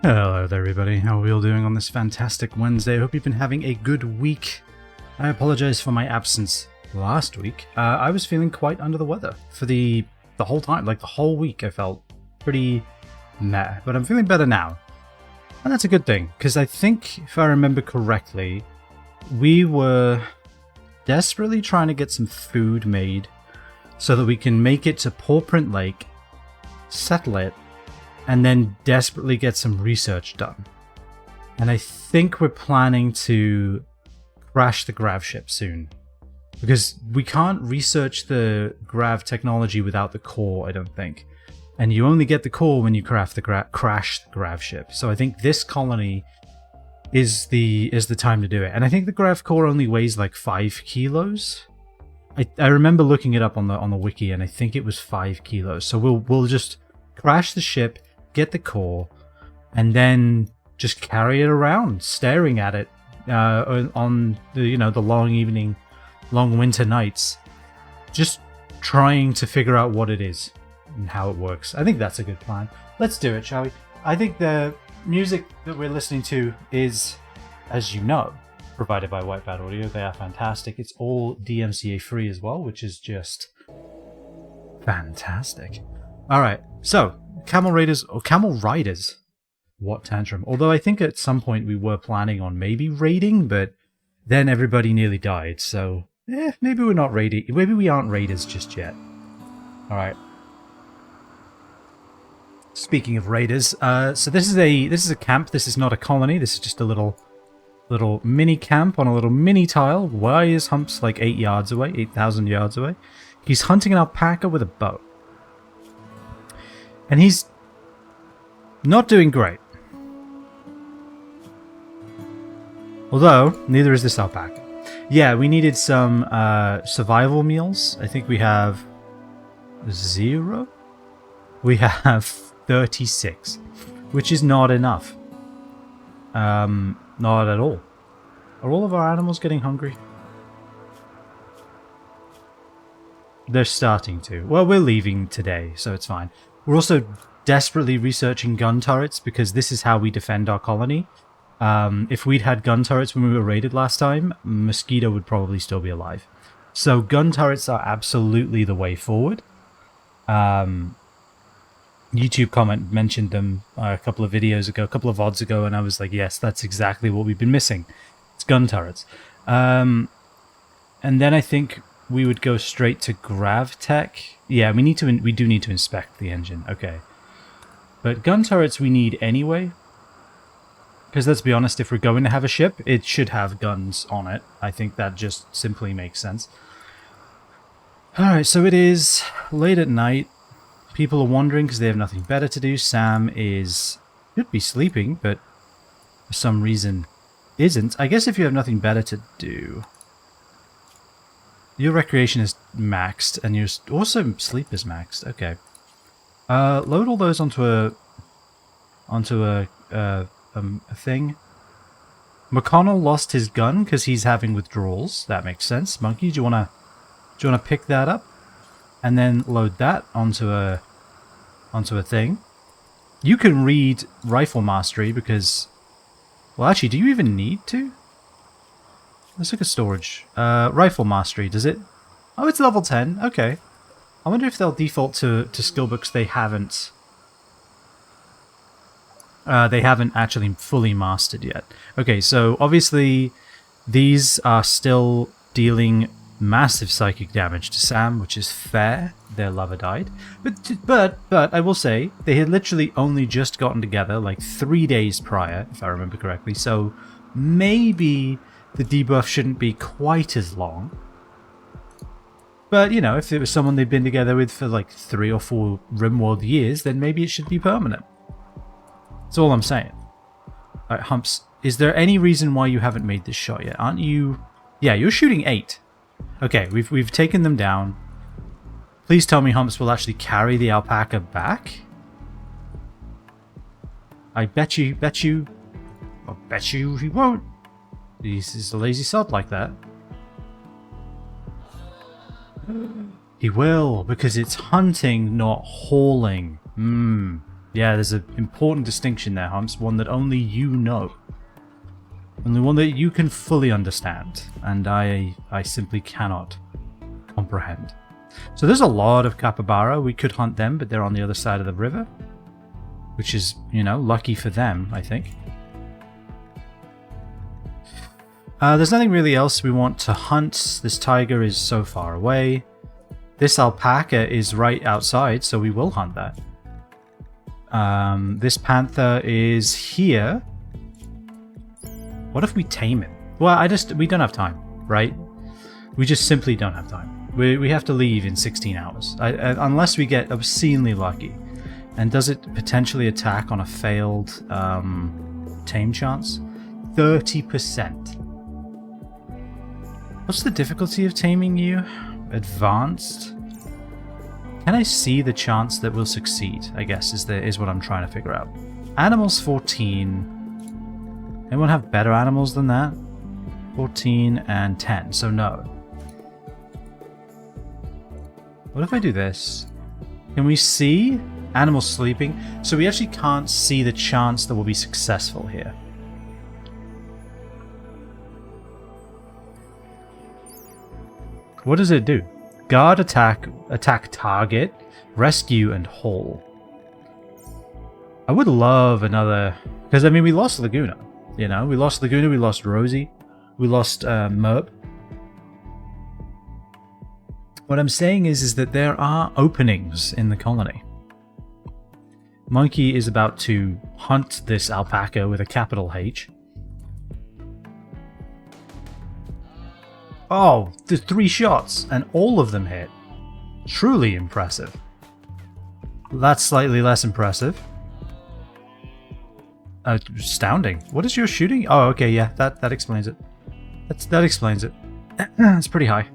Hello there everybody, how are we all doing on this fantastic Wednesday? I hope you've been having a good week. I apologize for my absence last week. I was feeling quite under the weather for the whole time, like the whole week I felt pretty meh, but I'm feeling better now. And that's a good thing, because I think, if I remember correctly, we were desperately trying to get some food made so that we can make it to PawPrint Lake, settle it, and then desperately get some research done. And I think we're planning to crash the grav ship soon. Because we can't research the grav technology without the core, I don't think. And you only get the core when you crash the grav ship. So I think this colony is the time to do it. And I think the grav core only weighs like 5 kilos. I remember looking it up on the wiki, and I think it was 5 kilos. So we'll just crash the ship, get the core, and then just carry it around, staring at it on the the long winter nights, just trying to figure out what it is and how it works. I think that's a good plan. Let's do it, shall we? I think the music that we're listening to is, as you know, provided by Wipeout Audio. They are fantastic. It's all DMCA free as well, which is just fantastic. All right, so Camel Riders. What tantrum? Although I think at some point we were planning on maybe raiding, but then everybody nearly died. So maybe we're not raiding. Maybe we aren't raiders just yet. All right. Speaking of raiders, so this is a camp. This is not a colony. This is just a little mini camp on a little mini tile. Why is Humps like 8,000 yards away? He's hunting an alpaca with a bow. And he's not doing great. Although, neither is this alpaca. Yeah, we needed some survival meals. I think we have 0? We have 36, which is not enough. Not at all. Are all of our animals getting hungry? They're starting to. Well, we're leaving today, so it's fine. We're also desperately researching gun turrets because this is how we defend our colony. If we'd had gun turrets when we were raided last time, Mosquito would probably still be alive. So gun turrets are absolutely the way forward. YouTube comment mentioned them a couple of videos ago, a couple of VODs ago, and I was like, yes, that's exactly what we've been missing. It's gun turrets. And then I think we would go straight to GravTech. Yeah, we do need to inspect the engine. Okay. But gun turrets we need anyway. Because let's be honest, if we're going to have a ship, it should have guns on it. I think that just simply makes sense. Alright, so it is late at night. People are wandering because they have nothing better to do. Sam should be sleeping, but for some reason isn't. I guess if you have nothing better to do, your recreation is maxed, and your also sleep is maxed. Okay. Load all those onto a thing. McConnell lost his gun because he's having withdrawals. That makes sense. Monkey, do you wanna pick that up, and then load that onto a thing? You can read Rifle Mastery because, well, actually, do you even need to? Let's look at storage. Rifle Mastery, does it? Oh, it's level 10. Okay. I wonder if they'll default to skill books they haven't actually fully mastered yet. Okay, so obviously these are still dealing massive psychic damage to Sam, which is fair. Their lover died. But I will say, they had literally only just gotten together like 3 days prior, if I remember correctly, so maybe the debuff shouldn't be quite as long. But, you know, if it was someone they'd been together with for like 3 or 4 Rimworld years, then maybe it should be permanent. That's all I'm saying. Alright, Humps, is there any reason why you haven't made this shot yet? Aren't you... Yeah, you're shooting 8. Okay, we've taken them down. Please tell me Humps will actually carry the alpaca back. I bet you he won't. He's a lazy sod like that. He will, because it's hunting, not hauling. Yeah, there's an important distinction there, Humps. One that only you know. Only one that you can fully understand. And I simply cannot comprehend. So there's a lot of capybara. We could hunt them, but they're on the other side of the river. Which is, you know, lucky for them, I think. There's nothing really else we want to hunt. This tiger is so far away. This alpaca is right outside, so we will hunt that. This panther is here. What if we tame it? Well, we don't have time, right? We just simply don't have time. We have to leave in 16 hours. Unless we get obscenely lucky. And does it potentially attack on a failed tame chance? 30%. What's the difficulty of taming you? Advanced? Can I see the chance that we'll succeed, I guess, is what I'm trying to figure out. Animals 14. Anyone have better animals than that? 14 and 10, so no. What if I do this? Can we see animals sleeping? So we actually can't see the chance that we'll be successful here. What does it do? Guard, attack target, rescue, and haul. I would love another... Because, I mean, we lost Laguna. You know, we lost Laguna, we lost Rosie, we lost Merp. What I'm saying is that there are openings in the colony. Monkey is about to hunt this alpaca with a capital H. Oh, there's 3 shots, and all of them hit. Truly impressive. That's slightly less impressive. Astounding. What is your shooting? Oh, okay, yeah, that explains it. That explains it. It's pretty high.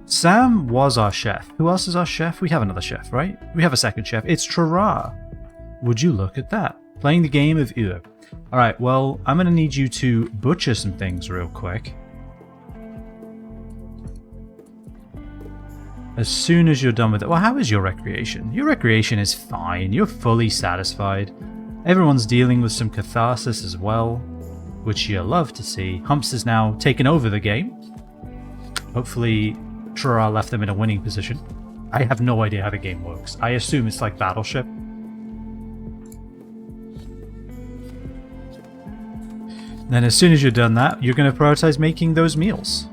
Sam was our chef. Who else is our chef? We have another chef, right? We have a second chef. It's Trara. Would you look at that? Playing the game of Ur. Alright, well, I'm going to need you to butcher some things real quick. As soon as you're done with it. Well, how is your recreation? Your recreation is fine. You're fully satisfied. Everyone's dealing with some catharsis as well, which you love to see. Humps has now taken over the game. Hopefully, Trara left them in a winning position. I have no idea how the game works. I assume it's like Battleship. Then as soon as you're done that, you're going to prioritize making those meals.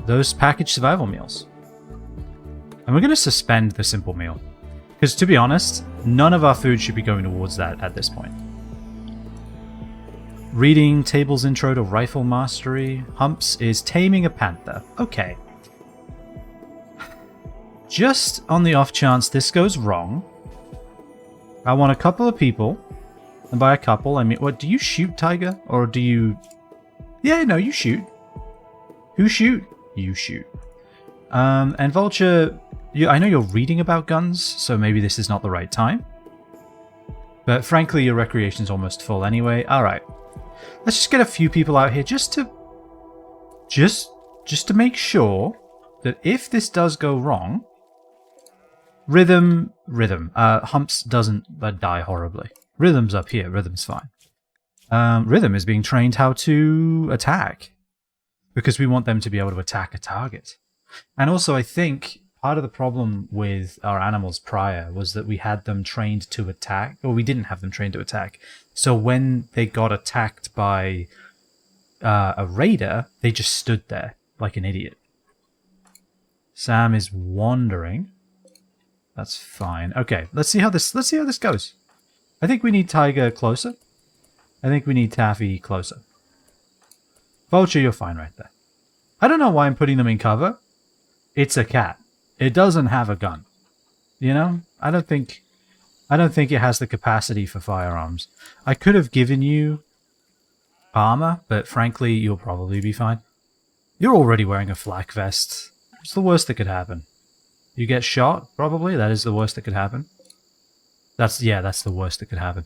Those packaged survival meals. And we're going to suspend the simple meal. Because to be honest, none of our food should be going towards that at this point. Reading Table's Intro to Rifle Mastery. Humps is taming a panther. Okay. Just on the off chance this goes wrong, I want a couple of people. And by a couple, I mean, what, do you shoot, Tiger? Or do you... Yeah, no, you shoot. Who shoot? You shoot. And Vulture, I know you're reading about guns, so maybe this is not the right time. But frankly, your recreation's almost full anyway. Alright. Let's just get a few people out here just to make sure that if this does go wrong, Humps doesn't die horribly. Rhythm's up here. Rhythm's fine. Rhythm is being trained how to attack. Because we want them to be able to attack a target. And also, I think part of the problem with our animals prior was that we had them trained to attack. Or we didn't have them trained to attack. So when they got attacked by a raider, they just stood there like an idiot. Sam is wandering. That's fine. Okay, let's see how this goes. I think we need Tiger closer. I think we need Taffy closer. Vulture, you're fine right there. I don't know why I'm putting them in cover. It's a cat. It doesn't have a gun. You know? I don't think it has the capacity for firearms. I could have given you armor, but frankly, you'll probably be fine. You're already wearing a flak vest. It's the worst that could happen. You get shot, probably. That is the worst that could happen. That's the worst that could happen.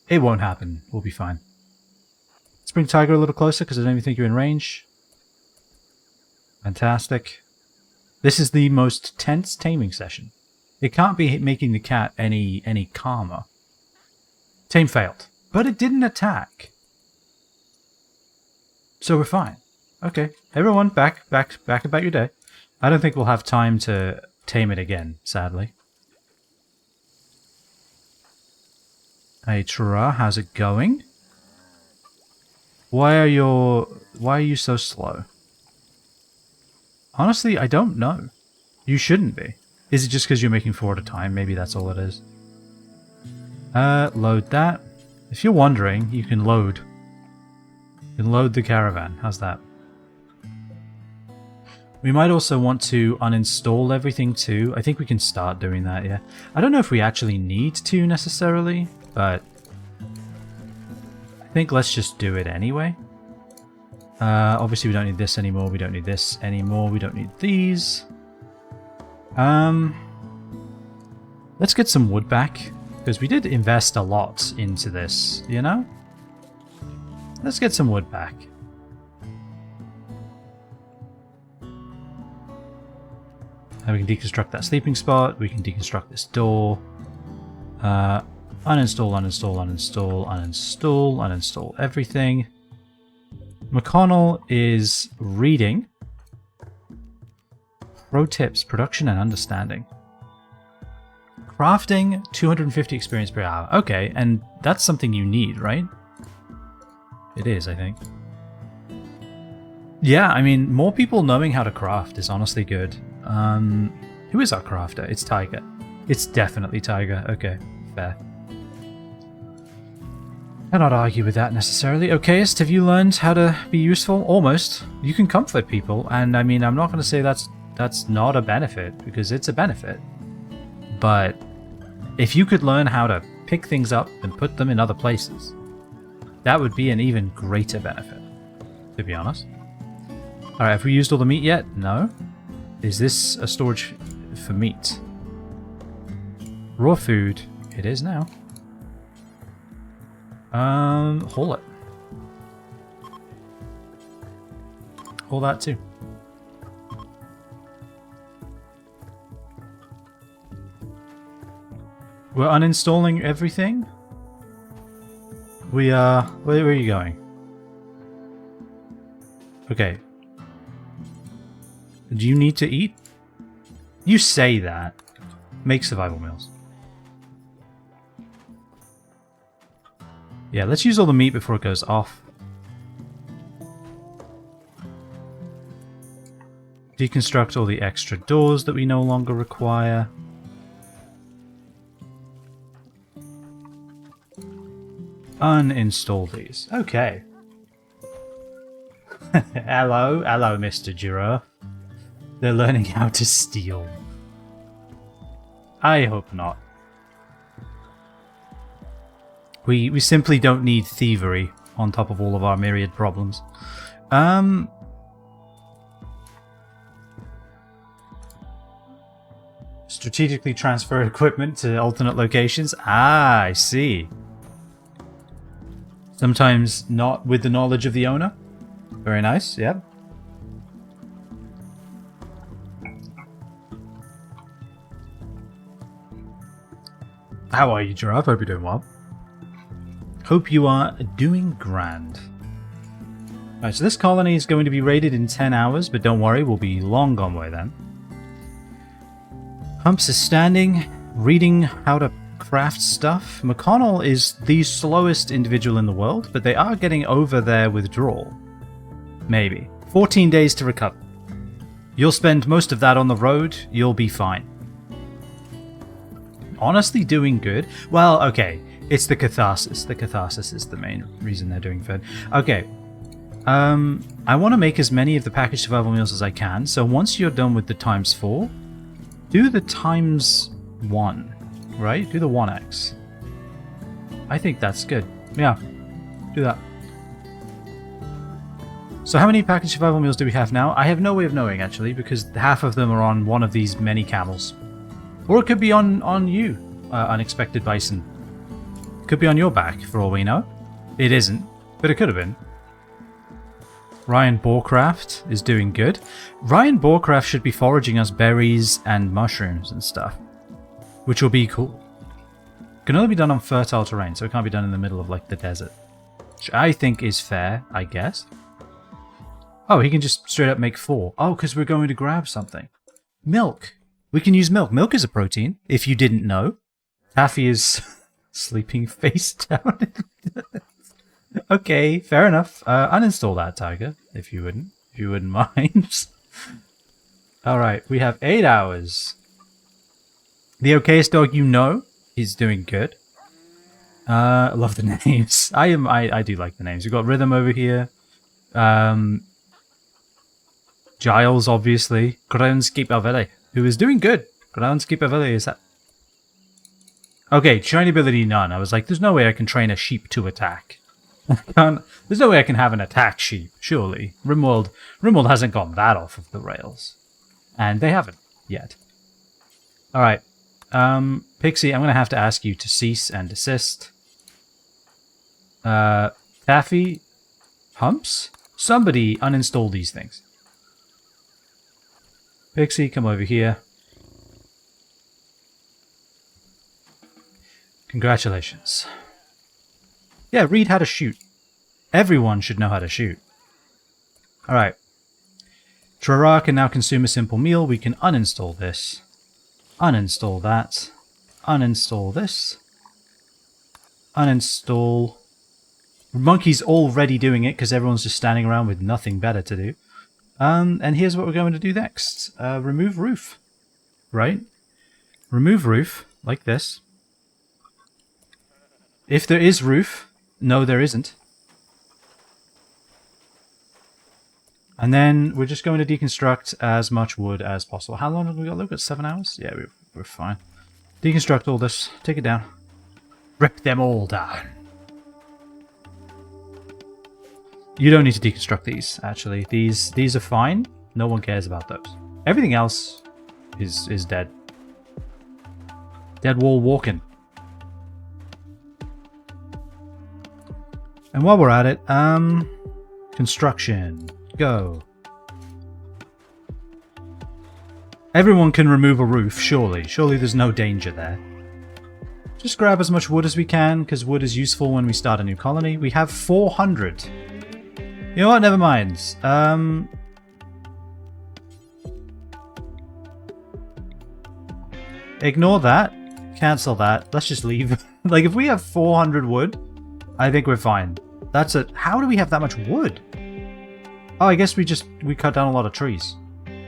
It won't happen. We'll be fine. Let's bring Tiger a little closer because I don't even think you're in range. Fantastic. This is the most tense taming session. It can't be making the cat any calmer. Tame failed, but it didn't attack. So we're fine. Okay, everyone, back about your day. I don't think we'll have time to tame it again, sadly. Hey Tra, how's it going? Why are you so slow? Honestly, I don't know. You shouldn't be. Is it just because you're making 4 at a time? Maybe that's all it is. Load that. If you're wondering, you can load. You can load the caravan. How's that? We might also want to uninstall everything too. I think we can start doing that, yeah. I don't know if we actually need to necessarily, but I think let's just do it anyway. Obviously we don't need this anymore, we don't need this anymore, we don't need these. Let's get some wood back, because we did invest a lot into this, you know? Let's get some wood back. And we can deconstruct that sleeping spot, we can deconstruct this door. Uninstall, uninstall, uninstall, uninstall, uninstall everything. McConnell is reading. Pro tips, production and understanding. Crafting, 250 experience per hour. Okay, and that's something you need, right? It is, I think. Yeah, I mean, more people knowing how to craft is honestly good. Who is our crafter? It's Tiger. It's definitely Tiger. Okay, fair. Cannot argue with that necessarily. Okayist, have you learned how to be useful? Almost. You can comfort people, and I mean, I'm not going to say that's not a benefit, because it's a benefit. But if you could learn how to pick things up and put them in other places, that would be an even greater benefit, to be honest. Alright, have we used all the meat yet? No. Is this a storage for meat? Raw food. It is now. Haul it. Haul that too. We're uninstalling everything? We are... Where are you going? Okay. Do you need to eat? You say that. Make survival meals. Yeah, let's use all the meat before it goes off. Deconstruct all the extra doors that we no longer require. Uninstall these. Okay. Hello, Mr. Giraffe. They're learning how to steal. I hope not. We simply don't need thievery on top of all of our myriad problems. Strategically transfer equipment to alternate locations. Ah, I see. Sometimes not with the knowledge of the owner. Very nice, yep. How are you, Giraffe? Hope you're doing well. Hope you are doing grand. Alright, so this colony is going to be raided in 10 hours, but don't worry, we'll be long gone by then. Humps is standing, reading how to craft stuff. McConnell is the slowest individual in the world, but they are getting over their withdrawal. Maybe. 14 days to recover. You'll spend most of that on the road, you'll be fine. Honestly doing good. Well, okay. It's the catharsis. The catharsis is the main reason they're doing good. Okay. I want to make as many of the packaged survival meals as I can, so once you're done with the ×4, do the ×1, right? Do the 1x. I think that's good. Yeah. Do that. So how many packaged survival meals do we have now? I have no way of knowing, actually, because half of them are on one of these many camels. Or it could be on you, unexpected bison. Could be on your back, for all we know. It isn't, but it could have been. Ryan Borecraft is doing good. Ryan Borecraft should be foraging us berries and mushrooms and stuff, which will be cool. Can only be done on fertile terrain, so it can't be done in the middle of like the desert, which I think is fair, I guess. Oh, he can just straight up make 4. Oh, because we're going to grab something. Milk. We can use milk. Milk is a protein, if you didn't know. Taffy is sleeping face down. Okay, fair enough. Uninstall that, Tiger, if you wouldn't mind. Alright, we have 8 hours. The okayest dog you know is doing good. I love the names. I do like the names. We've got Rhythm over here. Giles, obviously. Groundskeeper, who is doing good. Groundskeeper is that. Okay, trainability none. I was like, there's no way I can train a sheep to attack. There's no way I can have an attack sheep, surely. Rimworld hasn't gone that off of the rails. And they haven't yet. Alright. Pixie, I'm going to have to ask you to cease and desist. Taffy? Humps? Somebody uninstall these things. Pixie, come over here. Congratulations. Yeah, read how to shoot. Everyone should know how to shoot. Alright. Trara can now consume a simple meal. We can uninstall this. Uninstall that. Uninstall this. Uninstall. Monkey's already doing it because everyone's just standing around with nothing better to do. And here's what we're going to do next. Remove roof. Right? Remove roof, like this. If there is roof, no there isn't. And then we're just going to deconstruct as much wood as possible. How long have we got? Look at 7 hours? Yeah, we're fine. Deconstruct all this. Take it down. Rip them all down. You don't need to deconstruct these, actually. These are fine. No one cares about those. Everything else is dead. Dead wall walking. And while we're at it, construction. Go. Everyone can remove a roof, surely. Surely there's no danger there. Just grab as much wood as we can, because wood is useful when we start a new colony. We have 400. You know what? Never mind. Ignore that. Cancel that. Let's just leave. Like, if we have 400 wood, I think we're fine. That's it. How do we have that much wood? Oh, I guess we cut down a lot of trees.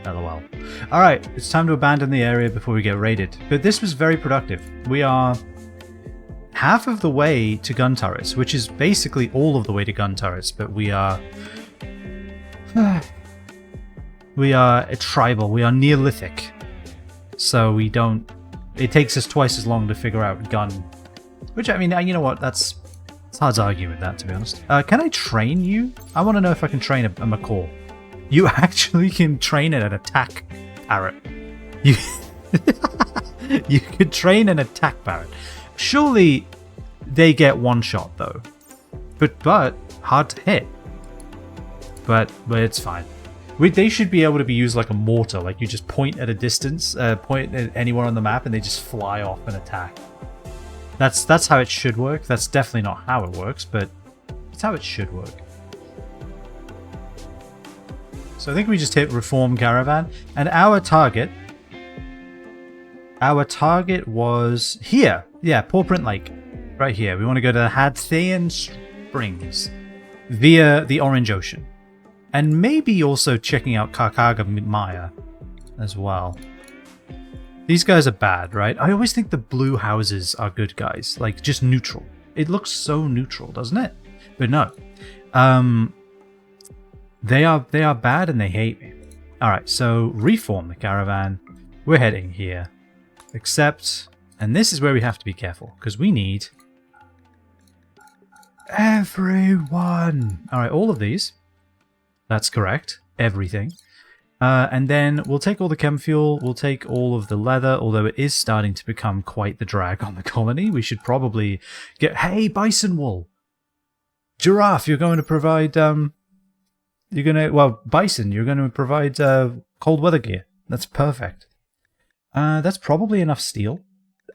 LOL. Alright, it's time to abandon the area before we get raided. But this was very productive. We are half of the way to gun turrets, which is basically all of the way to gun turrets, but we are... we are a tribal. We are Neolithic. So we don't... It takes us twice as long to figure out gun. Which, I mean, you know what, it's hard to argue with that, to be honest. Can I train you? I want to know if I can train a macaw. You actually can train an attack parrot. You you could train an attack parrot. Surely they get one shot though. But hard to hit. But it's fine. They should be able to be used like a mortar. Like you just point at a distance, point at anywhere on the map, and they just fly off and attack. That's how it should work. That's definitely not how it works, but it's how it should work. So I think we just hit Reform Caravan, and our target was here. Yeah, PawPrint Lake, right here. We want to go to Hadthean Springs via the Orange Ocean, and maybe also checking out Karkaga Maya as well. These guys are bad, right? I always think the blue houses are good guys, like just neutral. It looks so neutral, doesn't it? But no. They are bad and they hate me. Alright, so reform the caravan. We're heading here. Except, and this is where we have to be careful, because we need everyone. Alright, all of these. That's correct. Everything. And then we'll take all the chem fuel, we'll take all of the leather, although it is starting to become quite the drag on the colony. We should probably get... Hey, bison wool! Giraffe, you're going to provide... You're gonna, well, Bison, you're gonna provide cold weather gear. That's perfect. That's probably enough steel,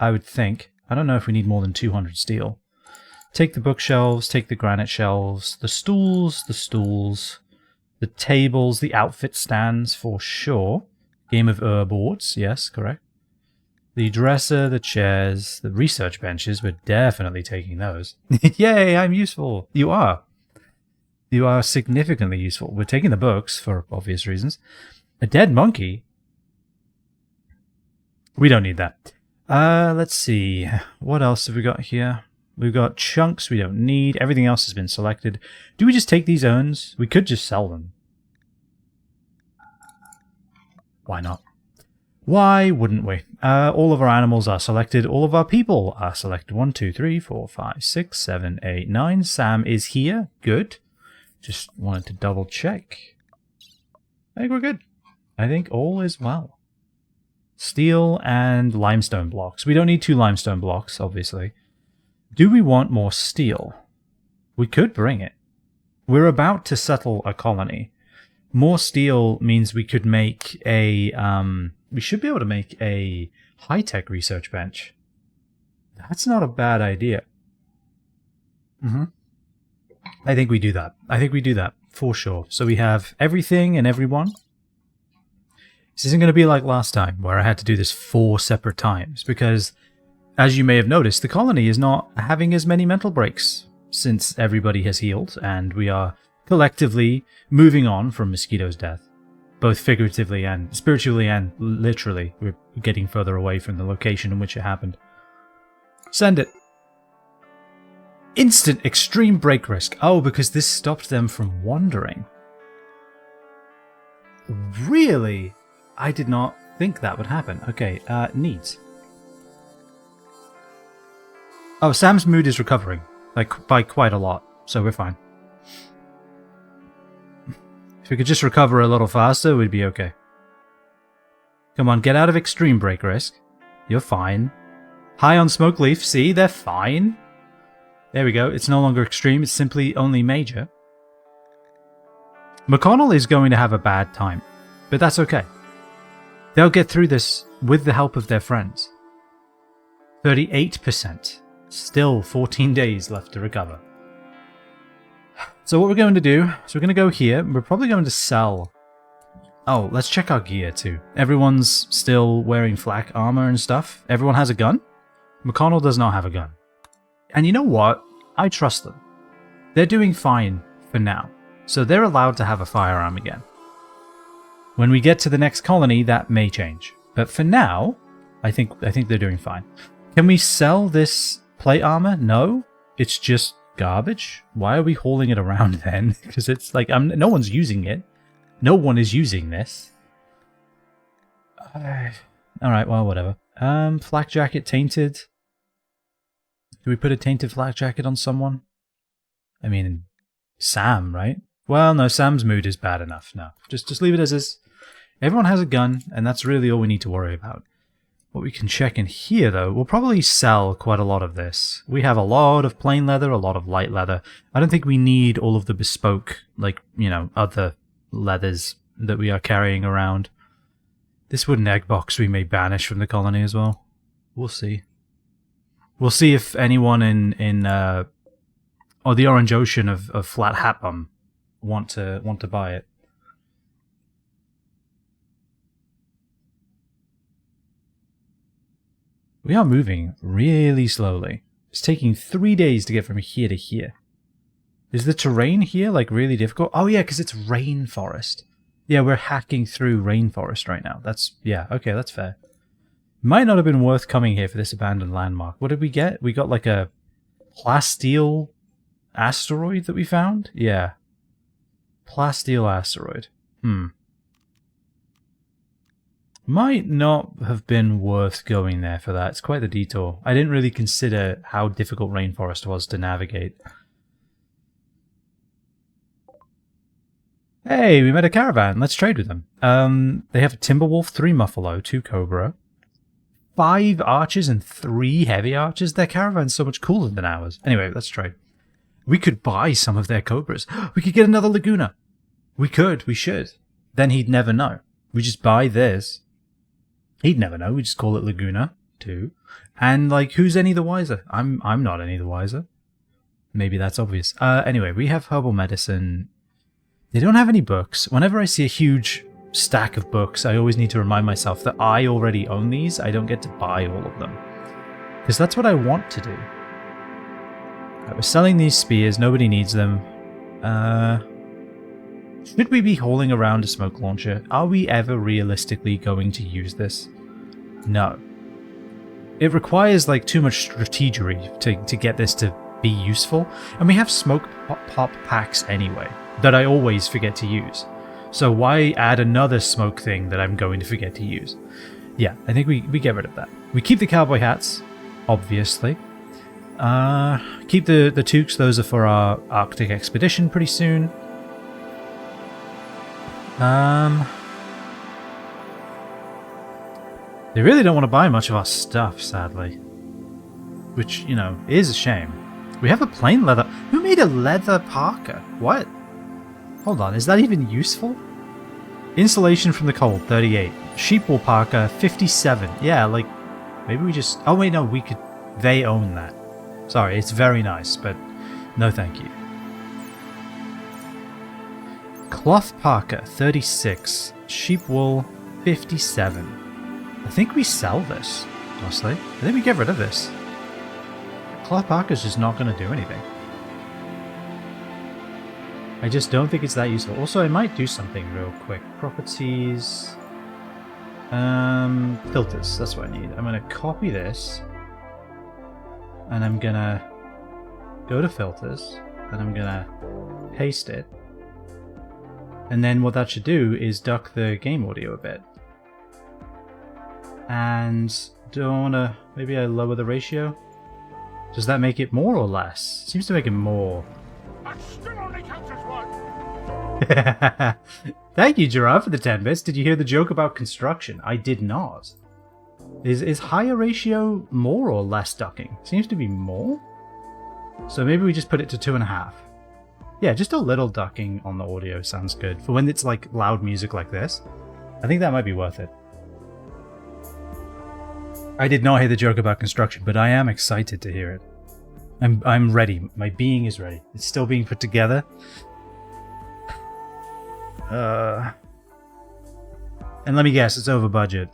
I would think. I don't know if we need more than 200 steel. Take the bookshelves, take the granite shelves, the stools, the tables, the outfit stands for sure. Game of boards, yes, correct. The dresser, the chairs, the research benches, we're definitely taking those. Yay, I'm useful. You are. You are significantly useful. We're taking the books for obvious reasons. A dead monkey? We don't need that. Let's see. What else have we got here? We've got chunks we don't need. Everything else has been selected. Do we just take these urns? We could just sell them. Why not? Why wouldn't we? All of our animals are selected. All of our people are selected. 1, 2, 3, 4, 5, 6, 7, 8, 9. Sam is here. Good. Just wanted to double check. I think we're good. I think all is well. Steel and limestone blocks. We don't need 2 limestone blocks, obviously. Do we want more steel? We could bring it. We're about to settle a colony. More steel means we could make a... we should be able to make a high-tech research bench. That's not a bad idea. I think we do that. I think we do that, for sure. So we have everything and everyone. This isn't going to be like last time, where I had to do this 4 separate times, because, as you may have noticed, the colony is not having as many mental breaks, since everybody has healed, and we are collectively moving on from Mosquito's death. Both figuratively and spiritually and literally. We're getting further away from the location in which it happened. Send it. Instant extreme break risk. Oh, because this stopped them from wandering. Really? I did not think that would happen. Okay, needs. Oh, Sam's mood is recovering. Like, by quite a lot. So we're fine. If we could just recover a little faster, we'd be okay. Come on, get out of extreme break risk. You're fine. High on smoke leaf. See, they're fine. There we go. It's no longer extreme. It's simply only major. McConnell is going to have a bad time, but that's okay. They'll get through this with the help of their friends. 38%. Still 14 days left to recover. So what we're going to do is we're going to go here. We're probably going to sell... Oh, let's check our gear too. Everyone's still wearing flak armor and stuff. Everyone has a gun. McConnell does not have a gun. And you know what? I trust them. They're doing fine for now. So they're allowed to have a firearm again. When we get to the next colony, that may change. But for now, I think they're doing fine. Can we sell this plate armor? No. It's just garbage. Why are we hauling it around then? Because it's like no one's using it. No one is using this. Alright, well, whatever. Flak jacket tainted. Do we put a tainted flak jacket on someone? I mean, Sam, right? Well, no, Sam's mood is bad enough. No, just leave it as is. Everyone has a gun, and that's really all we need to worry about. What we can check in here, though, we'll probably sell quite a lot of this. We have a lot of plain leather, a lot of light leather. I don't think we need all of the bespoke, like, you know, other leathers that we are carrying around. This wooden egg box we may banish from the colony as well. We'll see. We'll see if anyone in the Orange Ocean of Flat Hat Bum want to buy it. We are moving really slowly. It's taking 3 days to get from here to here. Is the terrain here like really difficult? Oh yeah, because it's rainforest. Yeah, we're hacking through rainforest right now. Yeah, okay, that's fair. Might not have been worth coming here for this abandoned landmark. What did we get? We got like a plasteel asteroid that we found? Yeah. Plasteel asteroid. Might not have been worth going there for that. It's quite the detour. I didn't really consider how difficult rainforest was to navigate. Hey, we met a caravan. Let's trade with them. They have a Timberwolf, 3 Muffalo, 2 Cobra, 5 archers and 3 heavy archers. Their caravan's so much cooler than ours. Anyway, let's trade. We could buy some of their Cobras. We could get another Laguna. We could, we should. Then he'd never know. We just buy this. He'd never know. We just call it Laguna 2. And, like, who's any the wiser? I'm not any the wiser. Maybe that's obvious. Anyway, we have herbal medicine. They don't have any books. Whenever I see a huge stack of books, I always need to remind myself that I already own these. I don't get to buy all of them. Because that's what I want to do. Right, we're selling these spears. Nobody needs them. Should we be hauling around a smoke launcher? Are we ever realistically going to use this? No. It requires like too much strategery to get this to be useful. And we have smoke pop packs anyway that I always forget to use. So why add another smoke thing that I'm going to forget to use? Yeah, I think we get rid of that. We keep the cowboy hats, obviously. Keep the toques. Those are for our Arctic expedition pretty soon. They really don't want to buy much of our stuff, sadly. Which, you know, is a shame. We have a plain leather. Who made a leather parka? What? Hold on, is that even useful? Insulation from the cold, 38. Sheep wool parka, 57. Yeah, like, maybe we just... Oh wait, no, we could... They own that. Sorry, it's very nice, but no thank you. Cloth parka, 36. Sheep wool, 57. I think we sell this, honestly. I think we get rid of this. Cloth parka is just not going to do anything. I just don't think it's that useful. Also, I might do something real quick. Properties... filters, that's what I need. I'm going to copy this. And I'm going to go to filters. And I'm going to paste it. And then what that should do is duck the game audio a bit. And do I want to... Maybe I lower the ratio? Does that make it more or less? Seems to make it more. That still only counts as one. Thank you, Gerard, for the 10 bits. Did you hear the joke about construction? I did not. Is higher ratio more or less ducking? Seems to be more. So maybe we just put it to 2.5. Yeah, just a little ducking on the audio sounds good. For when it's like loud music like this, I think that might be worth it. I did not hear the joke about construction, but I am excited to hear it. I'm ready. My being is ready. It's still being put together. And let me guess, it's over budget.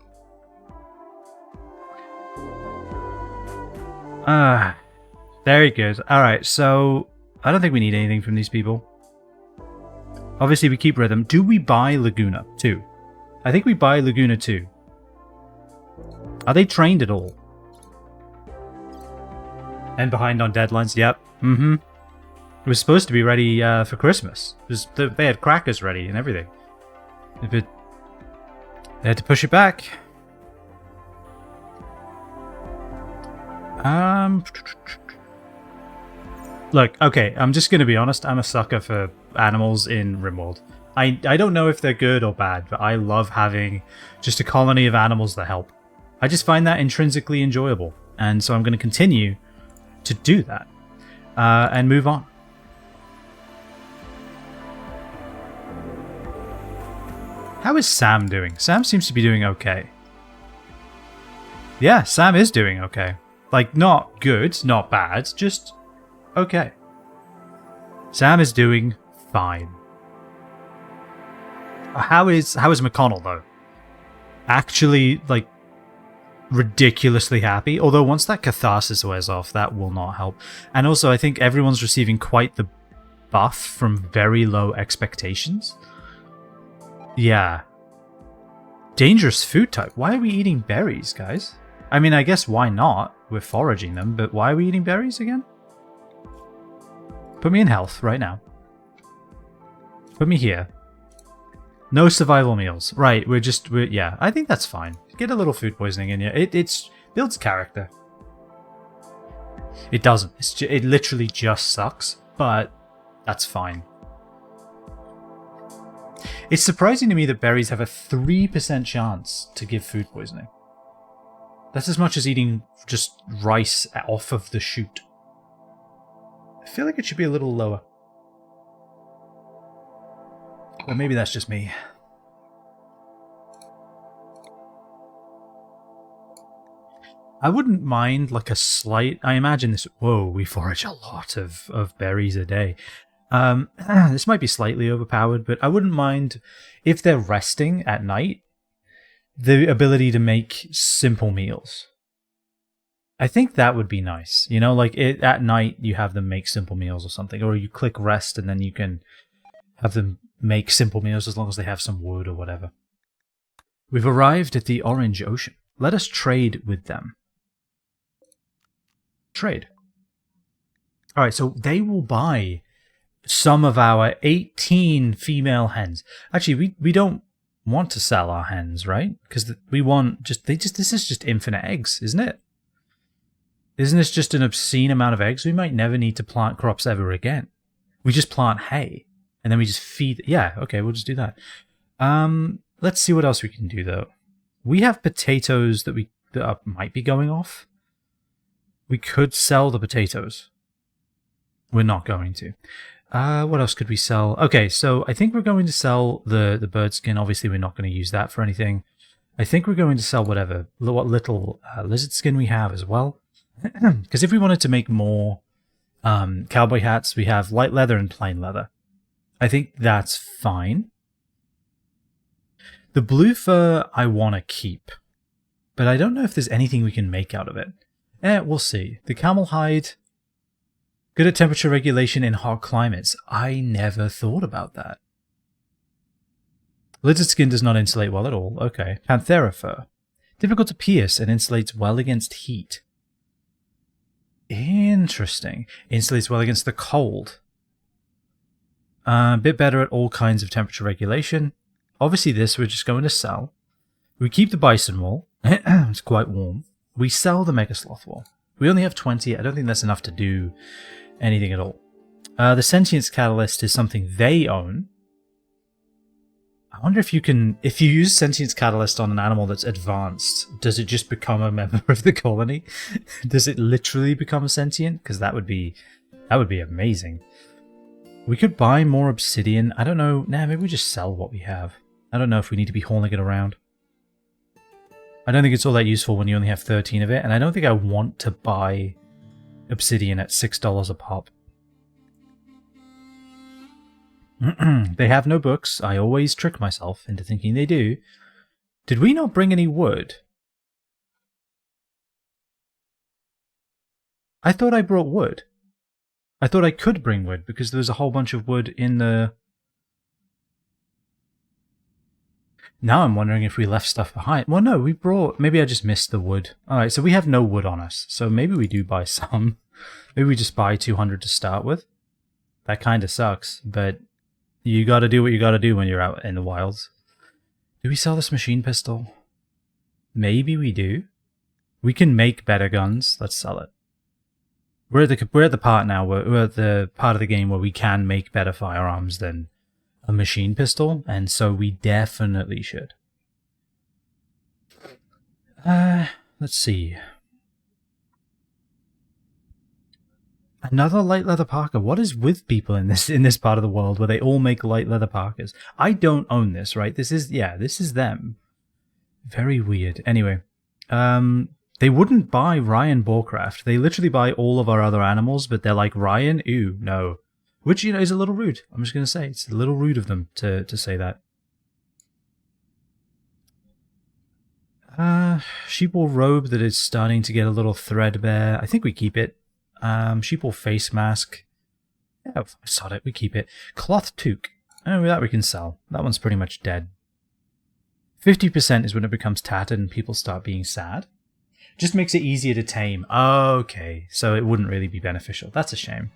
Very good. Alright, so I don't think we need anything from these people. Obviously we keep rhythm. Do we buy Laguna 2? I think we buy Laguna 2. Are they trained at all? And behind on deadlines? Yep. Mm-hmm. It was supposed to be ready for Christmas. They had crackers ready and everything. They had to push it back. Look, okay, I'm just going to be honest. I'm a sucker for animals in Rimworld. I don't know if they're good or bad, but I love having just a colony of animals that help. I just find that intrinsically enjoyable. And so I'm going to continue to do that. And move on. How is Sam doing? Sam seems to be doing okay. Yeah, Sam is doing okay. Like, not good, not bad, just okay. Sam is doing fine. How is McConnell, though? Actually, like, ridiculously happy. Although once that catharsis wears off, that will not help. And also, I think everyone's receiving quite the buff from very low expectations. Yeah. Dangerous food type. Why are we eating berries, guys? I mean, I guess why not? We're foraging them, but why are we eating berries again? Put me in health right now. Put me here. No survival meals. Right, yeah, I think that's fine. Get a little food poisoning in here. It builds character. It doesn't. It literally just sucks, but that's fine. It's surprising to me that berries have a 3% chance to give food poisoning. That's as much as eating just rice off of the shoot. I feel like it should be a little lower. Or maybe that's just me. I wouldn't mind like a slight... I imagine this... Whoa, we forage a lot of berries a day. This might be slightly overpowered, but I wouldn't mind if they're resting at night, the ability to make simple meals. I think that would be nice. You know, like at night you have them make simple meals or something, or you click rest and then you can have them make simple meals as long as they have some wood or whatever. We've arrived at the Orange Ocean. Let us trade with them. Trade. Alright, so they will buy some of our 18 female hens. Actually, we don't want to sell our hens, right? Because we want this is just infinite eggs, isn't it? Isn't this just an obscene amount of eggs? We might never need to plant crops ever again. We just plant hay and then we just feed. Yeah, okay, we'll just do that. Let's see what else we can do though. We have potatoes that might be going off. We could sell the potatoes. We're not going to. What else could we sell? Okay, so I think we're going to sell the bird skin. Obviously, we're not going to use that for anything. I think we're going to sell what little lizard skin we have as well. Because if we wanted to make more cowboy hats, we have light leather and plain leather. I think that's fine. The blue fur I want to keep, but I don't know if there's anything we can make out of it. We'll see. The camel hide, good at temperature regulation in hot climates. I never thought about that. Lizard skin does not insulate well at all. Okay. Panthera fur. Difficult to pierce and insulates well against heat. Interesting. Insulates well against the cold. A bit better at all kinds of temperature regulation. Obviously this we're just going to sell. We keep the bison wool. It's quite warm. We sell the mega sloth wool. We only have 20. I don't think that's enough to do anything at all. The sentience catalyst is something they own. I wonder if you use sentience catalyst on an animal that's advanced, does it just become a member of the colony? Does it literally become sentient? Because that would be amazing. We could buy more obsidian. I don't know. Nah, maybe we just sell what we have. I don't know if we need to be hauling it around. I don't think it's all that useful when you only have 13 of it, and I don't think I want to buy obsidian at $6 a pop. They have no books. I always trick myself into thinking they do. Did we not bring any wood? I thought I brought wood. I thought I could bring wood because there was a whole bunch of wood in the... Now I'm wondering if we left stuff behind. Well, no, we brought... Maybe I just missed the wood. Alright, so we have no wood on us. So maybe we do buy some. Maybe we just buy 200 to start with. That kind of sucks, but you gotta do what you gotta do when you're out in the wilds. Do we sell this machine pistol? Maybe we do. We can make better guns. Let's sell it. We're at the part now where we're at the part of the game where we can make better firearms than a machine pistol, and so we definitely should. Let's see. Another light leather parka. What is with people in this part of the world where they all make light leather parkas? I don't own this, right? This is them. Very weird. Anyway, they wouldn't buy Ryan Boarcraft. They literally buy all of our other animals, but they're like, Ryan? Ew, no. Which, you know, is a little rude. I'm just going to say, it's a little rude of them to say that. Sheepwool robe that is starting to get a little threadbare. I think we keep it. Sheepwool face mask. Yeah, I sod it. We keep it. Cloth toque. Oh, that we can sell. That one's pretty much dead. 50% is when it becomes tattered and people start being sad. Just makes it easier to tame. Okay, so it wouldn't really be beneficial. That's a shame.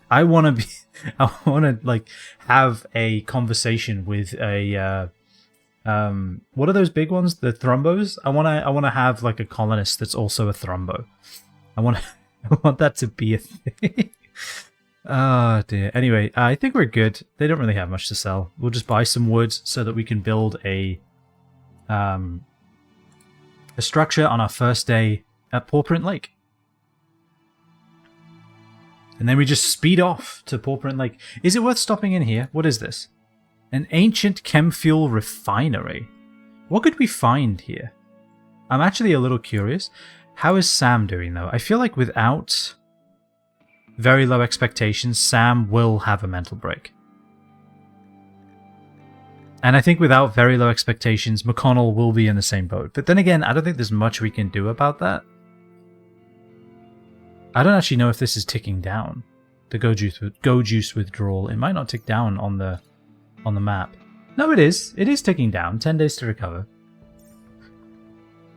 I want to like have a conversation with a what are those big ones? The thrombos? I want to have like a colonist that's also a thrombo. I want that to be a thing. Oh dear. Anyway, I think we're good. They don't really have much to sell. We'll just buy some wood so that we can build a structure on our first day at PawPrint Lake. And then we just speed off to PawPrint Lake. Is it worth stopping in here? What is this? An ancient chem fuel refinery. What could we find here? I'm actually a little curious. How is Sam doing though? I feel like without very low expectations, Sam will have a mental break. And I think without very low expectations, McConnell will be in the same boat. But then again, I don't think there's much we can do about that. I don't actually know if this is ticking down. The go juice withdrawal. It might not tick down on the map. No, it is. It is ticking down. 10 days to recover.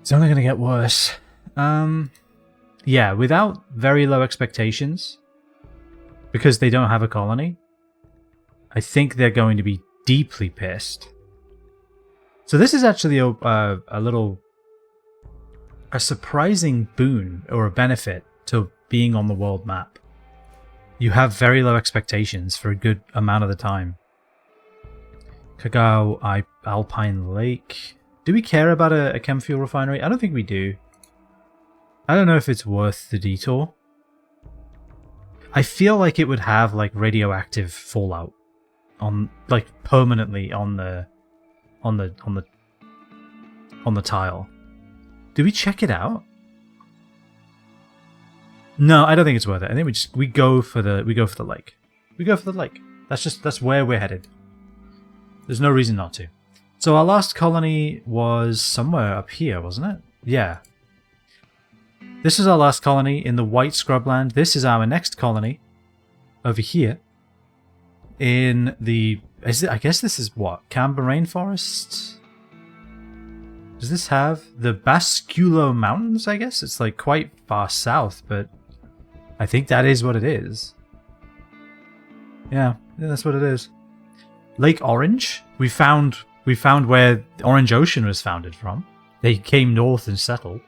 It's only going to get worse. Yeah, without very low expectations, because they don't have a colony, I think they're going to be deeply pissed. So this is actually a surprising boon or a benefit to being on the world map. You have very low expectations for a good amount of the time. Kagao Alpine Lake. Do we care about a chem fuel refinery? I don't think we do. I don't know if it's worth the detour. I feel like it would have like radioactive fallout on like permanently on the tile. Do we check it out? No, I don't think it's worth it. I think we go for the lake. We go for the lake. That's where we're headed. There's no reason not to. So our last colony was somewhere up here, wasn't it? Yeah. This is our last colony in the white scrubland. This is our next colony over here in the... I guess this is what? Canberra Rainforest? Does this have the Basculo Mountains, I guess? It's like quite far south, but I think that is what it is. Yeah, that's what it is. Lake Orange. We found where the Orange Ocean was founded from. They came north and settled.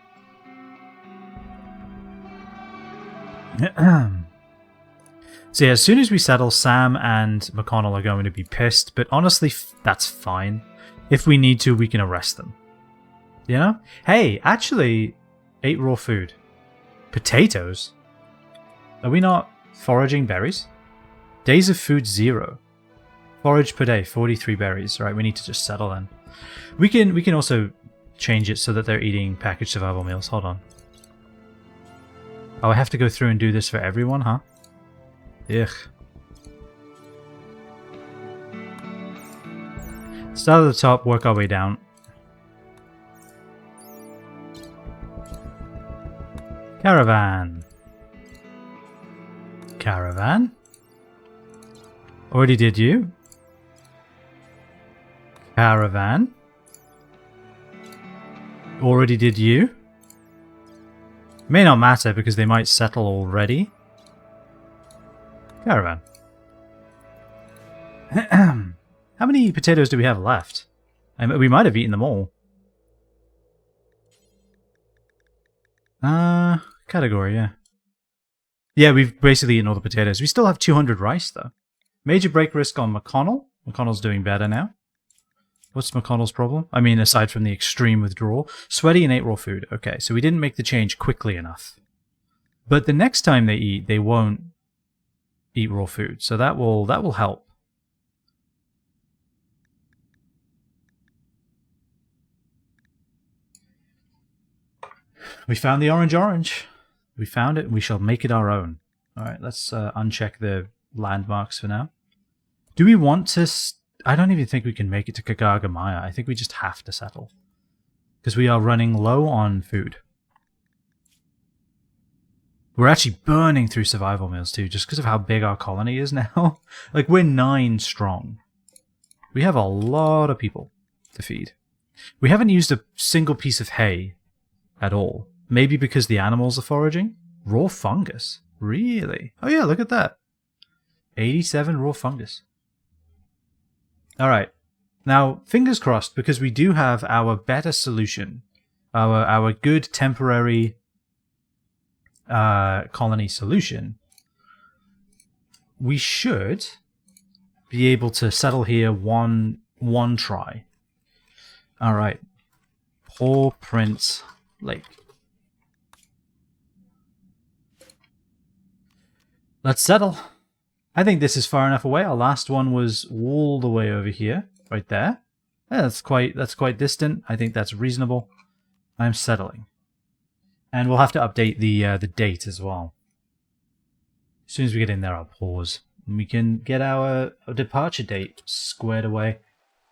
So yeah, as soon as we settle, Sam and McConnell are going to be pissed, but honestly, that's fine. If we need to, we can arrest them. You know? Hey, actually, 8 raw food. Potatoes? Are we not foraging berries? Days of food 0. Forage per day, 43 berries. Right, we need to just settle then. We can also change it so that they're eating packaged survival meals. Hold on. Oh, I have to go through and do this for everyone, huh? Ugh. Start at the top, work our way down. Caravan. Caravan? Already did you? Caravan? Already did you? May not matter because they might settle already. Caravan. How many potatoes do we have left? We might have eaten them all. Category, yeah. Yeah, we've basically eaten all the potatoes. We still have 200 rice, though. Major break risk on McConnell. McConnell's doing better now. What's McConnell's problem? I mean, aside from the extreme withdrawal. Sweaty and 8 raw food. Okay, so we didn't make the change quickly enough. But the next time they eat, they won't eat raw food. So that will help. We found the orange. We found it. We shall make it our own. All right, let's uncheck the landmarks for now. Do we want to... I don't even think we can make it to Kagagamaya. I think we just have to settle. Because we are running low on food. We're actually burning through survival meals too, just because of how big our colony is now. Like, we're 9 strong. We have a lot of people to feed. We haven't used a single piece of hay at all. Maybe because the animals are foraging? Raw fungus. Really? Oh yeah, look at that. 87 raw fungus. Alright. Now, fingers crossed, because we do have our better solution. Our good temporary colony solution. We should be able to settle here one try. Alright. PawPrint Lake. Let's settle. I think this is far enough away. Our last one was all the way over here, right there. Yeah, that's quite distant. I think that's reasonable. I'm settling. And we'll have to update the date as well. As soon as we get in there, I'll pause. And we can get our departure date squared away.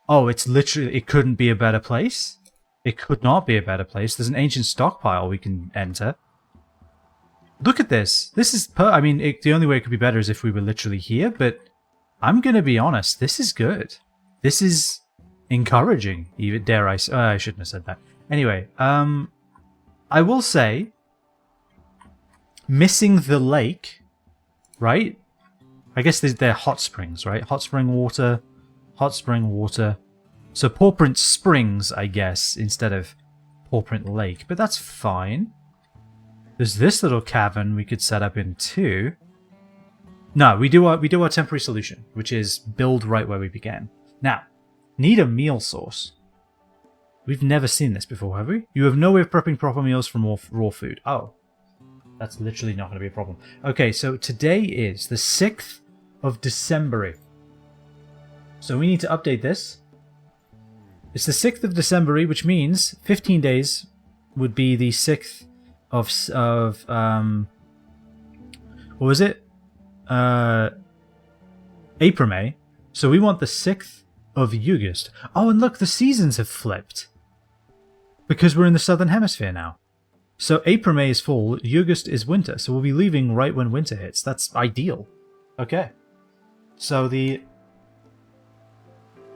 Oh, it's literally... It couldn't be a better place. It could not be a better place. There's an ancient stockpile we can enter. Look at this. This is... I mean, the only way it could be better is if we were literally here, but I'm going to be honest. This is good. This is encouraging. Even dare I... I shouldn't have said that. Anyway, I will say, missing the lake, right? I guess they're hot springs, right? Hot spring water, hot spring water. So PawPrint Springs, I guess, instead of PawPrint Lake, but that's fine. There's this little cavern we could set up in too. No, we do our temporary solution, which is build right where we began. Now, need a meal source. We've never seen this before, have we? You have no way of prepping proper meals from raw food. Oh. That's literally not going to be a problem. Okay, so today is the 6th of December. So we need to update this. It's the 6th of December, which means 15 days would be the 6th of what was it? April, May. So we want the 6th of August. Oh, and look, the seasons have flipped. Because we're in the southern hemisphere now. So April, May is fall, August is winter. So we'll be leaving right when winter hits. That's ideal. Okay. So the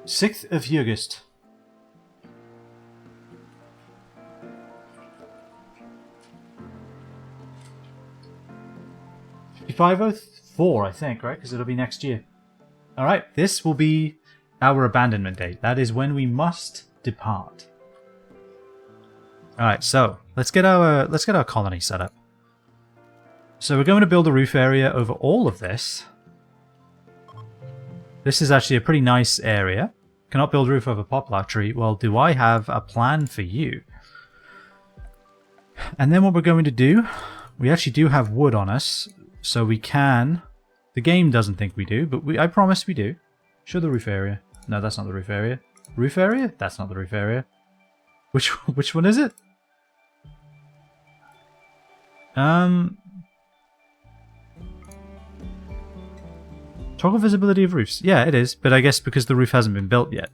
6th of August. $504, I think, right? Because it'll be next year. Alright, this will be our abandonment date. That is when we must depart. Alright, so let's get our colony set up. So we're going to build a roof area over all of this. This is actually a pretty nice area. Cannot build roof over poplar tree. Well, do I have a plan for you? And then what we're going to do, we actually do have wood on us. So we can... The game doesn't think we do, but I promise we do. Show the roof area. No, that's not the roof area. Roof area? That's not the roof area. Which one is it? Toggle visibility of roofs. Yeah, it is, but I guess because the roof hasn't been built yet.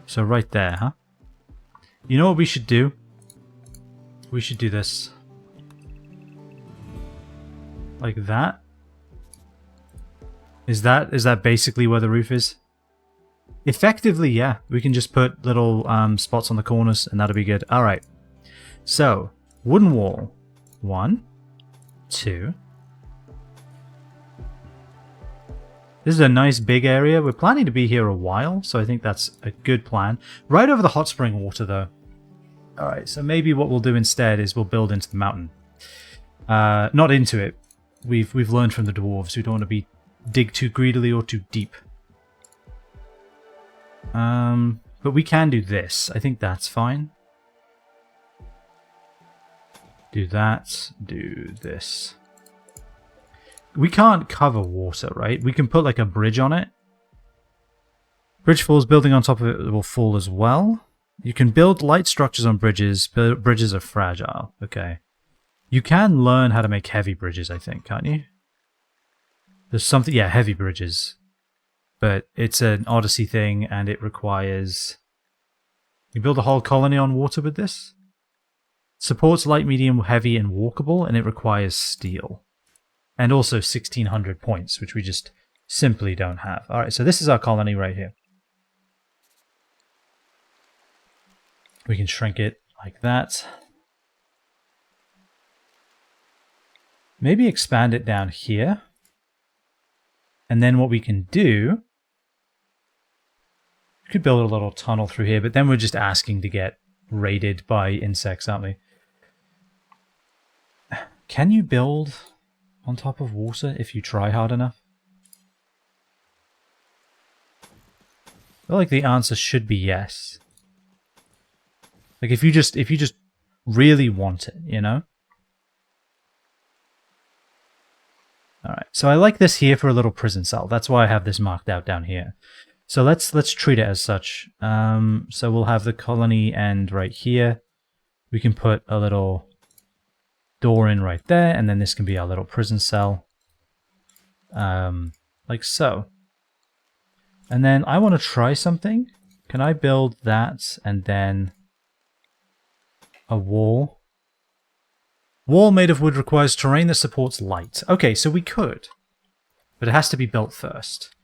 So right there, huh? You know what we should do? We should do this. Like that? Is that basically where the roof is? Effectively, yeah. We can just put little spots on the corners and that'll be good. Alright. So, wooden wall. 1, 2. This is a nice big area. We're planning to be here a while, so I think that's a good plan. Right over the hot spring water, though. Alright, so maybe what we'll do instead is we'll build into the mountain. Not into it. We've learned from the dwarves. We don't want to dig too greedily or too deep. But we can do this. I think that's fine. Do that. Do this. We can't cover water, right? We can put like a bridge on it. Bridge falls, building on top of it will fall as well. You can build light structures on bridges, but bridges are fragile. Okay. You can learn how to make heavy bridges, I think, can't you? There's something... Yeah, heavy bridges. But it's an Odyssey thing, and it requires... You build a whole colony on water with this? Supports light, medium, heavy, and walkable, and it requires steel. And also 1600 points, which we just simply don't have. Alright, so this is our colony right here. We can shrink it like that. Maybe expand it down here. And then what we can do... We could build a little tunnel through here, but then we're just asking to get raided by insects, aren't we? Can you build on top of water if you try hard enough? I feel like the answer should be yes. Like if you just really want it, you know? Alright, so I like this here for a little prison cell. That's why I have this marked out down here. So let's treat it as such. So we'll have the colony end right here. We can put a little door in right there, and then this can be our little prison cell. Like so. And then I want to try something. Can I build that and then a wall? Wall made of wood requires terrain that supports light. Okay, so we could. But it has to be built first.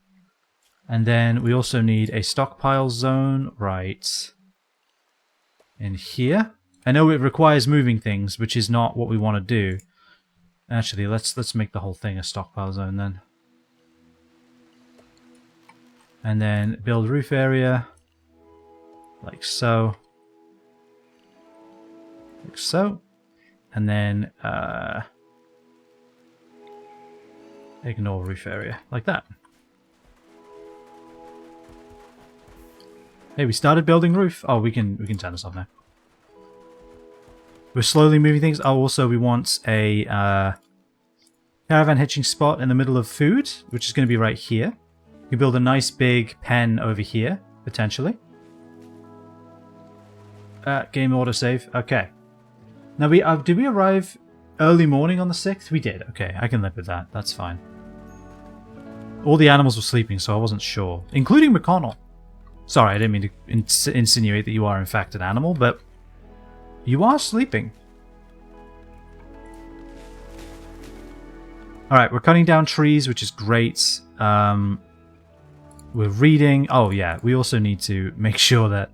And then we also need a stockpile zone right in here. I know it requires moving things, which is not what we want to do. Actually, let's make the whole thing a stockpile zone then. And then build roof area. Like so. Like so. And then ignore roof area. Like that. Hey, we started building roof. Oh, we can turn this off now. We're slowly moving things. Oh, also we want a caravan hitching spot in the middle of food, which is going to be right here. We can build a nice big pen over here, potentially. Game autosave. Okay. Now, did we arrive early morning on the 6th? We did. Okay, I can live with that. That's fine. All the animals were sleeping, so I wasn't sure. Including McConnell. Sorry, I didn't mean to insinuate that you are in fact an animal, but you are sleeping. Alright, we're cutting down trees, which is great. We're reading. Oh, yeah, we also need to make sure that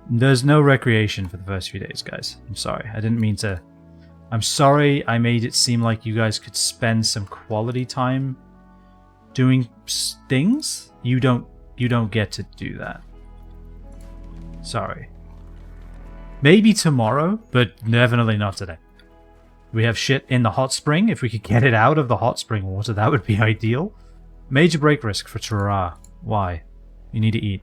there's no recreation for the first few days, guys. I'm sorry. I didn't mean to... I'm sorry I made it seem like you guys could spend some quality time doing things. You don't get to do that. Sorry. Maybe tomorrow, but definitely not today. We have shit in the hot spring. If we could get it out of the hot spring water, that would be ideal. Major break risk for Terra. Why? You need to eat.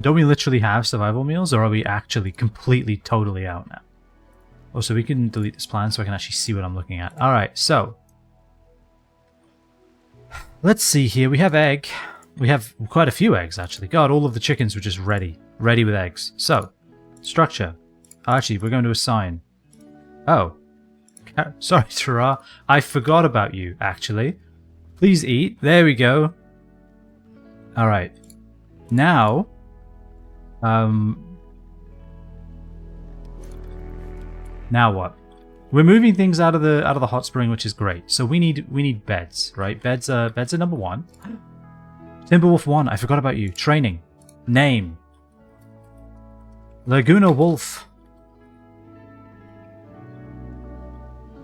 Don't we literally have survival meals, or are we actually completely, totally out now? Oh, so we can delete this plan so I can actually see what I'm looking at. Alright, so. Let's see here. We have egg. We have quite a few eggs, actually. God, all of the chickens were just ready. Ready with eggs. So, structure. Actually, we're going to assign. Oh. Sorry, Tara. I forgot about you, actually. Please eat. There we go. Alright. Now... Now what? We're moving things out of the hot spring, which is great. So we need beds, right? Beds are number one. Timberwolf 1, I forgot about you. Training. Name. Laguna Wolf.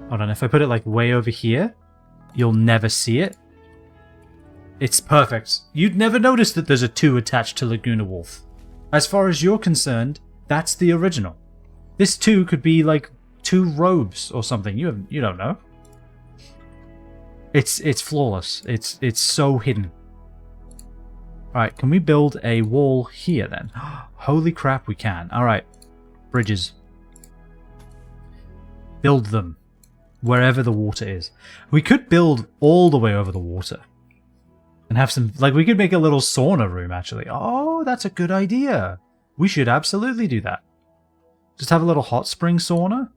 Hold on, if I put it like way over here, you'll never see it. It's perfect. You'd never notice that there's a 2 attached to Laguna Wolf. As far as you're concerned, that's the original. This 2 could be like 2 robes or something. You don't know. It's flawless. It's so hidden. Alright, can we build a wall here then? Holy crap, we can. Alright. Bridges. Build them. Wherever the water is. We could build all the way over the water. And have some... Like, we could make a little sauna room, actually. Oh, that's a good idea. We should absolutely do that. Just have a little hot spring sauna.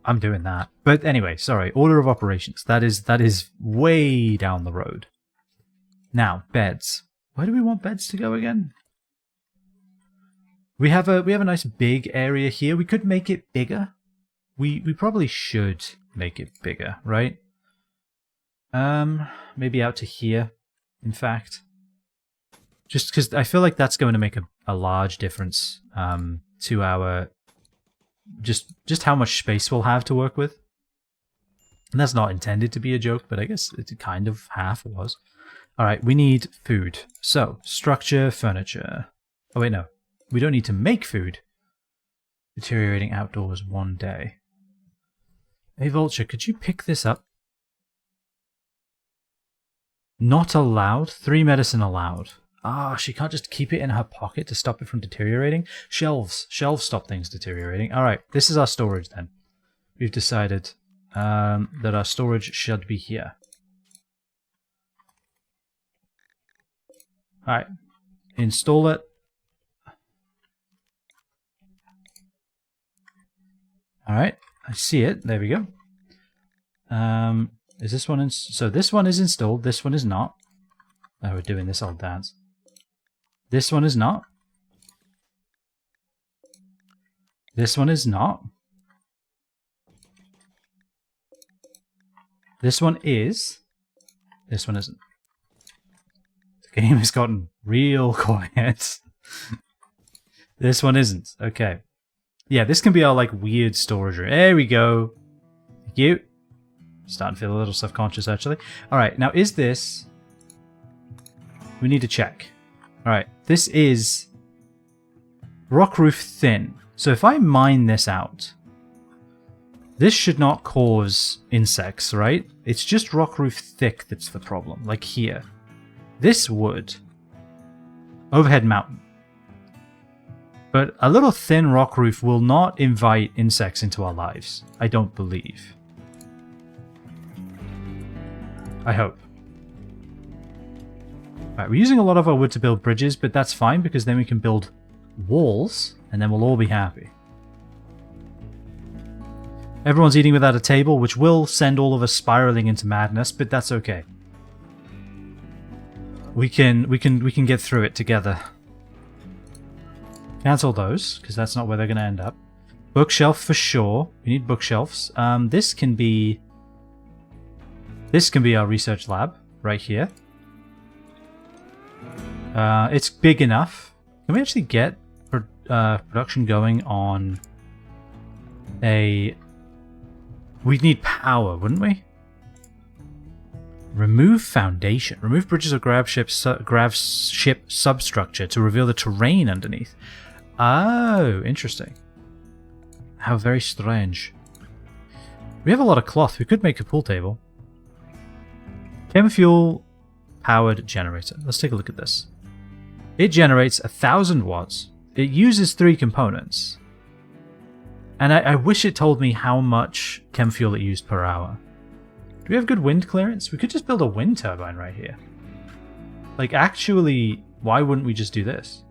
I'm doing that. But anyway, sorry. Order of operations. That is way down the road. Now, beds. Where do we want beds to go again? We have a nice big area here. We could make it bigger. We probably should make it bigger, right? Maybe out to here, in fact. Just because I feel like that's going to make a large difference to our... Just how much space we'll have to work with. And that's not intended to be a joke, but I guess it kind of half was. Alright, we need food. So, structure, furniture. Oh wait, no. We don't need to make food. Deteriorating outdoors 1 day. Hey Vulture, could you pick this up? Not allowed? 3 medicine allowed. Ah, she can't just keep it in her pocket to stop it from deteriorating? Shelves. Shelves stop things deteriorating. Alright, this is our storage then. We've decided. that our storage should be here. Alright, install it. Alright, I see it. There we go. Is this one so this one is installed, this one is not. Oh, we're doing this old dance. This one is not. This one is not. This one is. This one isn't. The game has gotten real quiet. This one isn't. Okay. Yeah, this can be our like weird storage room. There we go. Thank you. Starting to feel a little self-conscious actually. Alright, now is this... We need to check. Alright, this is rock roof thin. So if I mine this out, this should not cause insects, right? It's just rock roof thick that's the problem, like here. This would. Overhead mountain. But a little thin rock roof will not invite insects into our lives. I don't believe. I hope. Right, we're using a lot of our wood to build bridges, but that's fine because then we can build walls and then we'll all be happy. Everyone's eating without a table, which will send all of us spiraling into madness, but that's okay. We can get through it together. Cancel those, because that's not where they're going to end up. Bookshelf for sure. We need bookshelves. This can be our research lab right here. It's big enough. Can we actually get production going on a... We'd need power, wouldn't we? Remove foundation. Remove bridges or grab ship substructure to reveal the terrain underneath. Oh, interesting. How very strange. We have a lot of cloth. We could make a pool table. Chemifuel powered generator. Let's take a look at this. It generates 1,000 watts. It uses 3 components. And I wish it told me how much chem fuel it used per hour. Do we have good wind clearance? We could just build a wind turbine right here. Like, actually, why wouldn't we just do this?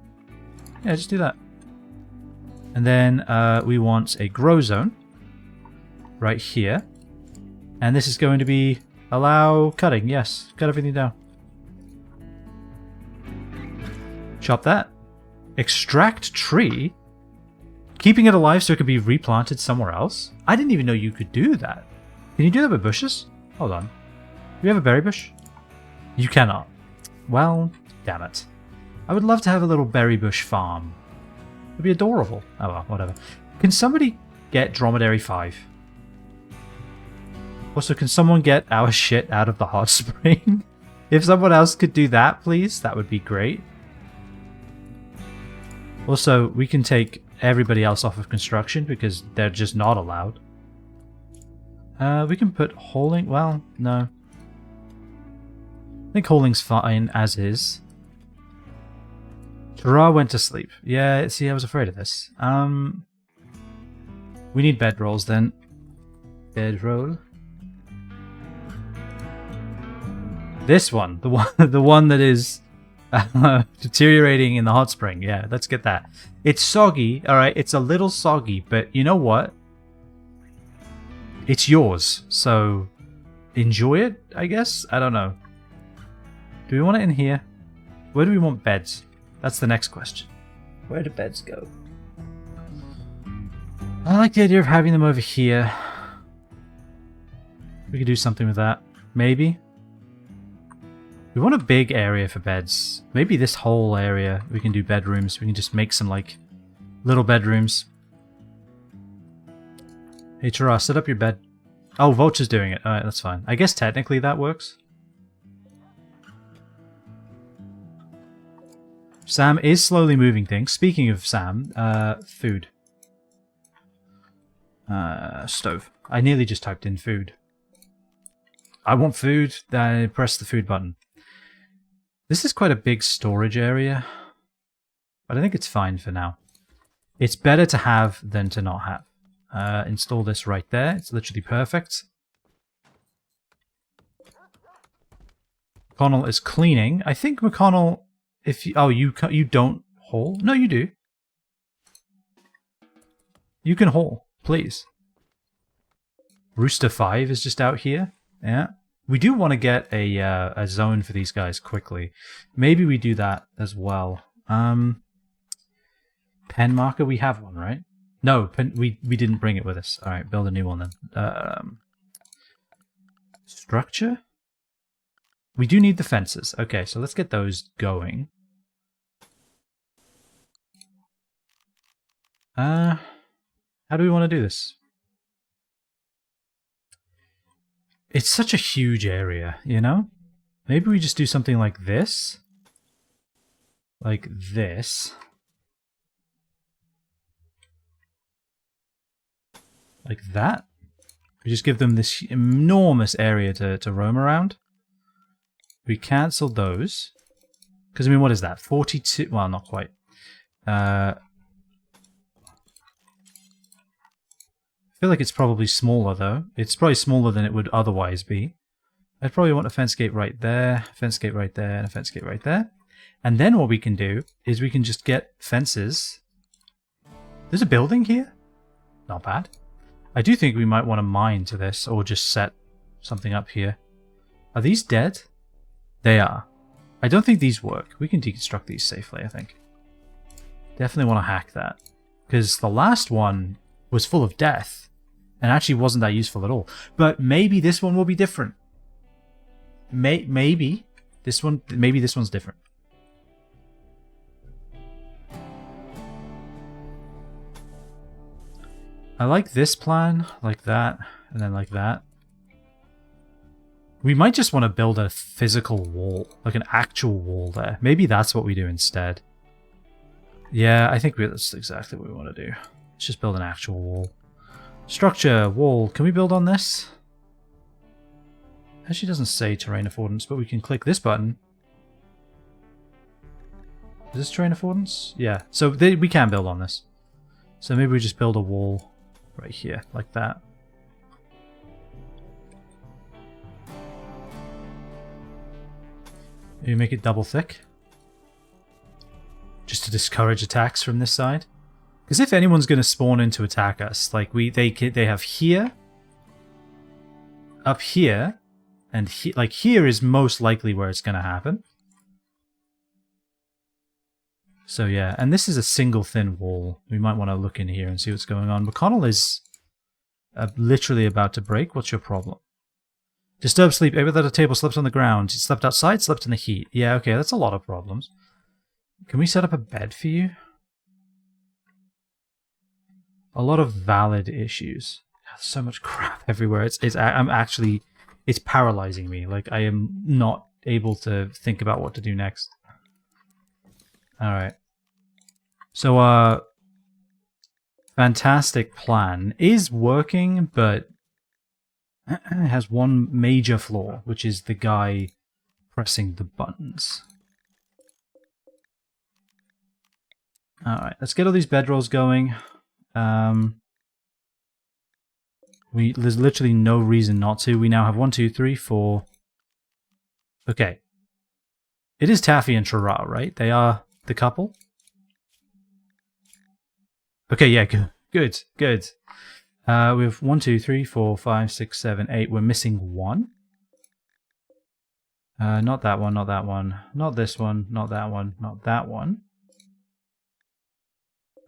Yeah, just do that. And then we want a grow zone right here. And this is going to be allow cutting. Yes, cut everything down. Chop that. Extract tree. Keeping it alive so it can be replanted somewhere else? I didn't even know you could do that. Can you do that with bushes? Hold on. Do you have a berry bush? You cannot. Well, damn it. I would love to have a little berry bush farm. It'd be adorable. Oh well, whatever. Can somebody get Dromedary 5? Also, can someone get our shit out of the hot spring? If someone else could do that, please, that would be great. Also, we can take everybody else off of construction because they're just not allowed. We can put hauling. Well, no. I think hauling's fine as is. Ra went to sleep. Yeah, see, I was afraid of this. We need bedrolls then. Bedroll. This one, the one that is deteriorating in the hot spring. Yeah, let's get that. It's soggy, alright, it's a little soggy, but you know what? It's yours, so enjoy it, I guess? I don't know. Do we want it in here? Where do we want beds? That's the next question. Where do beds go? I like the idea of having them over here. We could do something with that. Maybe. We want a big area for beds. Maybe this whole area we can do bedrooms. We can just make some, like, little bedrooms. Hey, Chara, set up your bed. Oh, Vulture's doing it. Alright, that's fine. I guess technically that works. Sam is slowly moving things. Speaking of Sam, food. Stove. I nearly just typed in food. I want food, then I press the food button. This is quite a big storage area, but I think it's fine for now. It's better to have than to not have. Install this right there. It's literally perfect. McConnell is cleaning. I think McConnell, if you, oh, you don't haul? No, you do. You can haul, please. Rooster 5 is just out here. Yeah. We do want to get a zone for these guys quickly. Maybe we do that as well. Pen marker, we have one, right? No, we didn't bring it with us. All right, build a new one then. Structure? We do need the fences. Okay, so let's get those going. How do we want to do this? It's such a huge area, you know? Maybe we just do something like this. Like this. Like that. We just give them this enormous area to roam around. We cancel those. Because, I mean, what is that? 42? Well, not quite. I feel like it's probably smaller, though. It's probably smaller than it would otherwise be. I'd probably want a fence gate right there, a fence gate right there, and a fence gate right there. And then what we can do is we can just get fences. There's a building here? Not bad. I do think we might want to mine to this, or just set something up here. Are these dead? They are. I don't think these work. We can deconstruct these safely, I think. Definitely want to hack that. Because the last one was full of death, and actually wasn't that useful at all. But maybe this one will be different. Maybe this one's different. I like this plan, like that, and then like that. We might just want to build a physical wall, like an actual wall there. Maybe that's what we do instead. Yeah, I think that's exactly what we want to do. Let's just build an actual wall. Structure, wall. Can we build on this? Actually doesn't say terrain affordance, but we can click this button. Is this terrain affordance? Yeah, so we can build on this. So maybe we just build a wall right here, like that. Maybe make it double thick. Just to discourage attacks from this side. Because if anyone's going to spawn in to attack us, like they have here, up here, and like here is most likely where it's going to happen. So yeah, and this is a single thin wall. We might want to look in here and see what's going on. McConnell is literally about to break. What's your problem? Disturbed sleep. Able that a table slept on the ground. He slept outside, slept in the heat. Yeah, okay, that's a lot of problems. Can we set up a bed for you? A lot of valid issues. There's so much crap everywhere. It's paralyzing me. Like, I am not able to think about what to do next. Alright. So, fantastic plan is working, but it has one major flaw, which is the guy pressing the buttons. Alright, let's get all these bedrolls going. There's literally no reason not to. We now have 1, 2, 3, 4. Okay. It is Taffy and Chirra, right? They are the couple? Okay, yeah, good. We have 1, 2, 3, 4, 5, 6, 7, 8. We're missing 1. Not that one, not that one. Not this one, not that one, not that one.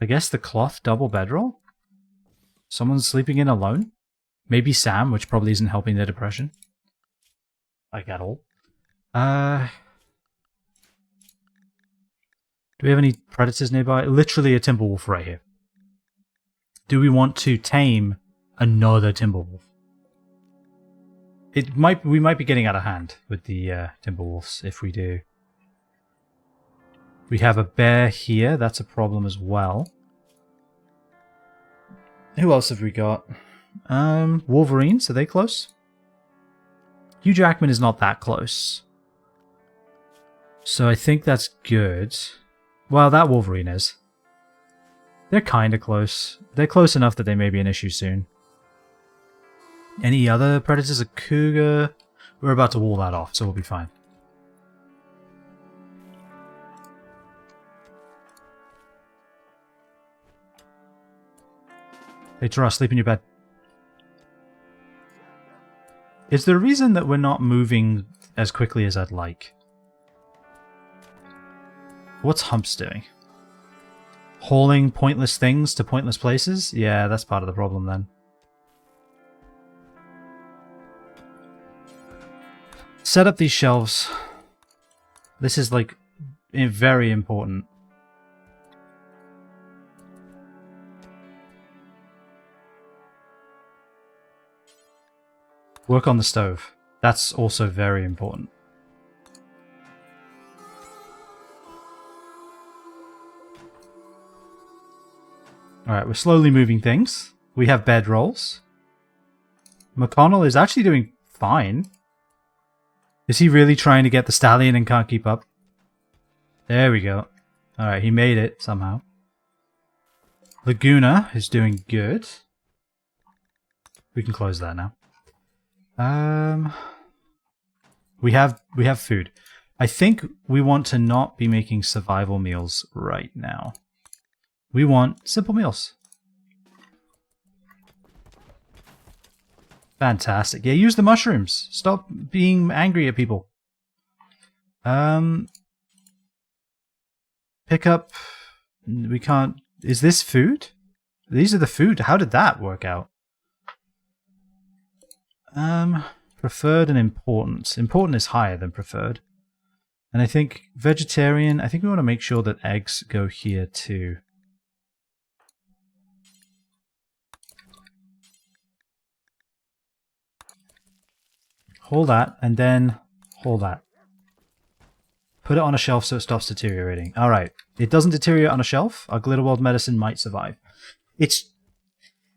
I guess the cloth double bedroll? Someone's sleeping in alone? Maybe Sam, which probably isn't helping their depression. Like at all. Do we have any predators nearby? Literally a timberwolf right here. Do we want to tame another timberwolf? We might be getting out of hand with the timberwolves if we do. We have a bear here. That's a problem as well. Who else have we got? Wolverines. Are they close? Hugh Jackman is not that close. So I think that's good. Well, that Wolverine is. They're kind of close. They're close enough that they may be an issue soon. Any other predators? A cougar? We're about to wall that off, so we'll be fine. Hey, Tara, sleep in your bed. Is there a reason that we're not moving as quickly as I'd like? What's Humps doing? Hauling pointless things to pointless places? Yeah, that's part of the problem then. Set up these shelves. This is like very important. Work on the stove. That's also very important. Alright, we're slowly moving things. We have bedrolls. McConnell is actually doing fine. Is he really trying to get the stallion and can't keep up? There we go. Alright, he made it somehow. Laguna is doing good. We can close that now. We have food. I think we want to not be making survival meals right now. We want simple meals. Fantastic. Yeah, use the mushrooms. Stop being angry at people. Pick up... We can't... Is this food? These are the food. How did that work out? Preferred and important. Important is higher than preferred. And I think vegetarian... I think we want to make sure that eggs go here too. Hold that, and then hold that. Put it on a shelf so it stops deteriorating. Alright, it doesn't deteriorate on a shelf. Our Glitterworld medicine might survive. It's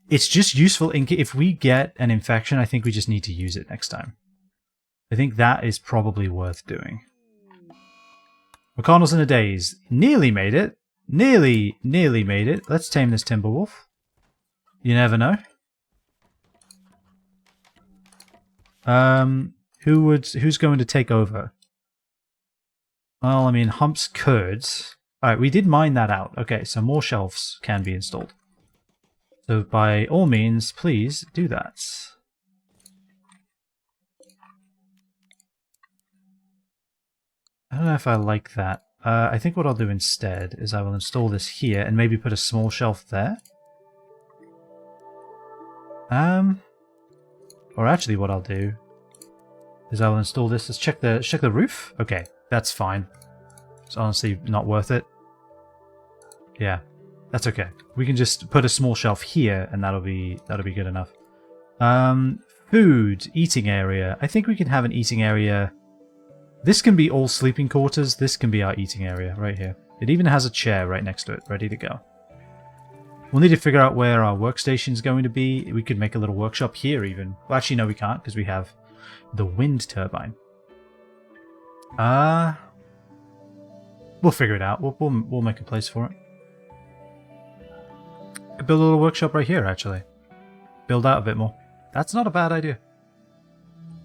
just useful if we get an infection, I think we just need to use it next time. I think that is probably worth doing. McConnell's in a daze. Nearly made it. Nearly made it. Let's tame this Timberwolf. You never know. Who's going to take over? Well, I mean, Humps could. Alright, we did mine that out. Okay, so more shelves can be installed. So by all means, please do that. I don't know if I like that. I think what I'll do instead is I will install this here and maybe put a small shelf there. Or actually what I'll do is I will install this. Let's check the roof. Okay, that's fine. It's honestly not worth it. Yeah, that's okay. We can just put a small shelf here and that'll be good enough. Food, eating area. I think we can have an eating area. This can be all sleeping quarters. This can be our eating area right here. It even has a chair right next to it, ready to go. We'll need to figure out where our workstation is going to be. We could make a little workshop here even. Well, actually, no, we can't because we have the wind turbine. We'll figure it out. We'll make a place for it. Could build a little workshop right here, actually. Build out a bit more. That's not a bad idea.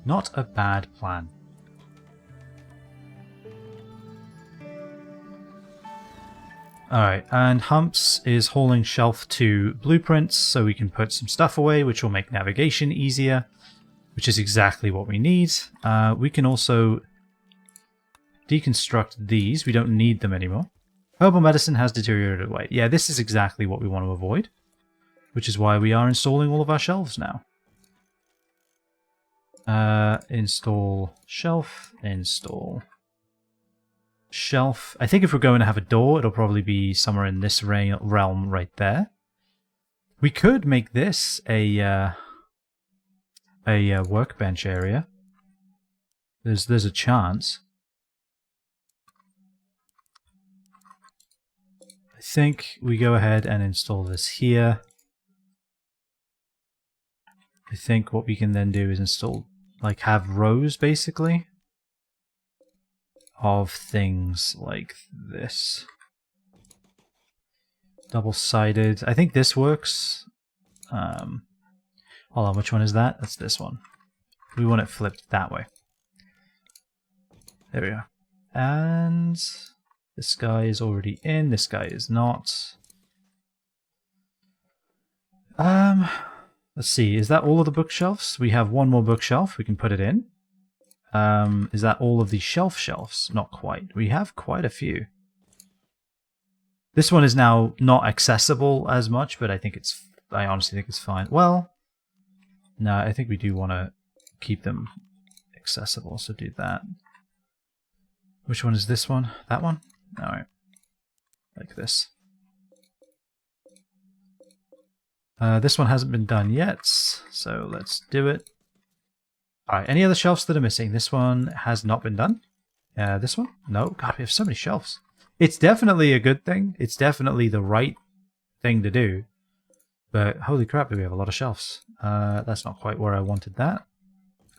Not a bad plan. Alright, and Humps is hauling shelf to blueprints so we can put some stuff away, which will make navigation easier, which is exactly what we need. We can also deconstruct these. We don't need them anymore. Herbal medicine has deteriorated away. Yeah, this is exactly what we want to avoid, which is why we are installing all of our shelves now. Install shelf, install shelf. I think if we're going to have a door, it'll probably be somewhere in this realm right there. We could make this a workbench area. There's a chance. I think we go ahead and install this here. I think what we can then do is install, like, have rows basically of things like this. Double-sided. I think this works. Hold on, which one is that? That's this one. We want it flipped that way. There we go. And this guy is already in, this guy is not. Let's see. Is that all of the bookshelves? We have one more bookshelf. We can put it in. Is that all of the shelves? Not quite. We have quite a few. This one is now not accessible as much, but I honestly think it's fine. Well, no, I think we do want to keep them accessible, so do that. Which one is this one? That one? Alright. Like this. This one hasn't been done yet, so let's do it. Alright, any other shelves that are missing? This one has not been done. This one? No. God, we have so many shelves. It's definitely a good thing. It's definitely the right thing to do. But holy crap, do we have a lot of shelves. That's not quite where I wanted that.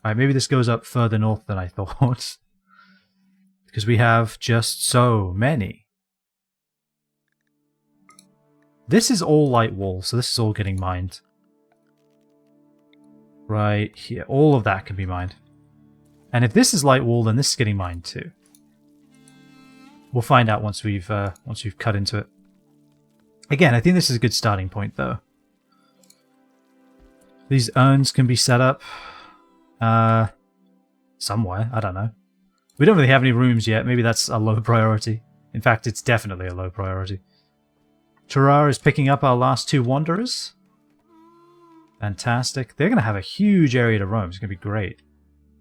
Alright, maybe this goes up further north than I thought. Because we have just so many. This is all light wall, so this is all getting mined. Right here. All of that can be mined. And if this is light wall, then this is getting mined too. We'll find out once we've cut into it. Again, I think this is a good starting point, though. These urns can be set up somewhere. I don't know. We don't really have any rooms yet. Maybe that's a low priority. In fact, it's definitely a low priority. Terrar is picking up our last two wanderers. Fantastic. They're going to have a huge area to roam. It's going to be great.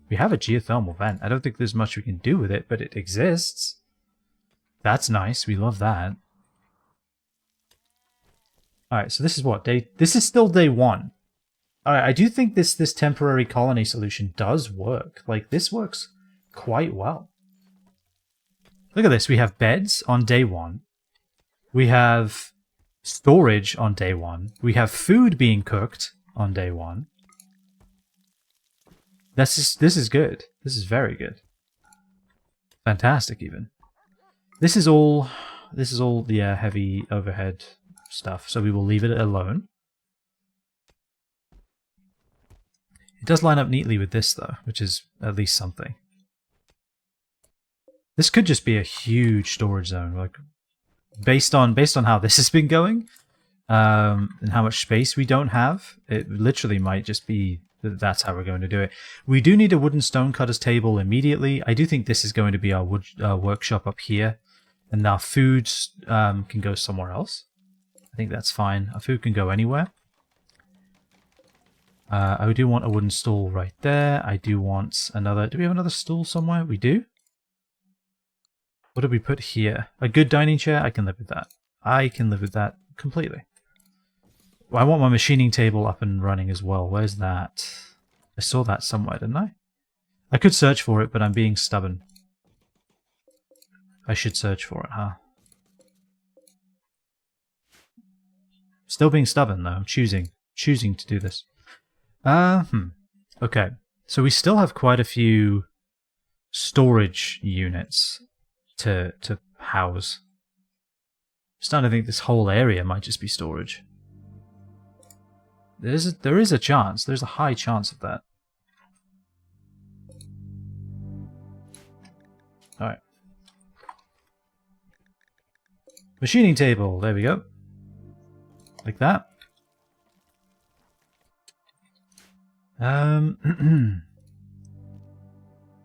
We have a geothermal vent. I don't think there's much we can do with it, but it exists. That's nice. We love that. Alright, so this is what? This is still day 1. Alright, I do think this temporary colony solution does work. Like, this works quite well. Look at this. We have beds on day 1. We have storage on day 1. We have food being cooked on day 1. This is good. This is very good. Fantastic, even. This is all the heavy overhead stuff, so we will leave it alone. It does line up neatly with this, though, which is at least something. This could just be a huge storage zone, like based on how this has been going, and how much space we don't have. It literally might just be that's how we're going to do it. We do need a wooden stonecutter's table immediately. I do think this is going to be our wood workshop up here, and our food can go somewhere else. I think that's fine. Our food can go anywhere. I do want a wooden stool right there. I do want another... Do we have another stool somewhere? We do. What did we put here? A good dining chair? I can live with that. I can live with that completely. I want my machining table up and running as well. Where's that? I saw that somewhere, didn't I? I could search for it, but I'm being stubborn. I should search for it, huh? Still being stubborn, though. I'm choosing to do this. Okay. So we still have quite a few storage units to house. I'm starting to think this whole area might just be storage. There is a chance. There's a high chance of that. Alright. Machining table. There we go. Like that.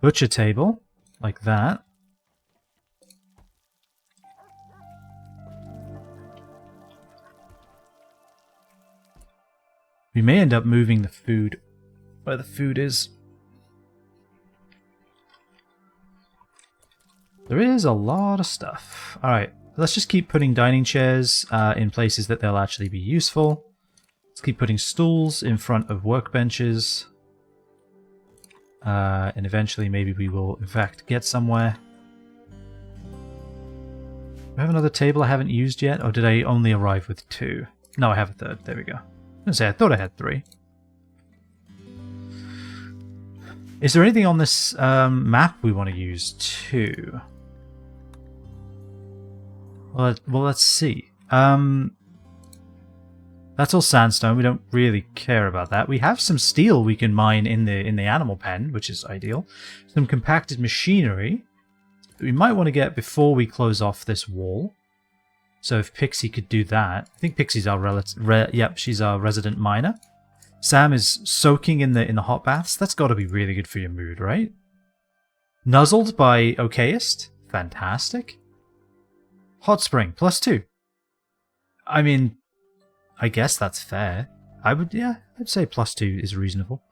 Butcher table. Like that. We may end up moving the food where the food is. There is a lot of stuff. Alright, let's just keep putting dining chairs in places that they'll actually be useful. Let's keep putting stools in front of workbenches. And eventually maybe we will in fact get somewhere. Do I have another table I haven't used yet? Or did I only arrive with 2? No, I have a third. There we go. I thought I had 3. Is there anything on this map we want to use too? Well, let's see. That's all sandstone. We don't really care about that. We have some steel we can mine in the animal pen, which is ideal. Some compacted machinery that we might want to get before we close off this wall. So if Pixie could do that, I think Pixie's our yep, she's our resident miner. Sam is soaking in the hot baths. That's got to be really good for your mood, right? Nuzzled by Okayist, fantastic. Hot spring +2. I mean, I guess that's fair. I'd say +2 is reasonable.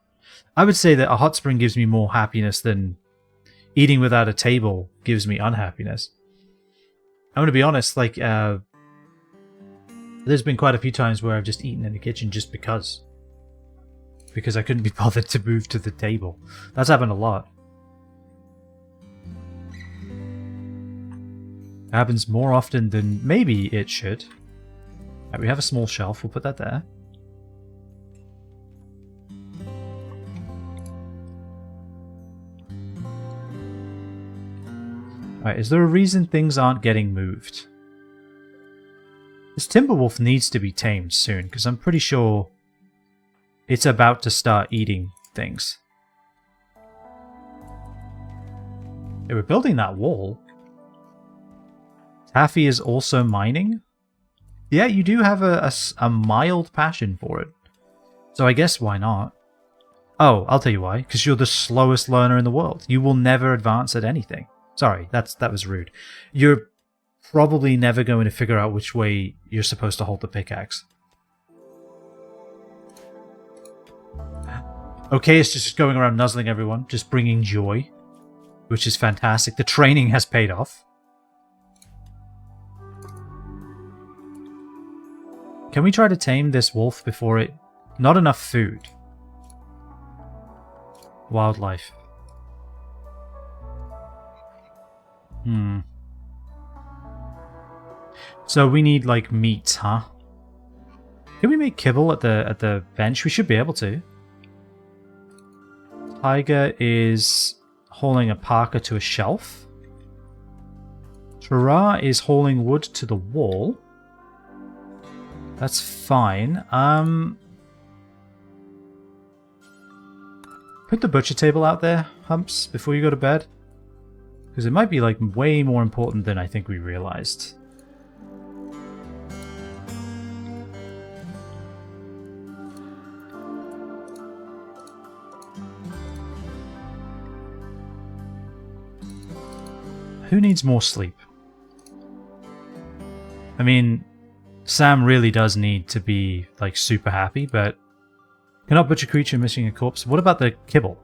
I would say that a hot spring gives me more happiness than eating without a table gives me unhappiness. I'm going to be honest, like, there's been quite a few times where I've just eaten in the kitchen just because I couldn't be bothered to move to the table. That's happened a lot. It happens more often than maybe it should. Right, we have a small shelf, we'll put that there. Alright, is there a reason things aren't getting moved? This Timberwolf needs to be tamed soon, because I'm pretty sure it's about to start eating things. They were building that wall. Taffy is also mining. Yeah, you do have a mild passion for it. So I guess why not? Oh, I'll tell you why. Because you're the slowest learner in the world. You will never advance at anything. Sorry, that was rude. You're probably never going to figure out which way you're supposed to hold the pickaxe. Okay, it's just going around nuzzling everyone, just bringing joy, which is fantastic. The training has paid off. Can we try to tame this wolf before it... Not enough food. Wildlife. So we need, like, meat, huh? Can we make kibble at the bench? We should be able to. Tiger is hauling a parka to a shelf. Tara is hauling wood to the wall. That's fine. Put the butcher table out there, Humps, before you go to bed. Because it might be, like, way more important than I think we realized. Who needs more sleep? I mean, Sam really does need to be, like, super happy, but... Cannot butcher creature missing a corpse. What about the kibble?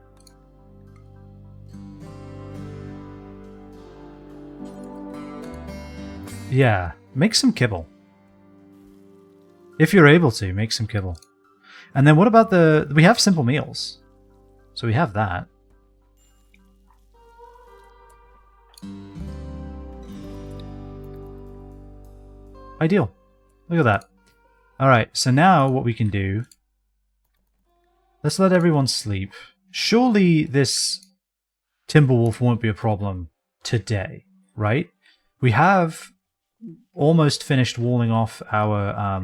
Yeah, make some kibble. If you're able to, make some kibble. And then what about the... We have simple meals. So we have that. Ideal. Look at that. Alright, so now what we can do... Let's let everyone sleep. Surely this Timberwolf won't be a problem today, right? We have almost finished walling off our...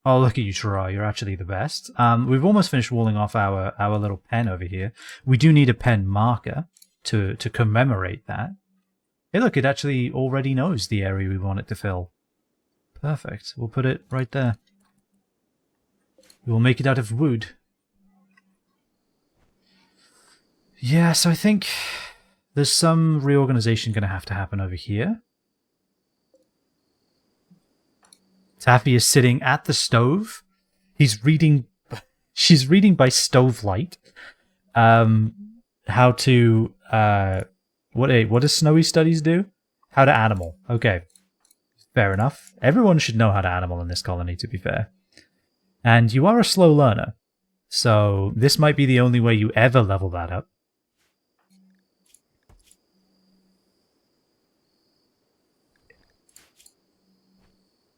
Oh, look at you, Tara. You're actually the best. We've almost finished walling off our little pen over here. We do need a pen marker to commemorate that. Hey, look, it actually already knows the area we want it to fill. Perfect. We'll put it right there. We'll make it out of wood. Yeah, so I think there's some reorganization going to have to happen over here. Taffy is sitting at the stove. He's reading... She's reading by stove light. How to... What does Snowy Studies do? How to animal. Okay. Fair enough. Everyone should know how to animal in this colony, to be fair. And you are a slow learner. So this might be the only way you ever level that up.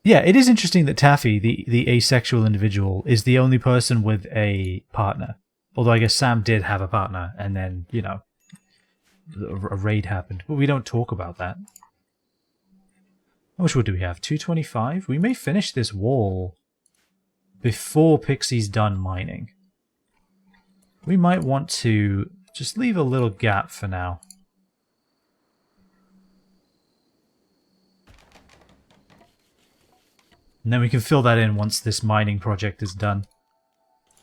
Yeah, it is interesting that Taffy, the asexual individual, is the only person with a partner. Although I guess Sam did have a partner, and then, you know, a raid happened. But we don't talk about that. How much wood do we have? 225? We may finish this wall before Pixie's done mining. We might want to just leave a little gap for now. And then we can fill that in once this mining project is done.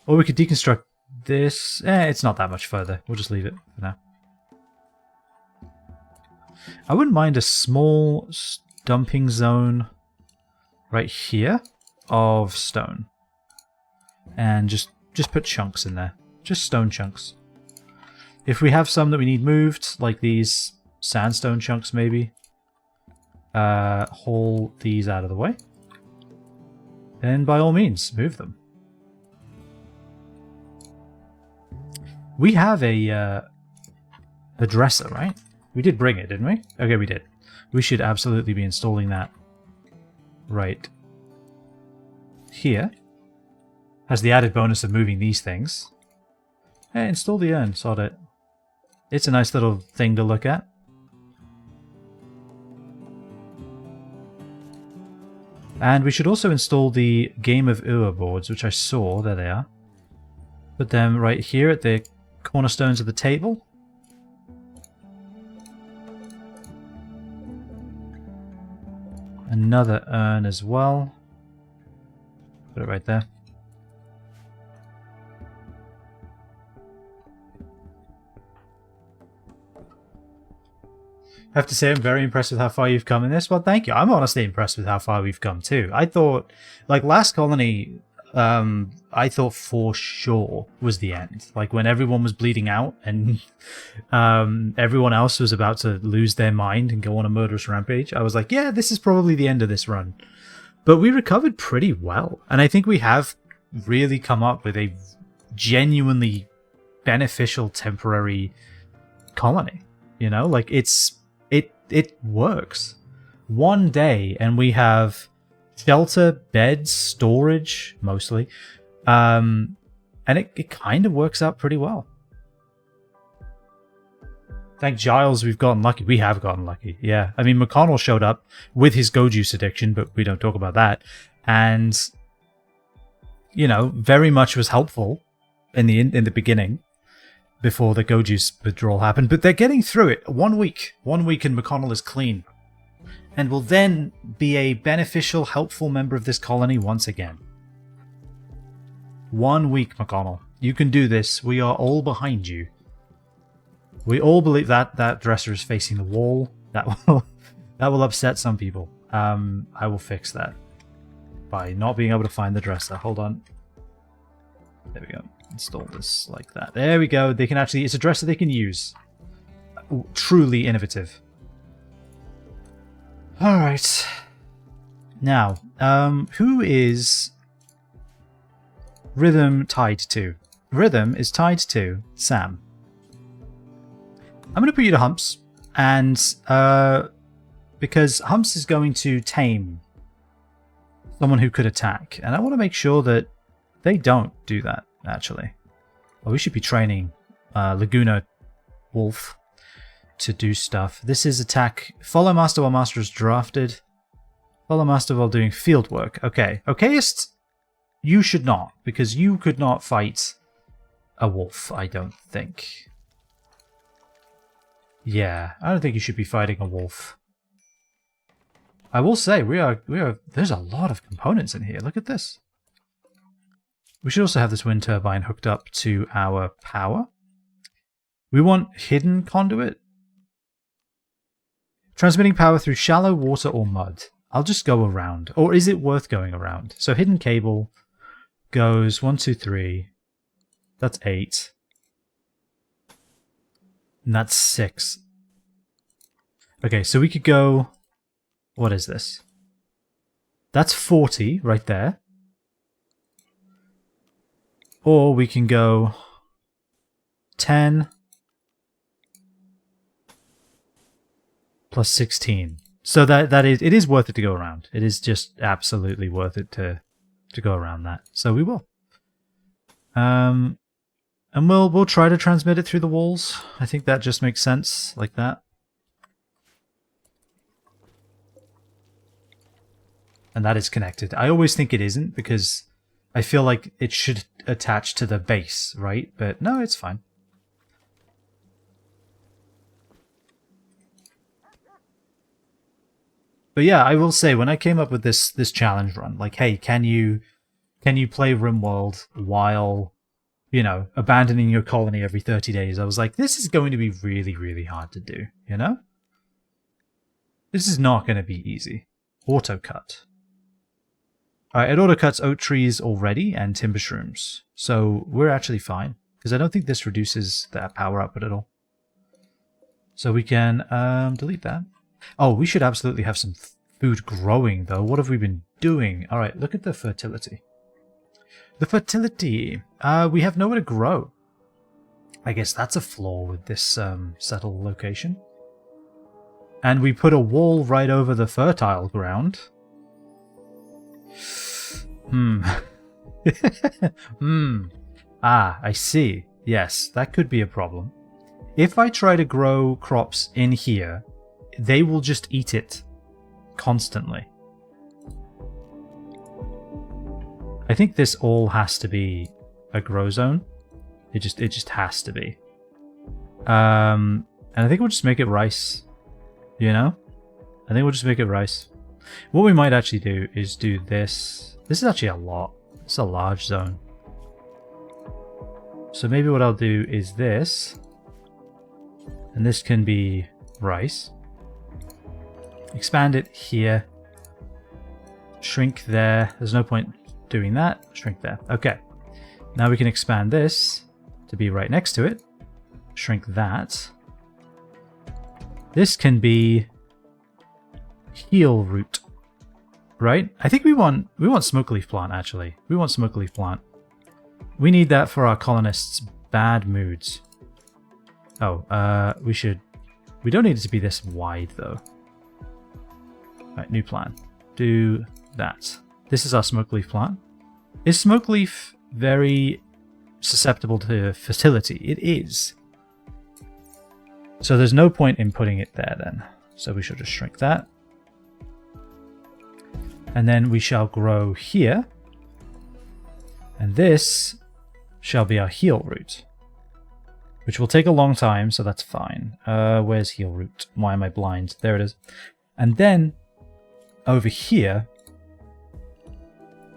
Or we could deconstruct this. It's not that much further. We'll just leave it for now. I wouldn't mind a small dumping zone right here of stone. And just put chunks in there. Just stone chunks. If we have some that we need moved, like these sandstone chunks maybe, haul these out of the way. Then by all means, move them. We have a dresser, right? We did bring it, didn't we? Okay, we did. We should absolutely be installing that right here. Has the added bonus of moving these things. Hey, install the urn, sod it. It's a nice little thing to look at. And we should also install the Game of Ur boards, which I saw. There they are. Put them right here at the cornerstones of the table. Another urn as well. Put it right there. I have to say I'm very impressed with how far you've come in this. Well, thank you. I'm honestly impressed with how far we've come too. I thought, like, last colony, I thought for sure was the end. Like, when everyone was bleeding out and everyone else was about to lose their mind and go on a murderous rampage, I was like, yeah, this is probably the end of this run. But we recovered pretty well. And I think we have really come up with a genuinely beneficial temporary colony. You know, like, it works. One day and we have shelter, beds, storage, mostly. And it kind of works out pretty well. Thank Giles, we've gotten lucky. We have gotten lucky, yeah. I mean, McConnell showed up with his go juice addiction, but we don't talk about that. And, you know, very much was helpful in the beginning, before the go juice withdrawal happened. But they're getting through it. 1 week. 1 week and McConnell is clean. And will then be a beneficial, helpful member of this colony once again. 1 week, McConnell. You can do this. We are all behind you. We all believe that dresser is facing the wall. That will upset some people. I will fix that by not being able to find the dresser. Hold on. There we go. Install this like that. There we go. They can actually... It's a dresser they can use. Truly innovative. Alright. Now, who is Rhythm tied to? Rhythm is tied to Sam. I'm going to put you to Humps, and because Humps is going to tame someone who could attack, and I want to make sure that they don't do that, actually. Well, we should be training Laguna Wolf to do stuff. This is attack. Follow Master while Master is drafted. Follow Master while doing field work. Okay. Okayist, you should not, because you could not fight a wolf, I don't think. Yeah, I don't think you should be fighting a wolf. I will say, there's a lot of components in here. Look at this. We should also have this wind turbine hooked up to our power. We want hidden conduit. Transmitting power through shallow water or mud. I'll just go around. Or is it worth going around? So hidden cable goes 1, 2, 3. That's 8. And that's 6. Okay, so we could go... What is this? That's 40 right there. Or we can go 10 plus 16. So it is worth it to go around. It is just absolutely worth it to go around that. So we will. And we'll try to transmit it through the walls. I think that just makes sense, like that. And that is connected. I always think it isn't, because I feel like it should attach to the base, right? But no, it's fine. But yeah, I will say when I came up with this challenge run, like, hey, can you play Rimworld while, you know, abandoning your colony every 30 days? I was like, this is going to be really, really hard to do, you know? This is not going to be easy. Auto cut. Alright, it auto cuts oak trees already and timber shrooms. So we're actually fine. Because I don't think this reduces that power output at all. So we can delete that. Oh, we should absolutely have some food growing though. What have we been doing? Alright, look at the fertility. The fertility. We have nowhere to grow. I guess that's a flaw with this settled location. And we put a wall right over the fertile ground. Ah, I see. Yes, that could be a problem. If I try to grow crops in here, they will just eat it constantly. I think this all has to be a grow zone. It just has to be. And I think we'll just make it rice. You know? I think we'll just make it rice. What we might actually do is do this. This is actually a lot. It's a large zone. So maybe what I'll do is this. And this can be rice. Expand it here. Shrink there. There's no point doing that. Shrink there. Okay. Now we can expand this to be right next to it. Shrink that. This can be heel root. Right? I think we want smoke leaf plant actually. We want smoke leaf plant. We need that for our colonists' bad moods. Oh, we don't need it to be this wide though. Right, new plan. Do that. This is our smoke leaf plant. Is smoke leaf very susceptible to fertility? It is. So there's no point in putting it there then. So we should just shrink that. And then we shall grow here. And this shall be our heel root. Which will take a long time, so that's fine. Where's heel root? Why am I blind? There it is. And then, over here,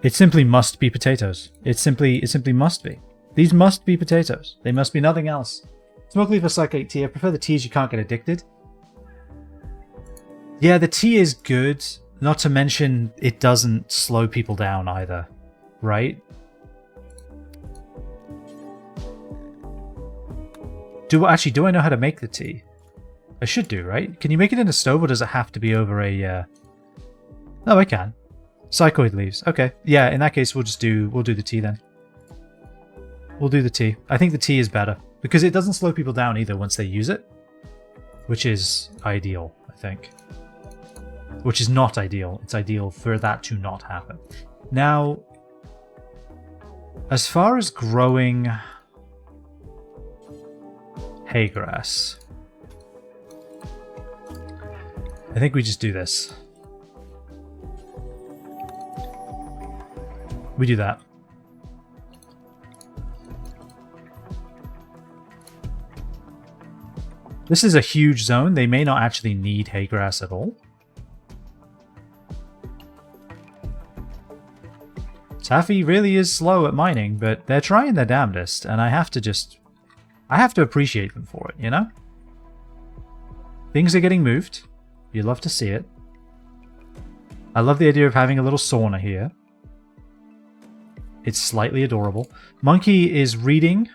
it simply must be potatoes. It simply must be. These must be potatoes. They must be nothing else. Smoke leaf or psychic tea. I prefer the teas you can't get addicted. Yeah, the tea is good. Not to mention, it doesn't slow people down either. Right? Do I know how to make the tea? I should do, right? Can you make it in a stove, or does it have to be over a... No, I can. Psychoid leaves. Okay. Yeah, in that case, we'll do the tea then. We'll do the tea. I think the tea is better. Because it doesn't slow people down either once they use it. Which is ideal, I think. Which is not ideal. It's ideal for that to not happen. Now, as far as growing hay grass, I think we just do this. We do that. This is a huge zone. They may not actually need hay grass at all. Taffy really is slow at mining, but they're trying their damnedest, and I have to appreciate them for it, you know? Things are getting moved. You love to see it. I love the idea of having a little sauna here. It's slightly adorable. Monkey is reading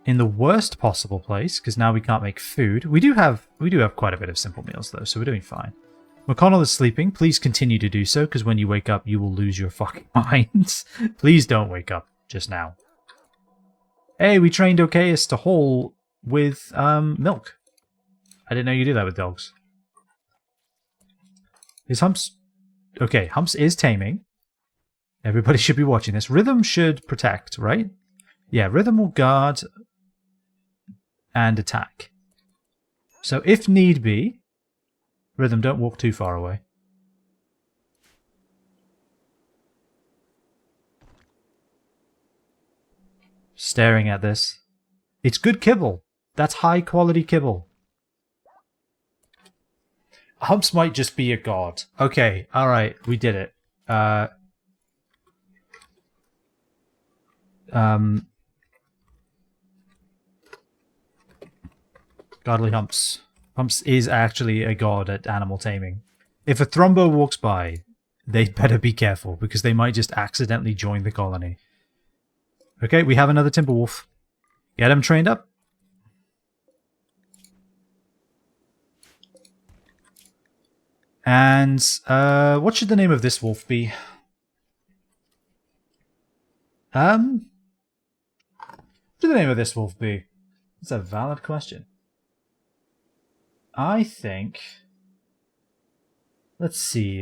in the worst possible place, because now we can't make food. We do have quite a bit of simple meals though, so we're doing fine. McConnell is sleeping. Please continue to do so, because when you wake up, you will lose your fucking minds. Please don't wake up just now. Hey, we trained Okeus to haul with milk. I didn't know you do that with dogs. Is Humps... Okay, Humps is taming. Everybody should be watching this. Rhythm should protect, right? Yeah, Rhythm will guard and attack. So if need be, Rhythm, don't walk too far away. Staring at this. It's good kibble. That's high quality kibble. Humps might just be a god. Okay, alright, we did it. Godly Humps. Humps is actually a god at animal taming. If a Thrombo walks by, they better be careful, because they might just accidentally join the colony. Okay, we have another Timberwolf. Get him trained up. And, what should the name of this wolf be? What should the name of this wolf be? That's a valid question. I think... Let's see.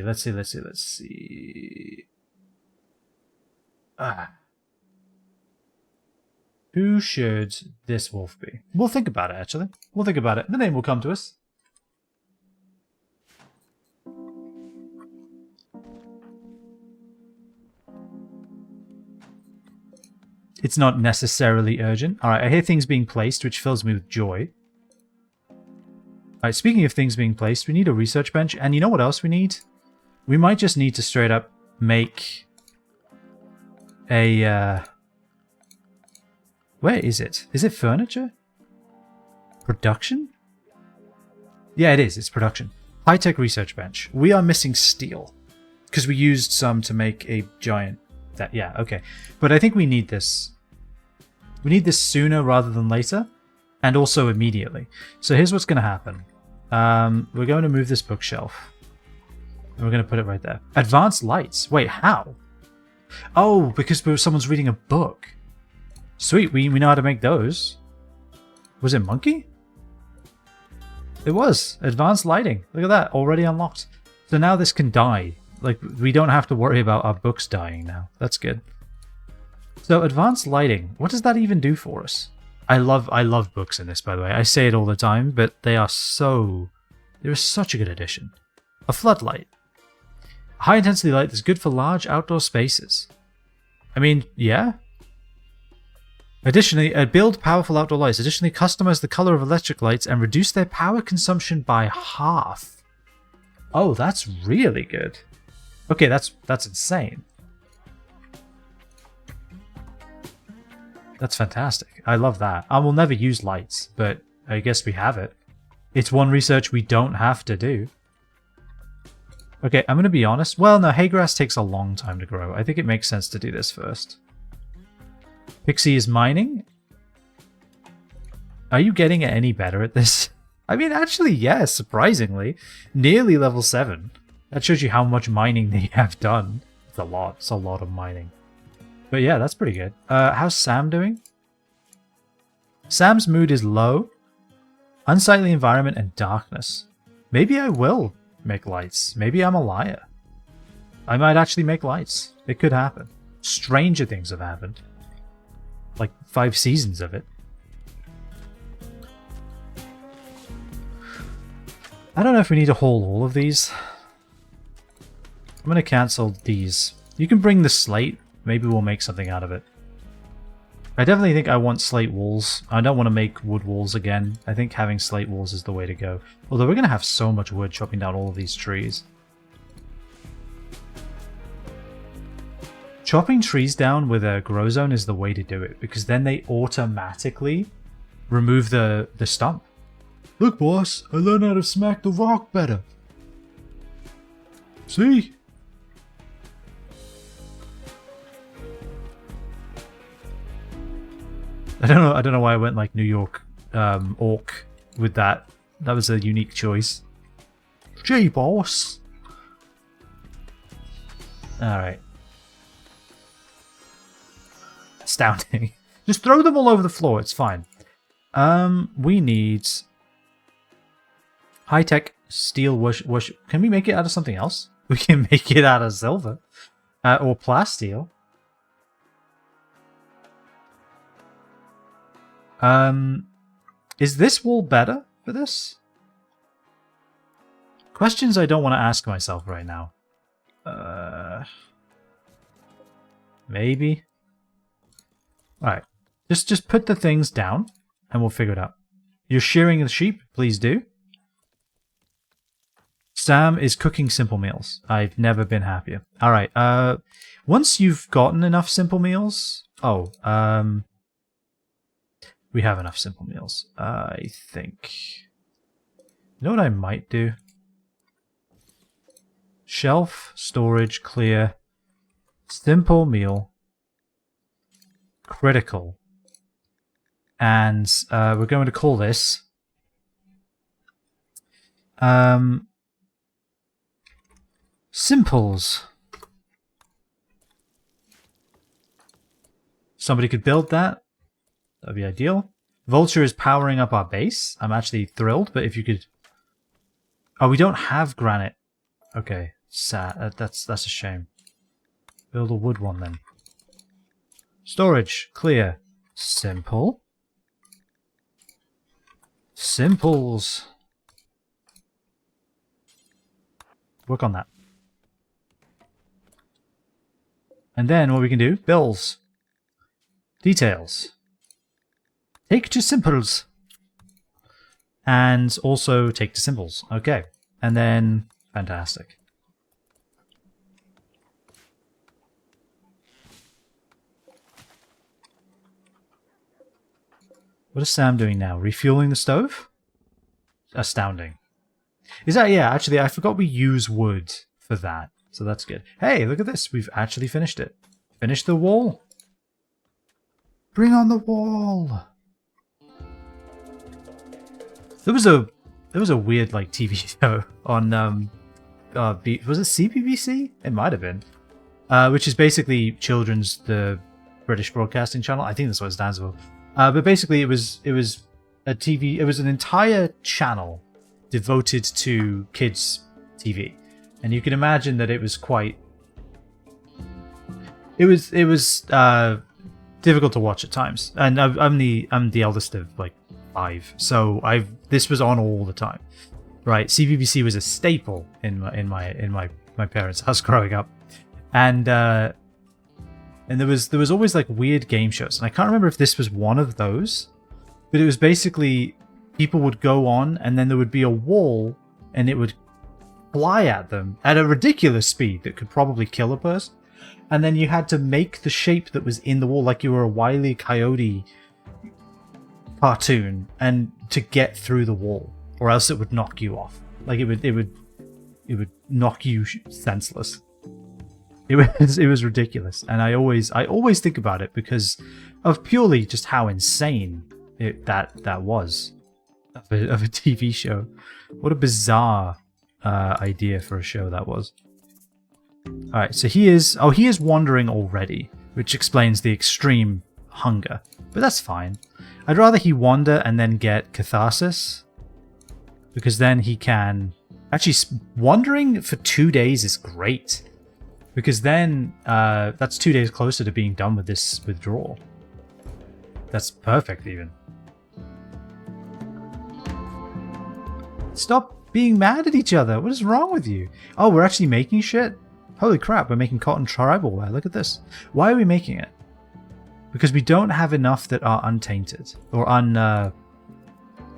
Who should this wolf be? We'll think about it, actually. We'll think about it. The name will come to us. It's not necessarily urgent. Alright, I hear things being placed, which fills me with joy. Alright, speaking of things being placed, we need a research bench. And you know what else we need? We might just need to straight up make a... Where is it? Is it furniture? Production? Yeah, it is. It's production. High-tech research bench. We are missing steel. Because we used some to make a giant... Yeah, okay. But I think we need this. We need this sooner rather than later. And also immediately. So here's what's going to happen. We're going to move this bookshelf. And we're going to put it right there. Advanced lights. Wait, how? Oh, because someone's reading a book. Sweet, we know how to make those. Was it monkey? It was. Advanced lighting. Look at that. Already unlocked. So now this can die. Like, we don't have to worry about our books dying now. That's good. So, advanced lighting. What does that even do for us? I love books in this, by the way. I say it all the time, but they are so... They're such a good addition. A floodlight. High-intensity light that's good for large outdoor spaces. I mean, yeah. Additionally, build powerful outdoor lights. Additionally, customize the color of electric lights and reduce their power consumption by half. Oh, that's really good. Okay, that's insane. That's fantastic. I love that. I will never use lights, but I guess we have it. It's one research we don't have to do. Okay, I'm going to be honest. Well, no, hay grass takes a long time to grow. I think it makes sense to do this first. Pixie is mining. Are you getting any better at this? I mean, actually, yes, surprisingly. Nearly level 7. That shows you how much mining they have done. It's a lot. It's a lot of mining. But yeah, that's pretty good. How's Sam doing? Sam's mood is low. Unsightly environment and darkness. Maybe I will make lights. Maybe I'm a liar. I might actually make lights. It could happen. Stranger things have happened. Like 5 seasons of it. I don't know if we need to haul all of these. I'm going to cancel these. You can bring the slate. Maybe we'll make something out of it. I definitely think I want slate walls. I don't want to make wood walls again. I think having slate walls is the way to go. Although we're going to have so much wood chopping down all of these trees. Chopping trees down with a grow zone is the way to do it, because then they automatically remove the stump. Look, boss, I learned how to smack the rock better. See? I don't know why I went like New York orc with that. That was a unique choice. Gee, boss. Alright. Astounding. Just throw them all over the floor, it's fine. We need high-tech steel wash. Can we make it out of something else? We can make it out of silver. Or plasteel. Is this wall better for this? Questions I don't want to ask myself right now. Maybe. Alright. Just put the things down and we'll figure it out. You're shearing the sheep? Please do. Sam is cooking simple meals. I've never been happier. All right. Once you've gotten enough simple meals... Oh, we have enough simple meals, I think. You know what I might do? Shelf, storage, clear, simple meal, critical. And we're going to call this... Simples. Somebody could build that. That'd be ideal. Vulture is powering up our base. I'm actually thrilled, but if you could... Oh, we don't have granite. Okay, sad. That's a shame. Build a wood one then. Storage, clear. Simple. Simples. Work on that. And then what we can do, bills. Details. Take to simples. And also take to symbols. Okay. And then, fantastic. What is Sam doing now? Refueling the stove? Astounding. Is that, yeah, actually, I forgot we use wood for that. So that's good. Hey, look at this. We've actually finished it. Finished the wall. Bring on the wall. There was a weird like TV show on was it CBBC? It might have been. Which is basically the British Broadcasting Channel. I think that's what it stands for. But basically it was a TV, it was an entire channel devoted to kids TV. And you can imagine that it was quite... It was difficult to watch at times. And I'm the eldest of like 5, so this was on all the time. Right, CBBC was a staple in my parents' house growing up, and there was always like weird game shows, and I can't remember if this was one of those, but it was basically people would go on, and then there would be a wall, and it would fly at them at a ridiculous speed that could probably kill a person, and then you had to make the shape that was in the wall like you were a Wile E. Coyote cartoon, and to get through the wall, or else it would knock you off. Like it would knock you senseless. It was ridiculous, and I always think about it because of purely just how insane that was of a TV show. What a bizarre idea for a show that was. All right, so he is wandering already, which explains the extreme hunger, but that's fine. I'd rather he wander and then get catharsis, because then he can... Actually, wandering for 2 days is great, because then that's 2 days closer to being done with this withdrawal. That's perfect, even. Stop being mad at each other. What is wrong with you? Oh, we're actually making shit? Holy crap, we're making cotton tribal wear. Look at this. Why are we making it? Because we don't have enough that are untainted or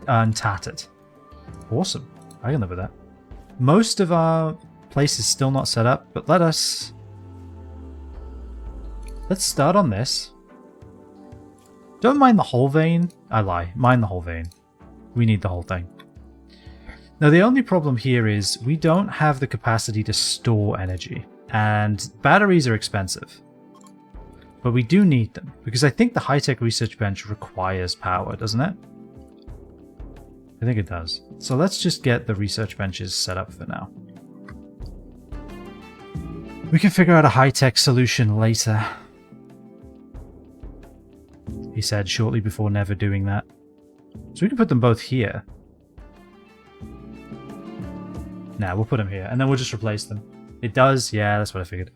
untattered. Awesome. I can live with that. Most of our place is still not set up, but let's start on this. Don't mind the whole vein. I lie. Mind the whole vein. We need the whole thing. Now, the only problem here is we don't have the capacity to store energy, and batteries are expensive. But we do need them, because I think the high-tech research bench requires power, doesn't it? I think it does. So let's just get the research benches set up for now. We can figure out a high-tech solution later. He said shortly before never doing that. So we can put them both here. Nah, we'll put them here, and then we'll just replace them. It does? Yeah, that's what I figured.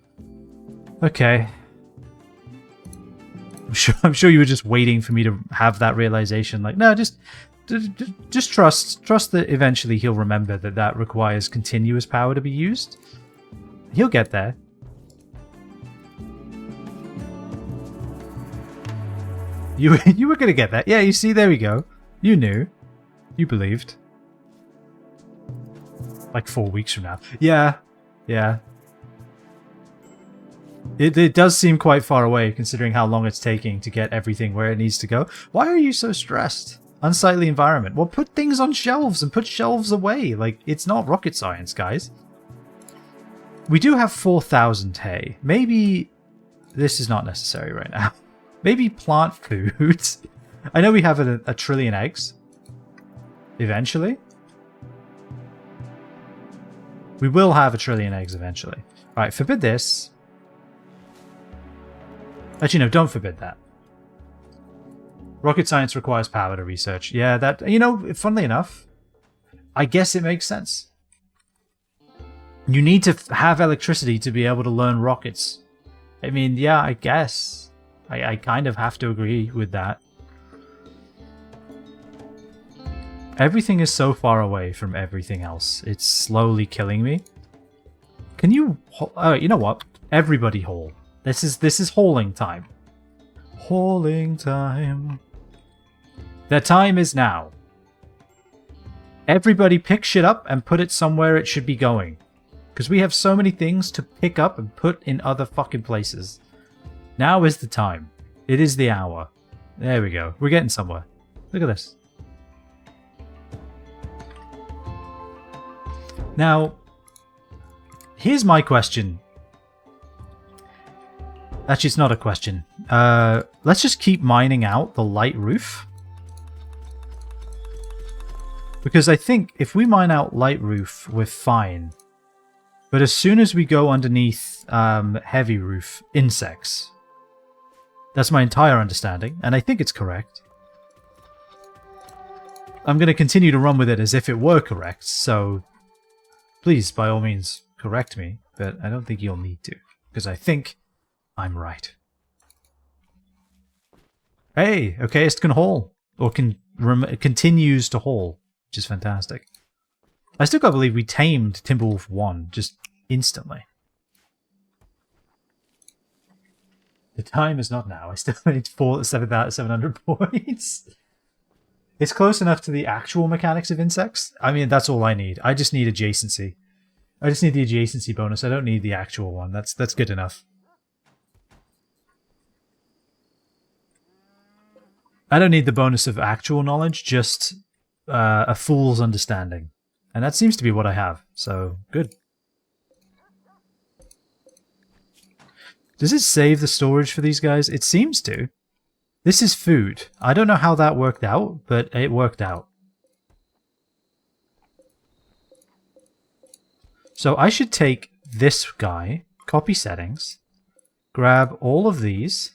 Okay. I'm sure you were just waiting for me to have that realization. Like, no, just trust that eventually he'll remember that requires continuous power to be used. He'll get there. You were gonna get that. Yeah, you see, there we go. You knew. You believed. Like 4 weeks from now. Yeah. Yeah. It does seem quite far away, considering how long it's taking to get everything where it needs to go. Why are you so stressed? Unsightly environment. Well, put things on shelves and put shelves away. Like, it's not rocket science, guys. We do have 4,000 hay. Maybe this is not necessary right now. Maybe plant foods. I know we have a trillion eggs. Eventually. We will have a trillion eggs eventually. Alright, forbid this. Actually, no, don't forbid that. Rocket science requires power to research. Yeah, that, you know, funnily enough, I guess it makes sense. You need to have electricity to be able to learn rockets. I mean, yeah, I guess. I kind of have to agree with that. Everything is so far away from everything else. It's slowly killing me. Can you... you know what? Everybody haul. This is hauling time. Hauling time. The time is now. Everybody pick shit up and put it somewhere it should be going. Because we have so many things to pick up and put in other fucking places. Now is the time. It is the hour. There we go. We're getting somewhere. Look at this. Now, here's my question. Actually, it's not a question. Let's just keep mining out the light roof. Because I think if we mine out light roof, we're fine. But as soon as we go underneath heavy roof, insects. That's my entire understanding, and I think it's correct. I'm going to continue to run with it as if it were correct, so please, by all means, correct me, but I don't think you'll need to, because I think I'm right. Hey, okay, it can haul, or continues to haul, which is fantastic. I still can't believe we tamed Timberwolf 1 just instantly. The time is not now. I still need 7,700 points. It's close enough to the actual mechanics of insects. I mean, that's all I need. I just need adjacency. I just need the adjacency bonus. I don't need the actual one. That's good enough. I don't need the bonus of actual knowledge, just a fool's understanding. And that seems to be what I have, so good. Does it save the storage for these guys? It seems to. This is food. I don't know how that worked out, but it worked out. So I should take this guy, copy settings, grab all of these,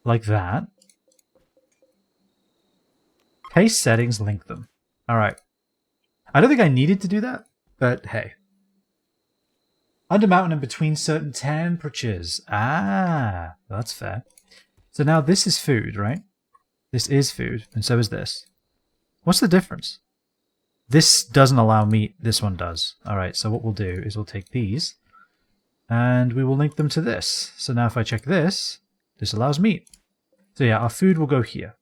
like that. Paste settings, link them. Alright. I don't think I needed to do that, but hey. Under mountain and between certain temperatures. Ah, that's fair. So now this is food, right? This is food, and so is this. What's the difference? This doesn't allow meat, this one does. Alright, so what we'll do is we'll take these, and we will link them to this. So now if I check this, this allows meat. So yeah, our food will go here.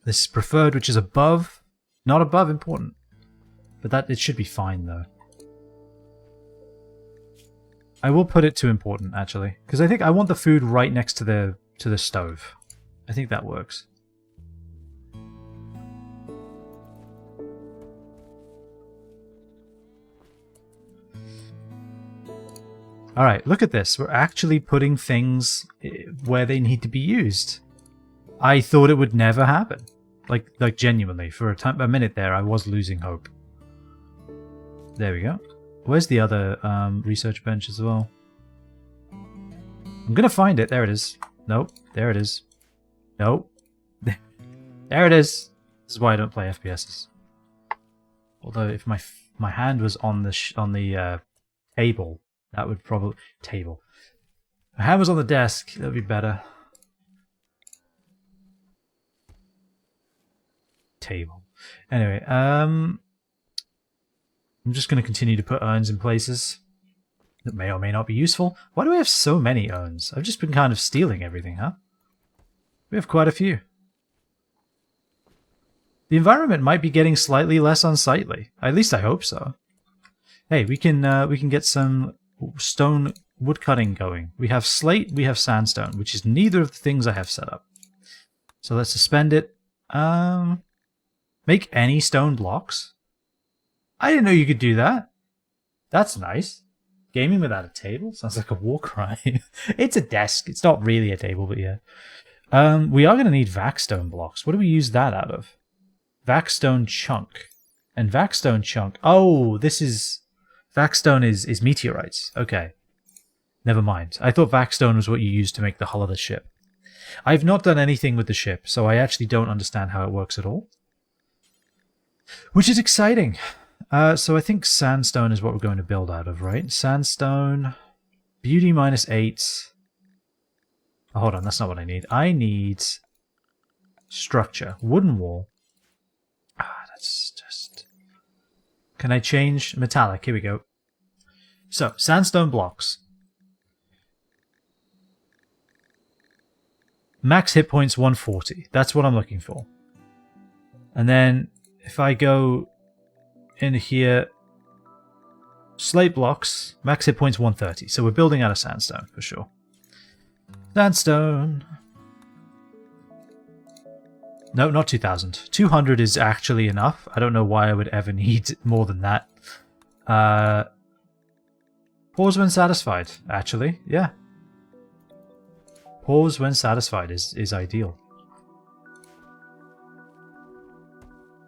This is preferred, which is above. Not above important. But that it should be fine, though. I will put it to important, actually. Because I think I want the food right next to the stove. I think that works. Alright, look at this. We're actually putting things where they need to be used. I thought it would never happen. Like genuinely, for a minute there, I was losing hope. There we go. Where's the other research bench as well? I'm gonna find it. There it is. Nope. There it is. Nope. There it is. This is why I don't play FPSs. Although if my hand was on the table, that would probably table. If my hand was on the desk, that'd be better. Table. Anyway, I'm just going to continue to put urns in places that may or may not be useful. Why do we have so many urns? I've just been kind of stealing everything, huh? We have quite a few. The environment might be getting slightly less unsightly. At least I hope so. Hey, we can get some stone woodcutting going. We have slate, we have sandstone, which is neither of the things I have set up. So let's suspend it. Make any stone blocks. I didn't know you could do that. That's nice. Gaming without a table? Sounds like a war crime. It's a desk. It's not really a table, but yeah. We are going to need vaxstone blocks. What do we use that out of? Vaxstone chunk. And vaxstone chunk. Oh, this is... Vaxstone is meteorites. Okay. Never mind. I thought vaxstone was what you used to make the hull of the ship. I've not done anything with the ship, so I actually don't understand how it works at all. Which is exciting. So I think sandstone is what we're going to build out of, right? Sandstone, beauty -8. Oh, hold on, that's not what I need. I need structure, wooden wall. That's just... Can I change metallic? Here we go. So, sandstone blocks. Max hit points 140. That's what I'm looking for. And then if I go in here, slate blocks, max hit points 130. So we're building out of sandstone for sure. Sandstone. No, not 2000. 200 is actually enough. I don't know why I would ever need more than that. Pause when satisfied, actually. Yeah. Pause when satisfied is ideal.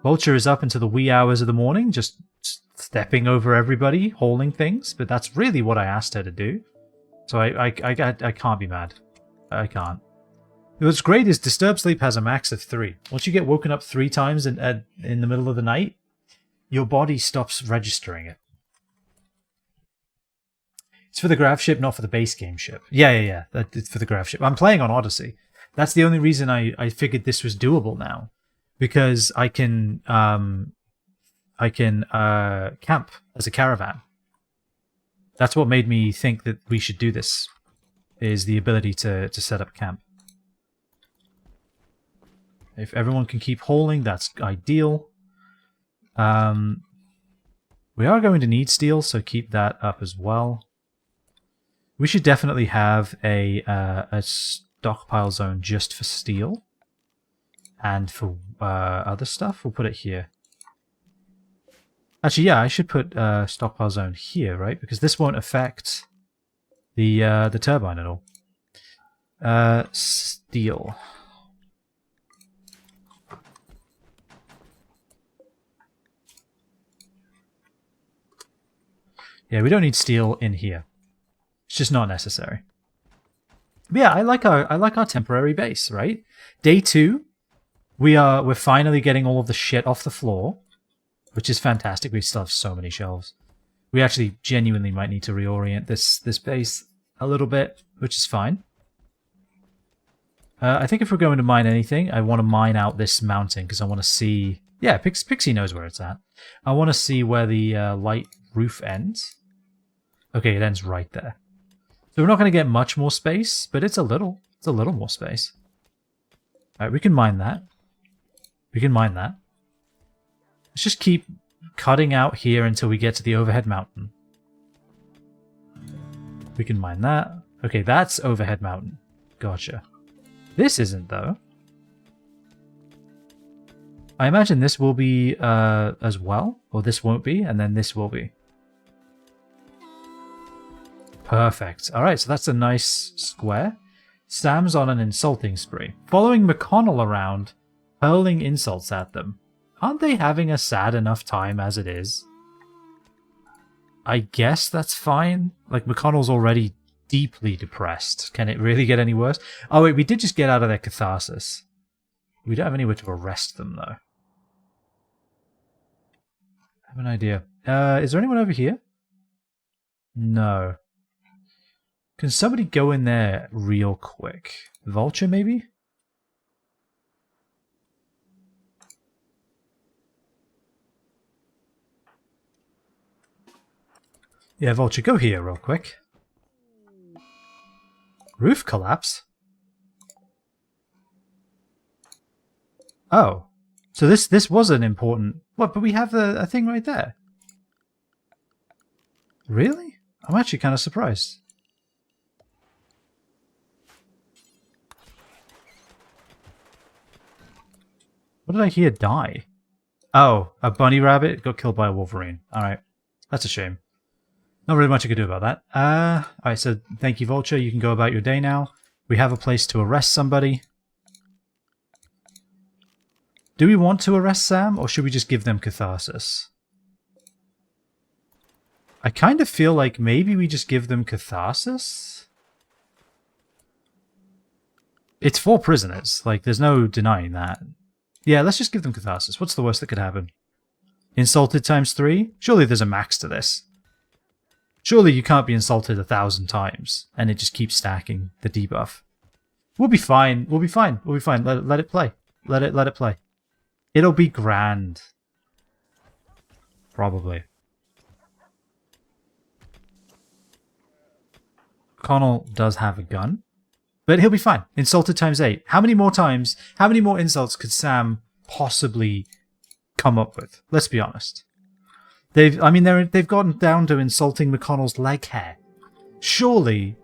Vulture is up into the wee hours of the morning, just stepping over everybody, hauling things, but that's really what I asked her to do. So I can't be mad. I can't. What's great is Disturbed Sleep has a max of 3. Once you get woken up 3 times in the middle of the night, your body stops registering it. It's for the grav ship, not for the base game ship. Yeah. It's for the grav ship. I'm playing on Odyssey. That's the only reason I figured this was doable now. Because I can camp as a caravan. That's what made me think that we should do this, is the ability to set up camp. If everyone can keep hauling, that's ideal. We are going to need steel, so keep that up as well. We should definitely have a stockpile zone just for steel. And for other stuff, we'll put it here. Actually, yeah, I should put stockpile zone here, right? Because this won't affect the turbine at all. Steel. Yeah, we don't need steel in here. It's just not necessary. But yeah, I like our temporary base, right? Day 2. We're finally getting all of the shit off the floor, which is fantastic. We still have so many shelves. We actually genuinely might need to reorient this base a little bit, which is fine. I think if we're going to mine anything, I want to mine out this mountain because I want to see... Yeah, Pixie knows where it's at. I want to see where the light roof ends. Okay, it ends right there. So we're not going to get much more space, but it's a little more space. Alright, we can mine that. We can mine that. Let's just keep cutting out here until we get to the overhead mountain. We can mine that. Okay, that's overhead mountain. Gotcha. This isn't, though. I imagine this will be as well. Or this won't be, and then this will be. Perfect. Alright, so that's a nice square. Sam's on an insulting spree. Following McConnell around, hurling insults at them. Aren't they having a sad enough time as it is? I guess that's fine. Like, McConnell's already deeply depressed. Can it really get any worse? Oh wait, we did just get out of their catharsis. We don't have anywhere to arrest them, though. I have an idea. Is there anyone over here? No. Can somebody go in there real quick? Vulture, maybe? Yeah, Vulture, go here real quick. Roof collapse? Oh. So this was an important... What, but we have a thing right there. Really? I'm actually kind of surprised. What did I hear die? Oh, a bunny rabbit got killed by a wolverine. Alright. That's a shame. Not really much I could do about that. Alright, so thank you, Vulture. You can go about your day now. We have a place to arrest somebody. Do we want to arrest Sam, or should we just give them catharsis? I kind of feel like maybe we just give them catharsis? It's 4 prisoners. Like, there's no denying that. Yeah, let's just give them catharsis. What's the worst that could happen? Insulted times 3? Surely there's a max to this. Surely you can't be insulted 1,000 times, and it just keeps stacking the debuff. We'll be fine. We'll be fine. We'll be fine. Let it play. Let it play. It'll be grand. Probably. Connell does have a gun. But he'll be fine. Insulted times 8. How many more times, how many more insults could Sam possibly come up with? Let's be honest. They've gotten down to insulting McConnell's leg hair. Surely.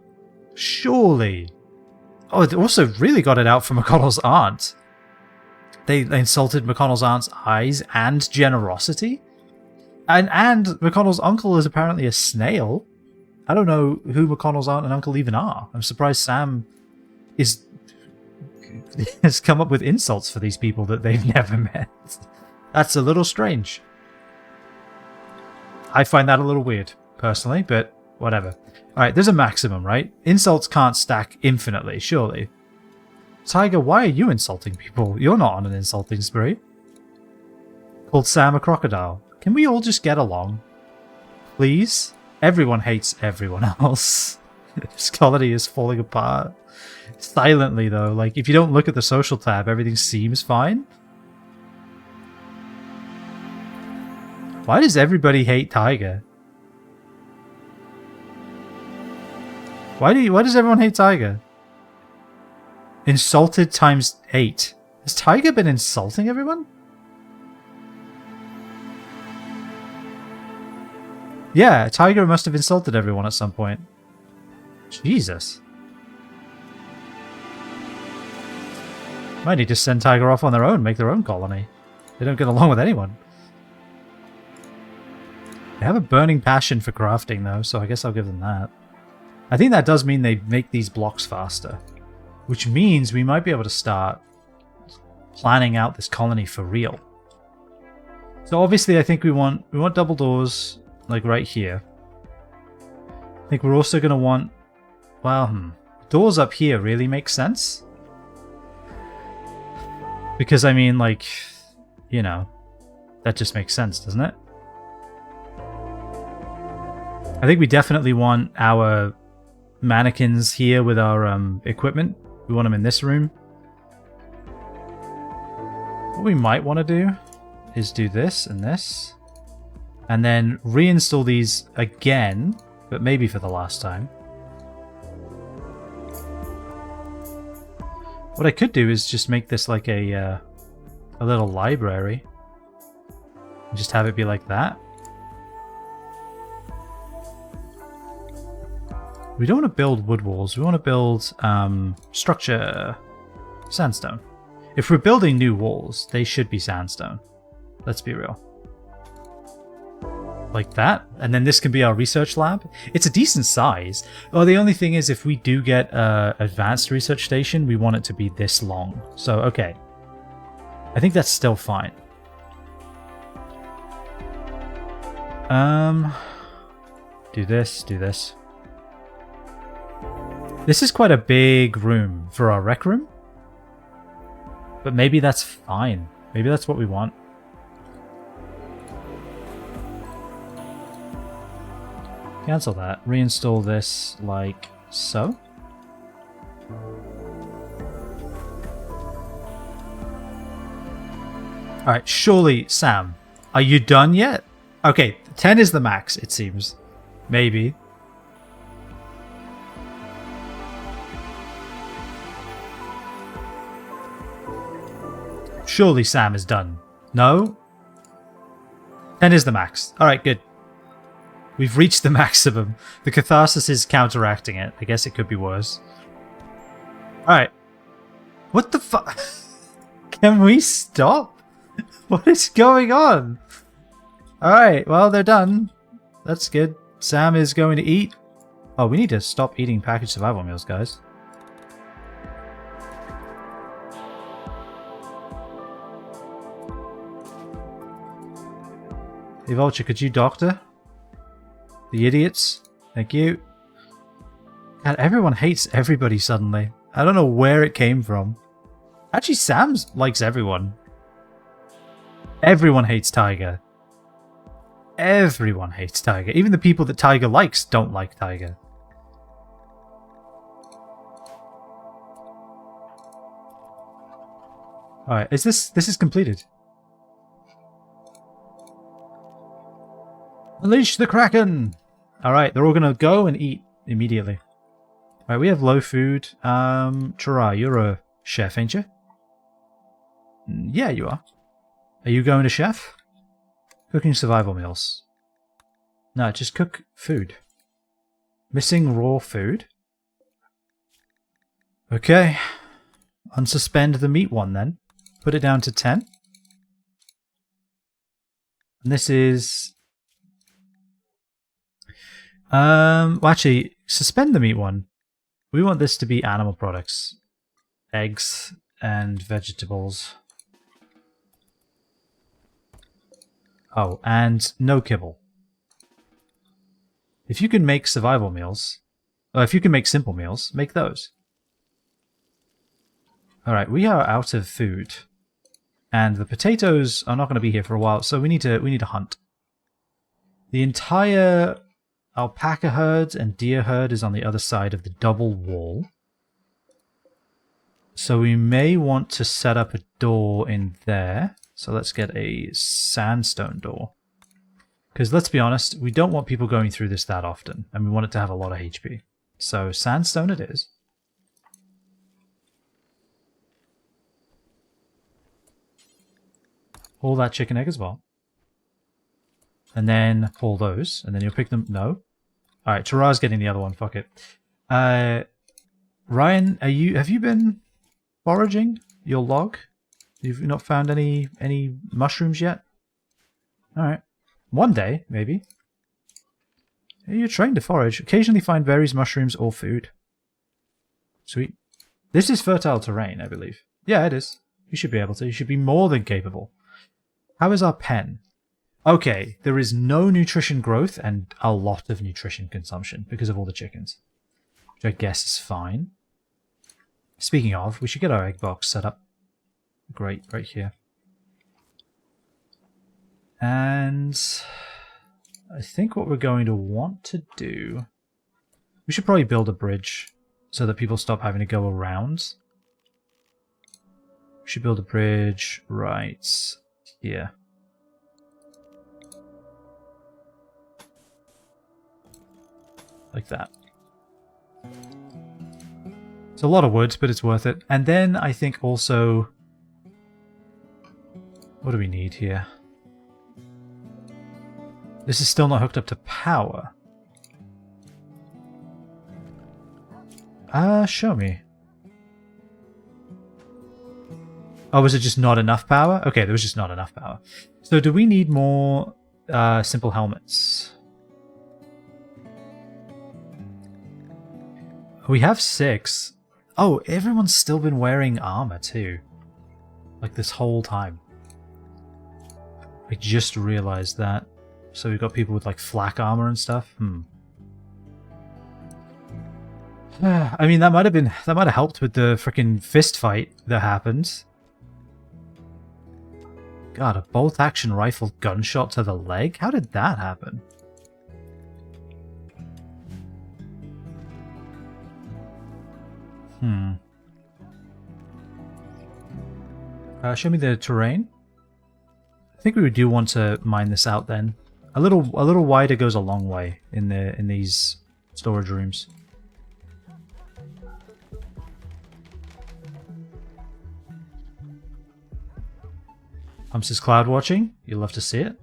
Oh, they also really got it out for McConnell's aunt. They insulted McConnell's aunt's eyes and generosity. And McConnell's uncle is apparently a snail. I don't know who McConnell's aunt and uncle even are. I'm surprised Sam has come up with insults for these people that they've never met. That's a little strange. I find that a little weird, personally, but whatever. Alright, there's a maximum, right? Insults can't stack infinitely, surely. Tiger, why are you insulting people? You're not on an insulting spree. Called Sam a crocodile. Can we all just get along? Please? Everyone hates everyone else. This colony is falling apart. Silently, though. Like, if you don't look at the social tab, everything seems fine. Why does everybody hate Tiger? Why does everyone hate Tiger? Insulted times 8. Has Tiger been insulting everyone? Yeah, Tiger must have insulted everyone at some point. Jesus. Might need to send Tiger off on their own, make their own colony. They don't get along with anyone. They have a burning passion for crafting, though, so I guess I'll give them that. I think that does mean they make these blocks faster. Which means we might be able to start planning out this colony for real. So obviously I think we want double doors, like right here. I think we're also going to want... Well, doors up here really make sense. Because, I mean, like, you know, that just makes sense, doesn't it? I think we definitely want our mannequins here with our equipment. We want them in this room. What we might want to do is do this and this. And then reinstall these again, but maybe for the last time. What I could do is just make this like a little library. And just have it be like that. We don't want to build wood walls. We want to build structure sandstone. If we're building new walls, they should be sandstone. Let's be real. Like that. And then this can be our research lab. It's a decent size. Well, the only thing is if we do get an advanced research station, we want it to be this long. So, okay. I think that's still fine. Do this, do this. This is quite a big room for our rec room. But maybe that's fine. Maybe that's what we want. Cancel that. Reinstall this like so. Alright, surely, Sam, are you done yet? Okay, 10 is the max, it seems. Maybe. Surely Sam is done. No? 10 is the max. Alright, good. We've reached the maximum. The catharsis is counteracting it. I guess it could be worse. Alright. What the fuck? Can we stop? What is going on? Alright, well, they're done. That's good. Sam is going to eat. Oh, we need to stop eating packaged survival meals, guys. Hey, Vulture, could you doctor the idiots? Thank you. God, everyone hates everybody suddenly. I don't know where it came from. Actually, Sam likes everyone. Everyone hates Tiger. Everyone hates Tiger. Even the people that Tiger likes don't like Tiger. Alright, this is completed. Unleash the Kraken! Alright, they're all gonna go and eat immediately. Alright, we have low food. Chara, you're a chef, ain't you? Yeah, you are. Are you going to chef? Cooking survival meals. No, just cook food. Missing raw food. Okay. Unsuspend the meat one then. Put it down to 10. And this is... well, actually, suspend the meat one. We want this to be animal products. Eggs and vegetables. Oh, and no kibble. If you can make survival meals, or if you can make simple meals, make those. Alright, we are out of food. And the potatoes are not going to be here for a while, so we need to hunt. The entire alpaca herd and deer herd is on the other side of the double wall. So we may want to set up a door in there. So let's get a sandstone door. Because let's be honest, we don't want people going through this that often. And we want it to have a lot of HP. So sandstone it is. Pull that chicken egg as well. And then pull those. And then you'll pick them. No. Alright, Chara's getting the other one. Fuck it. Ryan, have you been foraging your log? You've not found any mushrooms yet? Alright. One day, maybe. You're trained to forage. Occasionally find berries, mushrooms, or food. Sweet. This is fertile terrain, I believe. Yeah, it is. You should be able to. You should be more than capable. How is our pen? Okay, there is no nutrition growth and a lot of nutrition consumption because of all the chickens. Which I guess is fine. Speaking of, we should get our egg box set up. Great, right here. And I think what we're going to want to do... We should probably build a bridge so that people stop having to go around. We should build a bridge right here. Like that. It's a lot of wood, but it's worth it. And then I think also... What do we need here? This is still not hooked up to power. Show me. Oh, was it just not enough power? Okay, there was just not enough power. So do we need more simple helmets? We have 6. Oh, everyone's still been wearing armor too. Like this whole time. I just realized that. So we've got people with like flak armor and stuff. I mean, that might have helped with the freaking fist fight that happened. God, a bolt action rifle gunshot to the leg? How did that happen? Show me the terrain. I think we do want to mine this out then. A little wider goes a long way in these storage rooms. Humps is cloud watching. You'll love to see it.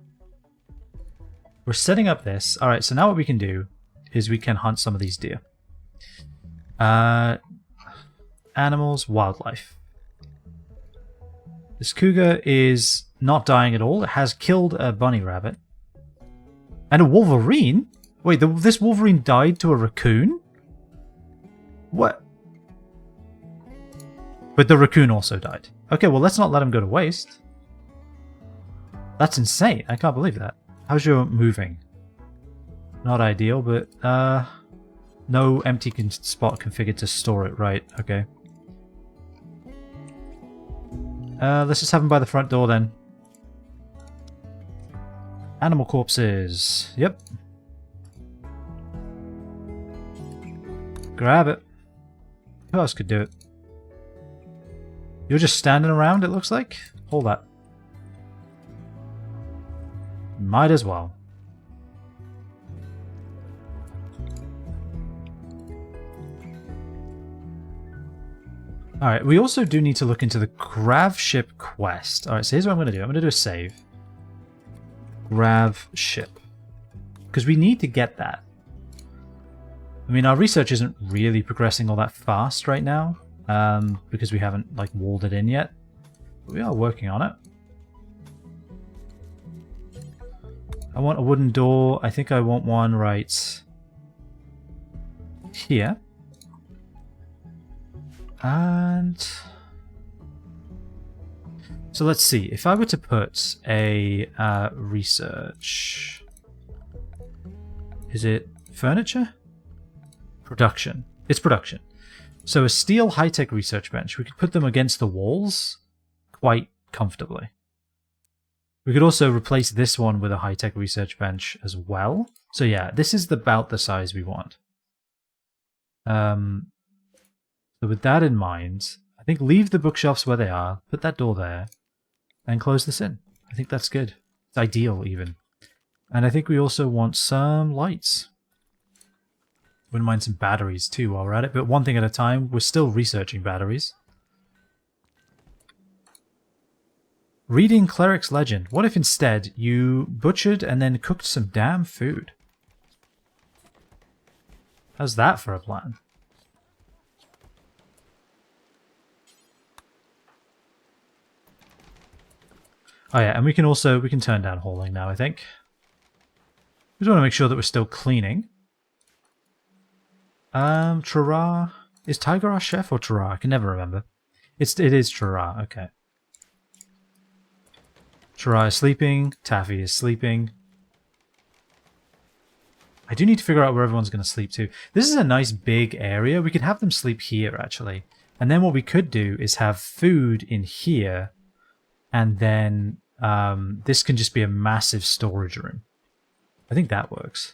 We're setting up this. Alright, so now what we can do is we can hunt some of these deer. Animals, wildlife. This cougar is not dying at all. It has killed a bunny rabbit. And a wolverine? Wait, this wolverine died to a raccoon? What? But the raccoon also died. Okay, well, let's not let him go to waste. That's insane. I can't believe that. How's your moving? Not ideal, but no empty spot configured to store it. Right, okay. Let's just have him by the front door then. Animal corpses. Yep. Grab it. Who else could do it? You're just standing around, it looks like? Hold that. Might as well. Alright, we also do need to look into the Grav ship quest. Alright, so here's what I'm going to do. I'm going to do a save. Grav ship. Because we need to get that. I mean, our research isn't really progressing all that fast right now. Because we haven't, like, walled it in yet. But we are working on it. I want a wooden door. I think I want one right here. And so let's see. If I were to put a research, is it furniture? Production. It's production. So a steel high-tech research bench. We could put them against the walls quite comfortably. We could also replace this one with a high-tech research bench as well. So yeah, this is about the size we want. So with that in mind, I think leave the bookshelves where they are, put that door there, and close this in. I think that's good. It's ideal, even. And I think we also want some lights. Wouldn't mind some batteries too while we're at it, but one thing at a time. We're still researching batteries. Reading Cleric's Legend. What if instead you butchered and then cooked some damn food? How's that for a plan? Oh yeah, and we can turn down hauling now, I think. We just want to make sure that we're still cleaning. Trara. Is Tiger our chef or Trara? I can never remember. It is Trara, okay. Trara is sleeping. Taffy is sleeping. I do need to figure out where everyone's going to sleep too. This is a nice big area. We could have them sleep here, actually. And then what we could do is have food in here. And then this can just be a massive storage room. I think that works.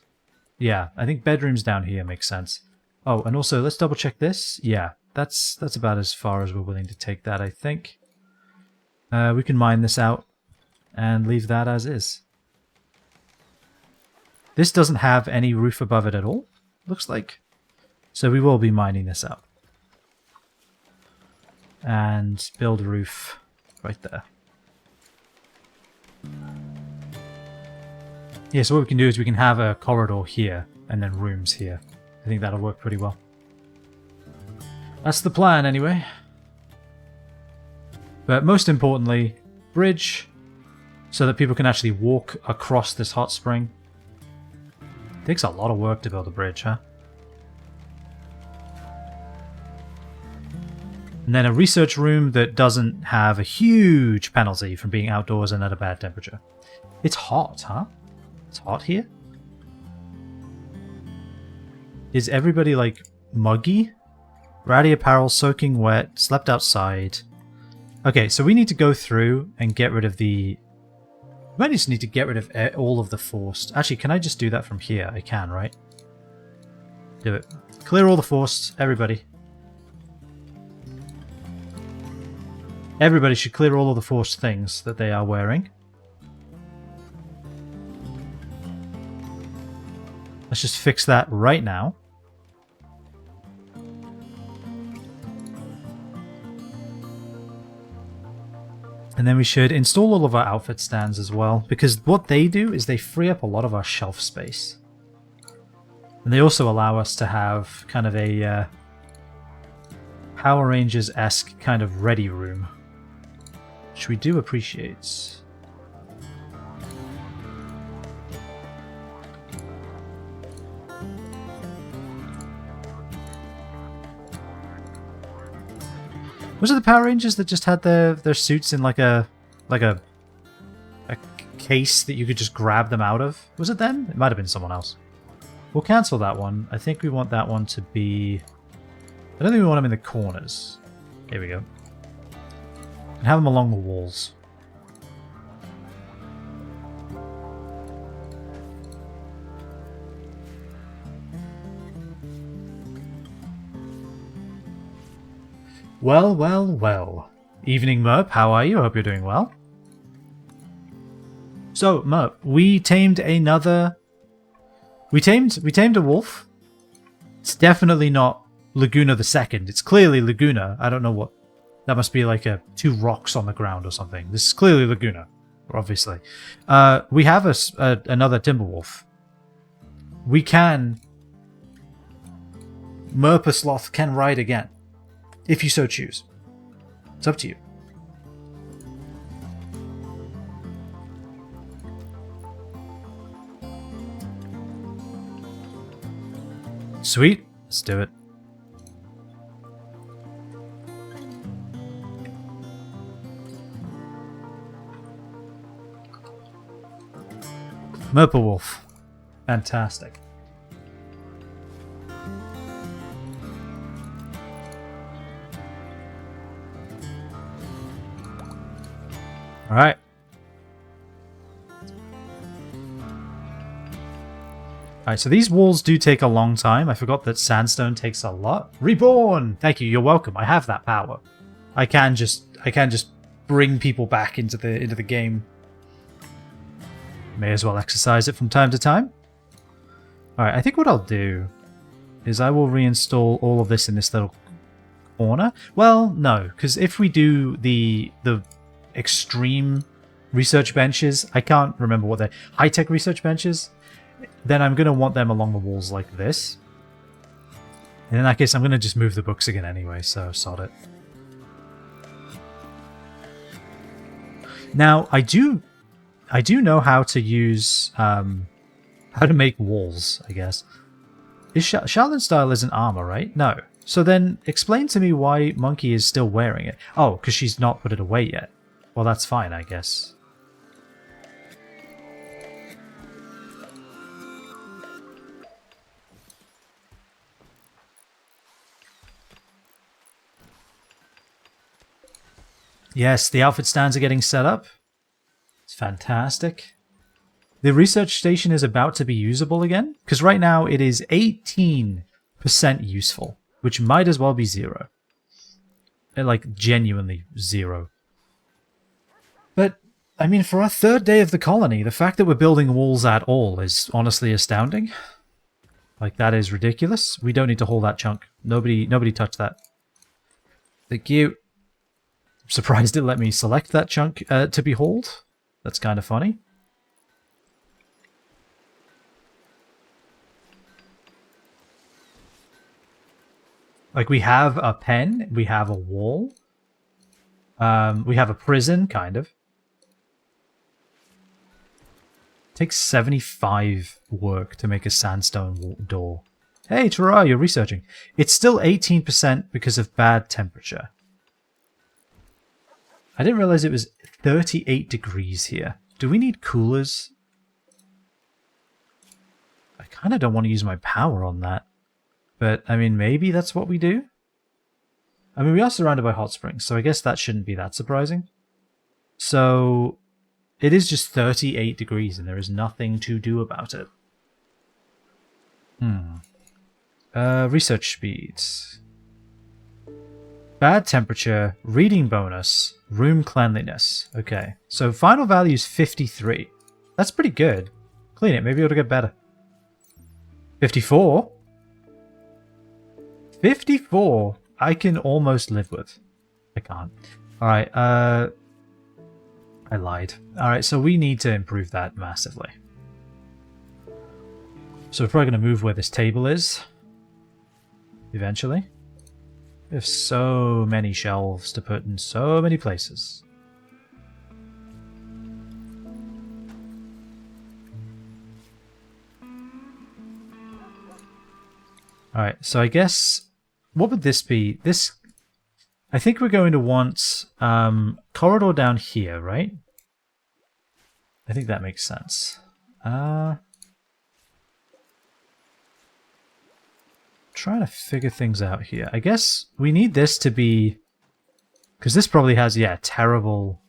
Yeah, I think bedrooms down here make sense. Oh, and also, let's double check this. Yeah, that's about as far as we're willing to take that, I think. We can mine this out and leave that as is. This doesn't have any roof above it at all, looks like. So we will be mining this out. And build a roof right there. Yeah, so what we can do is we can have a corridor here and then rooms here. I think that'll work pretty well. That's the plan anyway. But most importantly, bridge so that people can actually walk across this hot spring. Takes a lot of work to build a bridge, huh? And then a research room that doesn't have a huge penalty from being outdoors and at a bad temperature. It's hot, huh? It's hot here? Is everybody, like, muggy? Ratty apparel, soaking wet, slept outside. Okay, so we need to go through and get rid of the... We might just need to get rid of all of the forced... Actually, can I just do that from here? I can, right? Do it. Clear all the forced, everybody. Everybody should clear all of the forced things that they are wearing. Let's just fix that right now. And then we should install all of our outfit stands as well, because what they do is they free up a lot of our shelf space. And they also allow us to have kind of a Power Rangers-esque kind of ready room, which we do appreciate. Was it the Power Rangers that just had their suits in like a case that you could just grab them out of? Was it them? It might have been someone else. We'll cancel that one. I think we want that one to be... I don't think we want them in the corners. Here we go. And have them along the walls. Well, well, well. Evening, Merp. How are you? I hope you're doing well. So, Merp, we tamed another... We tamed a wolf. It's definitely not Laguna the Second. It's clearly Laguna. I don't know what... That must be like two rocks on the ground or something. This is clearly Laguna, obviously. We have another timber wolf. We can... Merpa Sloth can ride again. If you so choose. It's up to you. Sweet. Let's do it. Merpa Wolf. Fantastic. Alright. Alright, so these walls do take a long time. I forgot that sandstone takes a lot. Reborn! Thank you, you're welcome. I have that power. I can just bring people back into the game. May as well exercise it from time to time. Alright, I think what I'll do is I will reinstall all of this in this little corner. Well, no, because if we do the extreme research benches, I can't remember what they're... High-tech research benches? Then I'm going to want them along the walls like this. And in that case, I'm going to just move the books again anyway, so sod it. Now, I do know how to use... how to make walls, I guess. Shaolin style isn't armor, right? No. So then, explain to me why Monkey is still wearing it. Oh, because she's not put it away yet. Well, that's fine, I guess. Yes, the outfit stands are getting set up. It's fantastic. The research station is about to be usable again, because right now it is 18% useful, which might as well be 0. Like, genuinely 0. But, I mean, for our 3rd day of the colony, the fact that we're building walls at all is honestly astounding. Like, that is ridiculous. We don't need to haul that chunk. Nobody touch that. Thank you. I'm surprised it let me select that chunk to be hauled. That's kind of funny. Like, we have a pen, we have a wall, we have a prison, kind of. Takes 75 work to make a sandstone door. Hey, Tara, you're researching. It's still 18% because of bad temperature. I didn't realize it was 38 degrees here. Do we need coolers? I kind of don't want to use my power on that. But, I mean, maybe that's what we do? I mean, we are surrounded by hot springs, so I guess that shouldn't be that surprising. So... It is just 38 degrees and there is nothing to do about it. Research speeds. Bad temperature, reading bonus, room cleanliness. Okay, so final value is 53. That's pretty good. Clean it, maybe it'll get better. 54? 54 I can almost live with. I can't. Alright, I lied. Alright, so we need to improve that massively. So we're probably going to move where this table is. Eventually. We have so many shelves to put in so many places. Alright, so I guess... What would this be? This... I think we're going to want corridor down here, right? I think that makes sense. Trying to figure things out here. I guess we need this to be... Because this probably has, yeah, terrible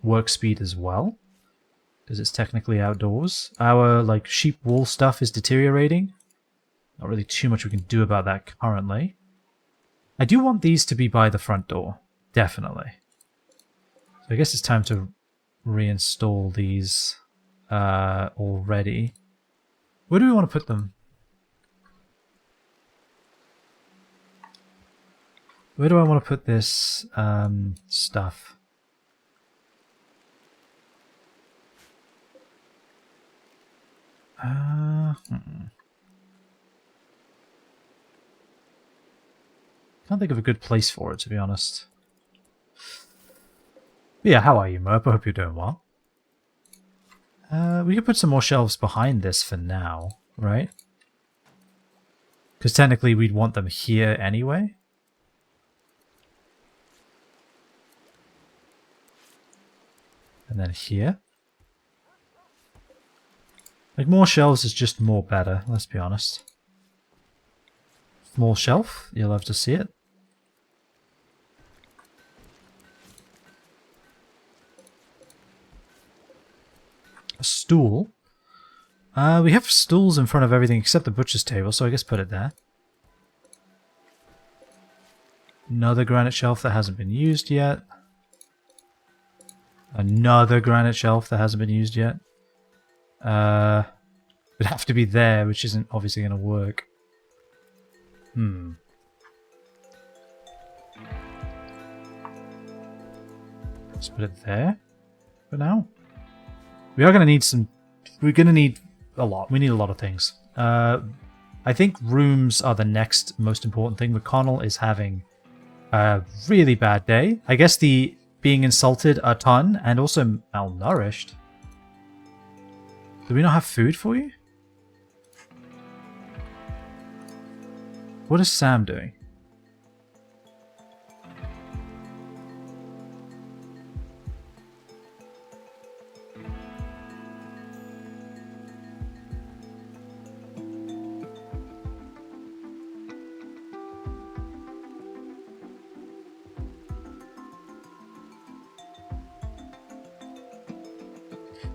work speed as well. Because it's technically outdoors. Our, like, sheep wool stuff is deteriorating. Not really too much we can do about that currently. I do want these to be by the front door. Definitely. So I guess it's time to reinstall these already. Where do we want to put them? Where do I want to put this stuff? Can't think of a good place for it, to be honest. But yeah, how are you, Merp? I hope you're doing well. We could put some more shelves behind this for now, right? Because technically we'd want them here anyway. And then here. Like, more shelves is just more better, let's be honest. Small shelf, you'll have to see it. A stool. We have stools in front of everything except the butcher's table, so I guess put it there. Another granite shelf that hasn't been used yet. Another granite shelf that hasn't been used yet. It'd have to be there, which isn't obviously going to work. Let's put it there for now. We are going to need some... We're going to need a lot. We need a lot of things. I think rooms are the next most important thing. McConnell is having a really bad day. I guess the being insulted a ton and also malnourished. Do we not have food for you? What is Sam doing?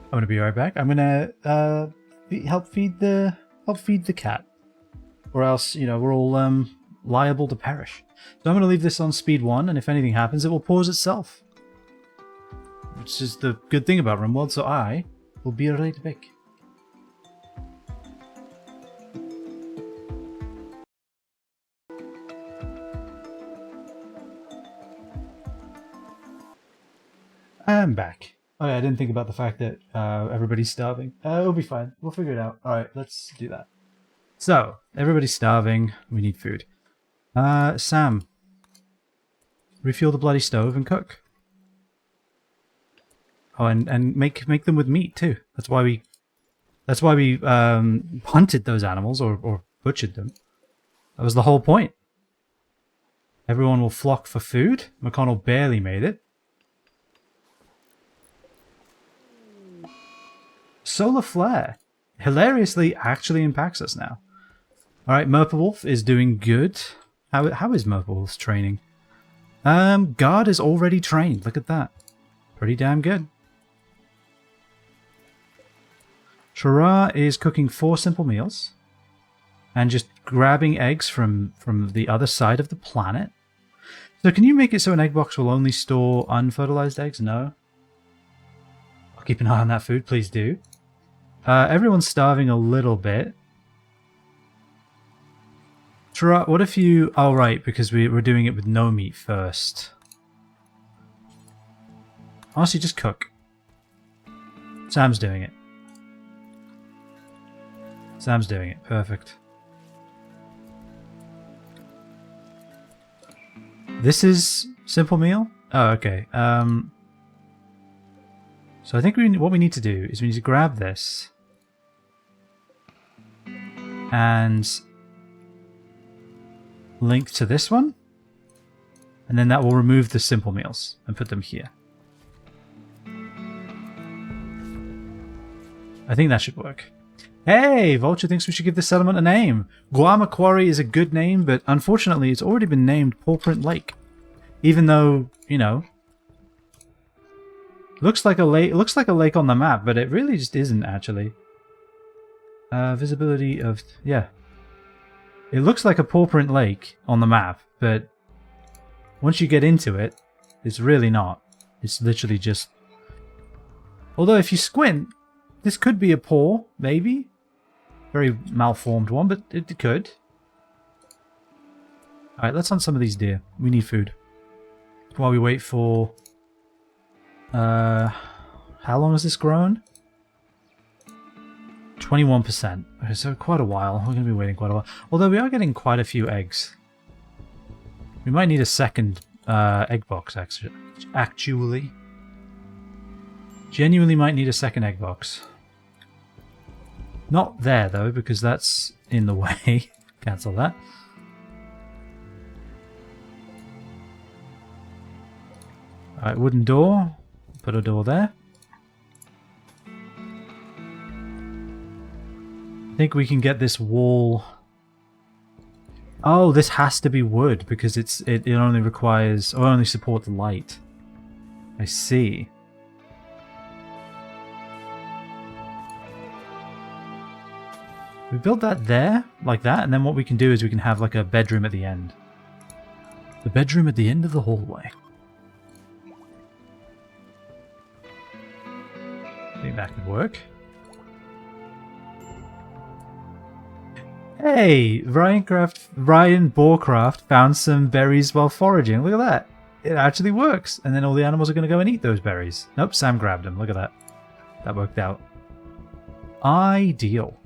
I'm gonna be right back. I'm gonna help feed the cat, or else, you know, we're all liable to perish. So I'm gonna leave this on speed 1, and if anything happens, it will pause itself, which is the good thing about Rimworld. So I will be right back. I'm back. Oh yeah, I didn't think about the fact that everybody's starving. It'll be fine. We'll figure it out. Alright, let's do that. So, everybody's starving. We need food. Sam. Refuel the bloody stove and cook. Oh, and make them with meat too. That's why we hunted those animals or butchered them. That was the whole point. Everyone will flock for food. McConnell barely made it. Solar Flare hilariously actually impacts us now. Alright, Merpawolf is doing good. How is Merpawolf's training? Guard is already trained. Look at that. Pretty damn good. Shara is cooking 4 simple meals. And just grabbing eggs from the other side of the planet. So can you make it so an egg box will only store unfertilized eggs? No. I'll keep an eye on that food, please do. Everyone's starving a little bit. Shara, what if you... Oh, right, because we're doing it with no meat first. Honestly, just cook. Sam's doing it. Sam's doing it. Perfect. This is simple meal? Oh, okay. So I think what we need to do is we need to grab this and link to this one, and then that will remove the simple meals and put them here. I think that should work. Hey, Vulture thinks we should give this settlement a name. Guama Quarry is a good name, but unfortunately it's already been named PawPrint Lake. Even though, you know, looks like a lake on the map, but it really just isn't actually. Visibility of, yeah. It looks like a PawPrint Lake on the map, but once you get into it, it's really not. It's literally just... Although if you squint, this could be a paw, maybe. Very malformed one, but it could. Alright, let's hunt some of these deer. We need food. While we wait for... how long has this grown? 21%. Okay, so quite a while. We're going to be waiting quite a while. Although we are getting quite a few eggs. We might need a second egg box, actually. Genuinely might need a second egg box. Not there, though, because that's in the way. Cancel that. Alright, wooden door. Put a door there. I think we can get this wall... Oh, this has to be wood because it only requires... or only supports light. I see. We build that there, like that, and then what we can do is we can have like a bedroom at the end. The bedroom at the end of the hallway. I think that could work. Hey, Ryan Borecraft found some berries while foraging. Look at that. It actually works. And then all the animals are going to go and eat those berries. Nope, Sam grabbed them. Look at that. That worked out. Ideal.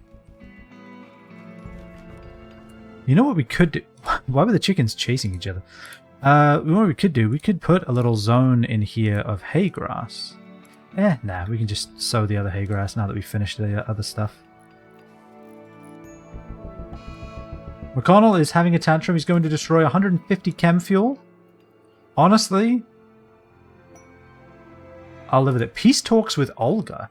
You know what we could do? Why were the chickens chasing each other? What we could do, we could put a little zone in here of hay grass. Nah, we can just sow the other hay grass now that we've finished the other stuff. McConnell is having a tantrum. He's going to destroy 150 chem fuel. Honestly, I'll live with it. Peace talks with Olga.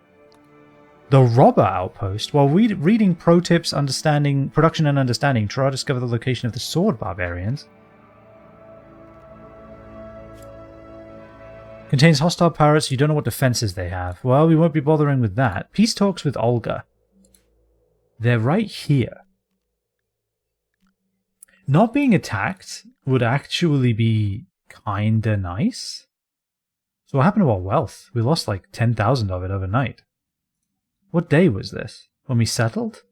The robber outpost. While reading pro tips, production and understanding, try to discover the location of the sword barbarians. Contains hostile pirates. You don't know what defenses they have. Well, we won't be bothering with that. Peace talks with Olga. They're right here. Not being attacked would actually be kinda nice. So what happened to our wealth? We lost like 10,000 of it overnight. What day was this? When we settled?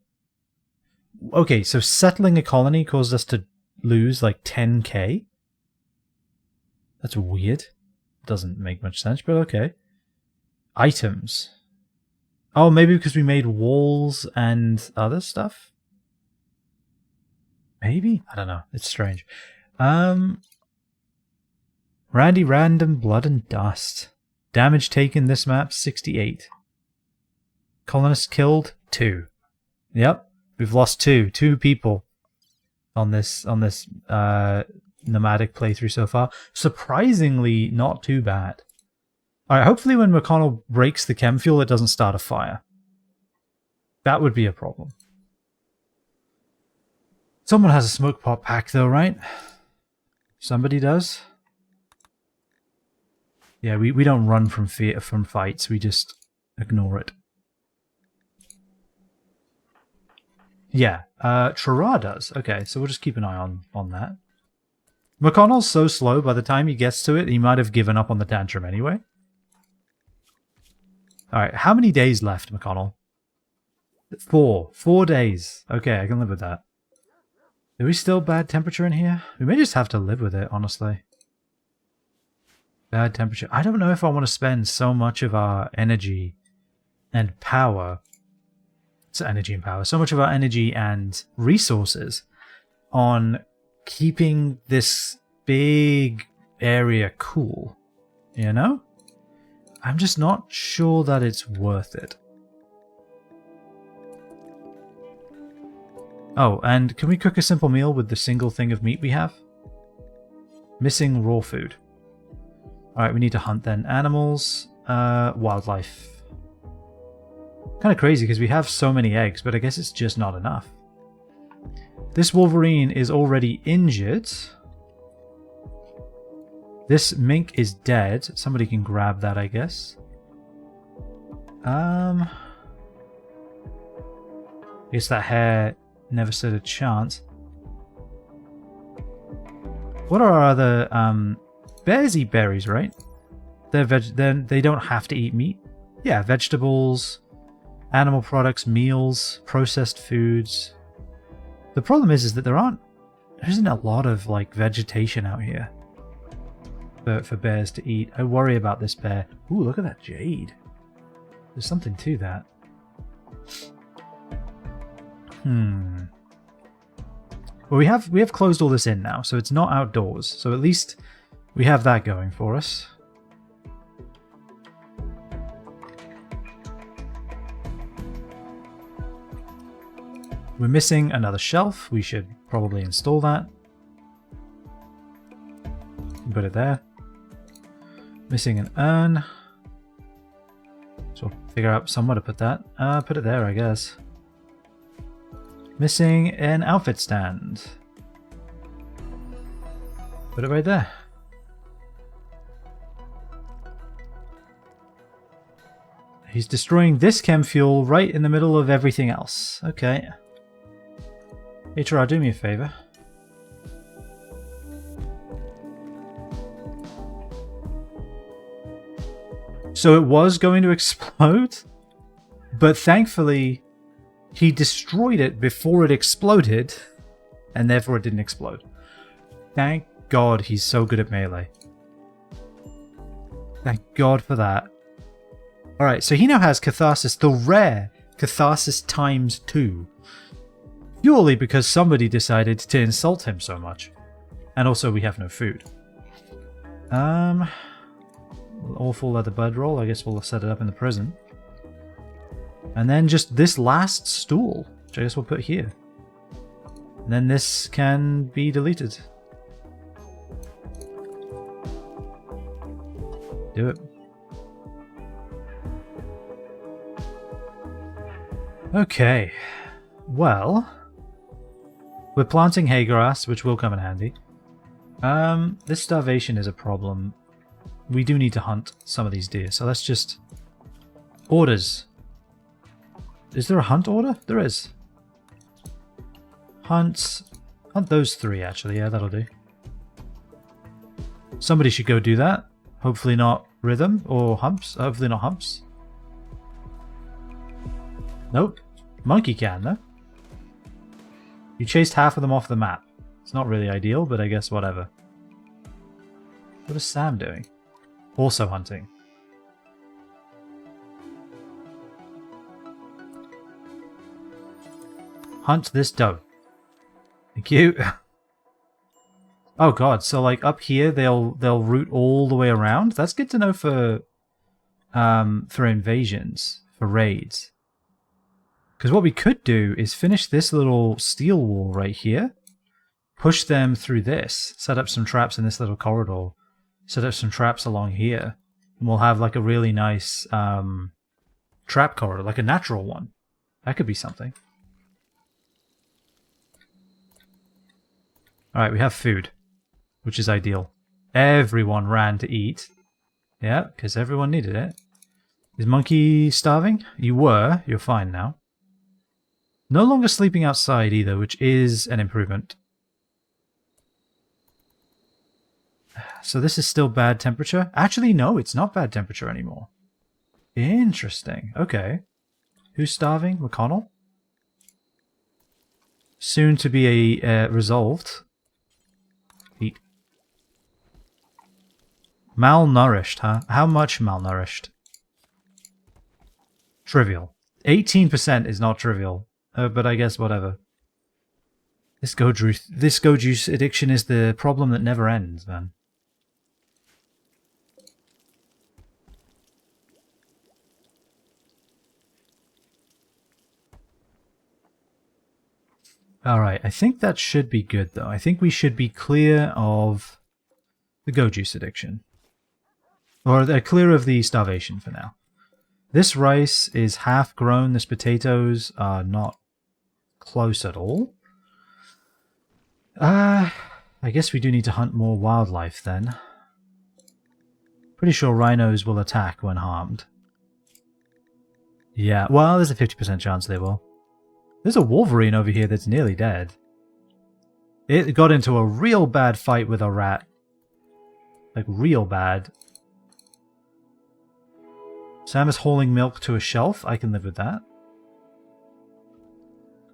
Okay, so settling a colony caused us to lose like 10k? That's weird. Doesn't make much sense, but okay. Items. Oh, maybe because we made walls and other stuff? Maybe? I don't know. It's strange. Randy Random Blood and Dust. Damage taken this map, 68. Colonists killed, 2. Yep. We've lost 2. 2 people on this nomadic playthrough so far. Surprisingly not too bad. Alright, hopefully when McConnell breaks the chem fuel it doesn't start a fire. That would be a problem. Someone has a smoke pot pack though, right? Somebody does? Yeah, we don't run from fights, we just ignore it. Yeah, Trara does. Okay, so we'll just keep an eye on that. McConnell's so slow, by the time he gets to it, he might have given up on the tantrum anyway. Alright, how many days left, McConnell? 4. 4 days. Okay, I can live with that. Are we still bad temperature in here? We may just have to live with it, honestly. Bad temperature. I don't know if I want to spend so much of our energy and power. It's energy and power. So much of our energy and resources on keeping this big area cool. You know? I'm just not sure that it's worth it. Oh, and can we cook a simple meal with the single thing of meat we have? Missing raw food. Alright, we need to hunt then. Animals, wildlife. Kind of crazy because we have so many eggs, but I guess it's just not enough. This Wolverine is already injured. This mink is dead. Somebody can grab that, I guess. I guess that hare never stood a chance. What are our other... bears eat berries, right? They don't have to eat meat. Yeah, vegetables, animal products, meals, processed foods. The problem is that there isn't a lot of like vegetation out here for bears to eat. I worry about this bear. Ooh, look at that jade. There's something to that. Well, we have closed all this in now, so it's not outdoors. So at least we have that going for us. We're missing another shelf. We should probably install that. Put it there. Missing an urn. So we'll figure out somewhere to put that. Put it there, I guess. Missing an outfit stand. Put it right there. He's destroying this chem fuel right in the middle of everything else. Okay. HR, do me a favor. So it was going to explode, but thankfully he destroyed it before it exploded, and therefore it didn't explode. Thank God he's so good at melee. Thank God for that. Alright, so he now has Catharsis, the rare Catharsis times 2. Purely because somebody decided to insult him so much. And also we have no food. Awful leather bedroll. I guess we'll set it up in the prison. And then just this last stool, which I guess we'll put here. And then this can be deleted. Do it. Okay. Well, we're planting hay grass, which will come in handy. This starvation is a problem. We do need to hunt some of these deer, so let's just... Orders. Is there a hunt order? There is. Hunt those 3, actually. Yeah, that'll do. Somebody should go do that. Hopefully not Rhythm or Humps. Hopefully not Humps. Nope. Monkey can, though. You chased half of them off the map. It's not really ideal, but I guess whatever. What is Sam doing? Also hunting. Hunt this doe. Thank you. Oh god, so like up here they'll route all the way around? That's good to know for invasions, for raids. Because what we could do is finish this little steel wall right here, push them through this, set up some traps in this little corridor, set up some traps along here, and we'll have like a really nice trap corridor, like a natural one. That could be something. Alright, we have food, which is ideal. Everyone ran to eat. Yeah, because everyone needed it. Is Monkey starving? You were. You're fine now. No longer sleeping outside either, which is an improvement. So this is still bad temperature? Actually, no, it's not bad temperature anymore. Interesting. Okay. Who's starving? McConnell? Soon to be resolved. Eat. Malnourished, huh? How much malnourished? Trivial. 18% is not trivial. But I guess whatever. This go juice addiction is the problem that never ends, man. Alright, I think that should be good though. I think we should be clear of the go juice addiction. Or clear of the starvation for now. This rice is half grown. This potatoes are not close at all. I guess we do need to hunt more wildlife then. Pretty sure rhinos will attack when harmed. Yeah, well, there's a 50% chance they will. There's a wolverine over here that's nearly dead. It got into a real bad fight with a rat. Like, real bad. Sam is hauling milk to a shelf. I can live with that.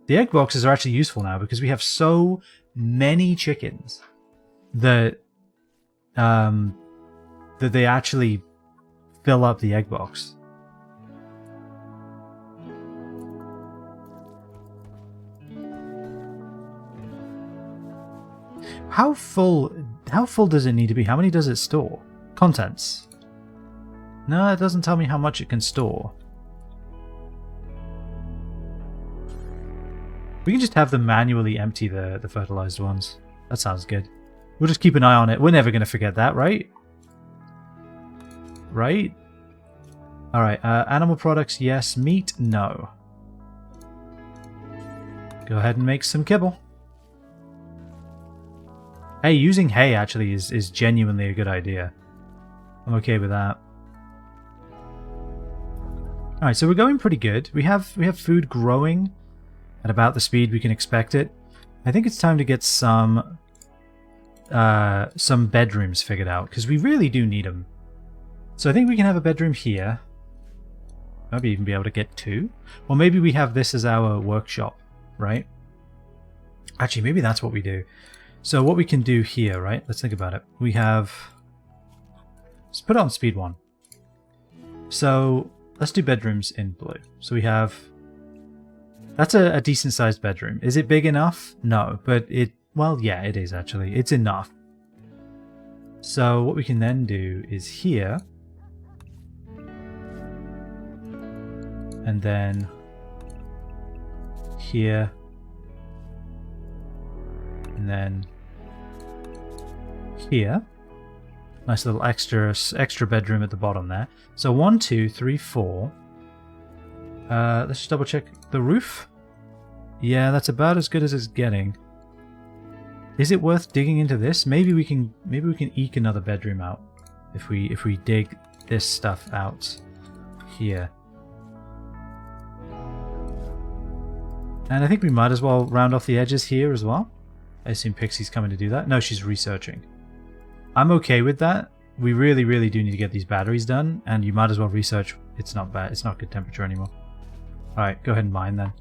The egg boxes are actually useful now because we have so many chickens that that they actually fill up the egg box. How full does it need to be? How many does it store? Contents. No, it doesn't tell me how much it can store. We can just have them manually empty the fertilized ones. That sounds good. We'll just keep an eye on it. We're never going to forget that, right? Right? Alright, animal products, yes. Meat, no. Go ahead and make some kibble. Hey, using hay actually is genuinely a good idea. I'm okay with that. Alright, so we're going pretty good. We have food growing at about the speed we can expect it. I think it's time to get some bedrooms figured out, because we really do need them. So I think we can have a bedroom here. Maybe even be able to get 2. Or maybe we have this as our workshop, right? Actually, maybe that's what we do. So what we can do here, right? Let's think about it. We have... Let's put it on speed 1. So let's do bedrooms in blue. So we have... That's a decent sized bedroom. Is it big enough? No, but it... Well, yeah, it is actually. It's enough. So what we can then do is here... And then... Here... And then... Here. Nice little extra bedroom at the bottom there. So 1, 2, 3, 4. Let's just double check the roof. Yeah, that's about as good as it's getting. Is it worth digging into this? Maybe we can eke another bedroom out if we dig this stuff out here. And I think we might as well round off the edges here as well. I assume Pixie's coming to do that. No, she's researching. I'm okay with that. We really, really do need to get these batteries done, and you might as well research. It's not bad. It's not good temperature anymore. Alright, go ahead and mine then.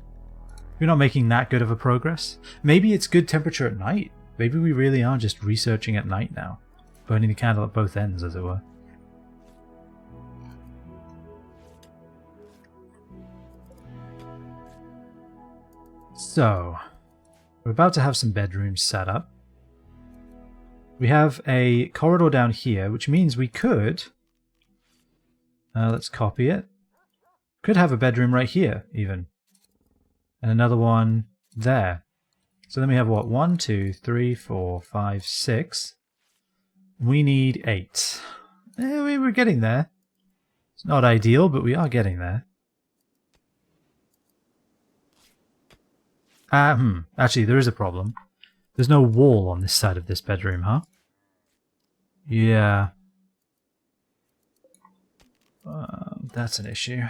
We're not making that good of a progress. Maybe it's good temperature at night. Maybe we really are just researching at night now. Burning the candle at both ends, as it were. So, we're about to have some bedrooms set up. We have a corridor down here, which means we could... let's copy it. Could have a bedroom right here, even. And another one there. So then we have what? 1, 2, 3, 4, 5, 6. We need 8. We're getting there. It's not ideal, but we are getting there. Actually, there is a problem. There's no wall on this side of this bedroom, huh? Yeah. That's an issue.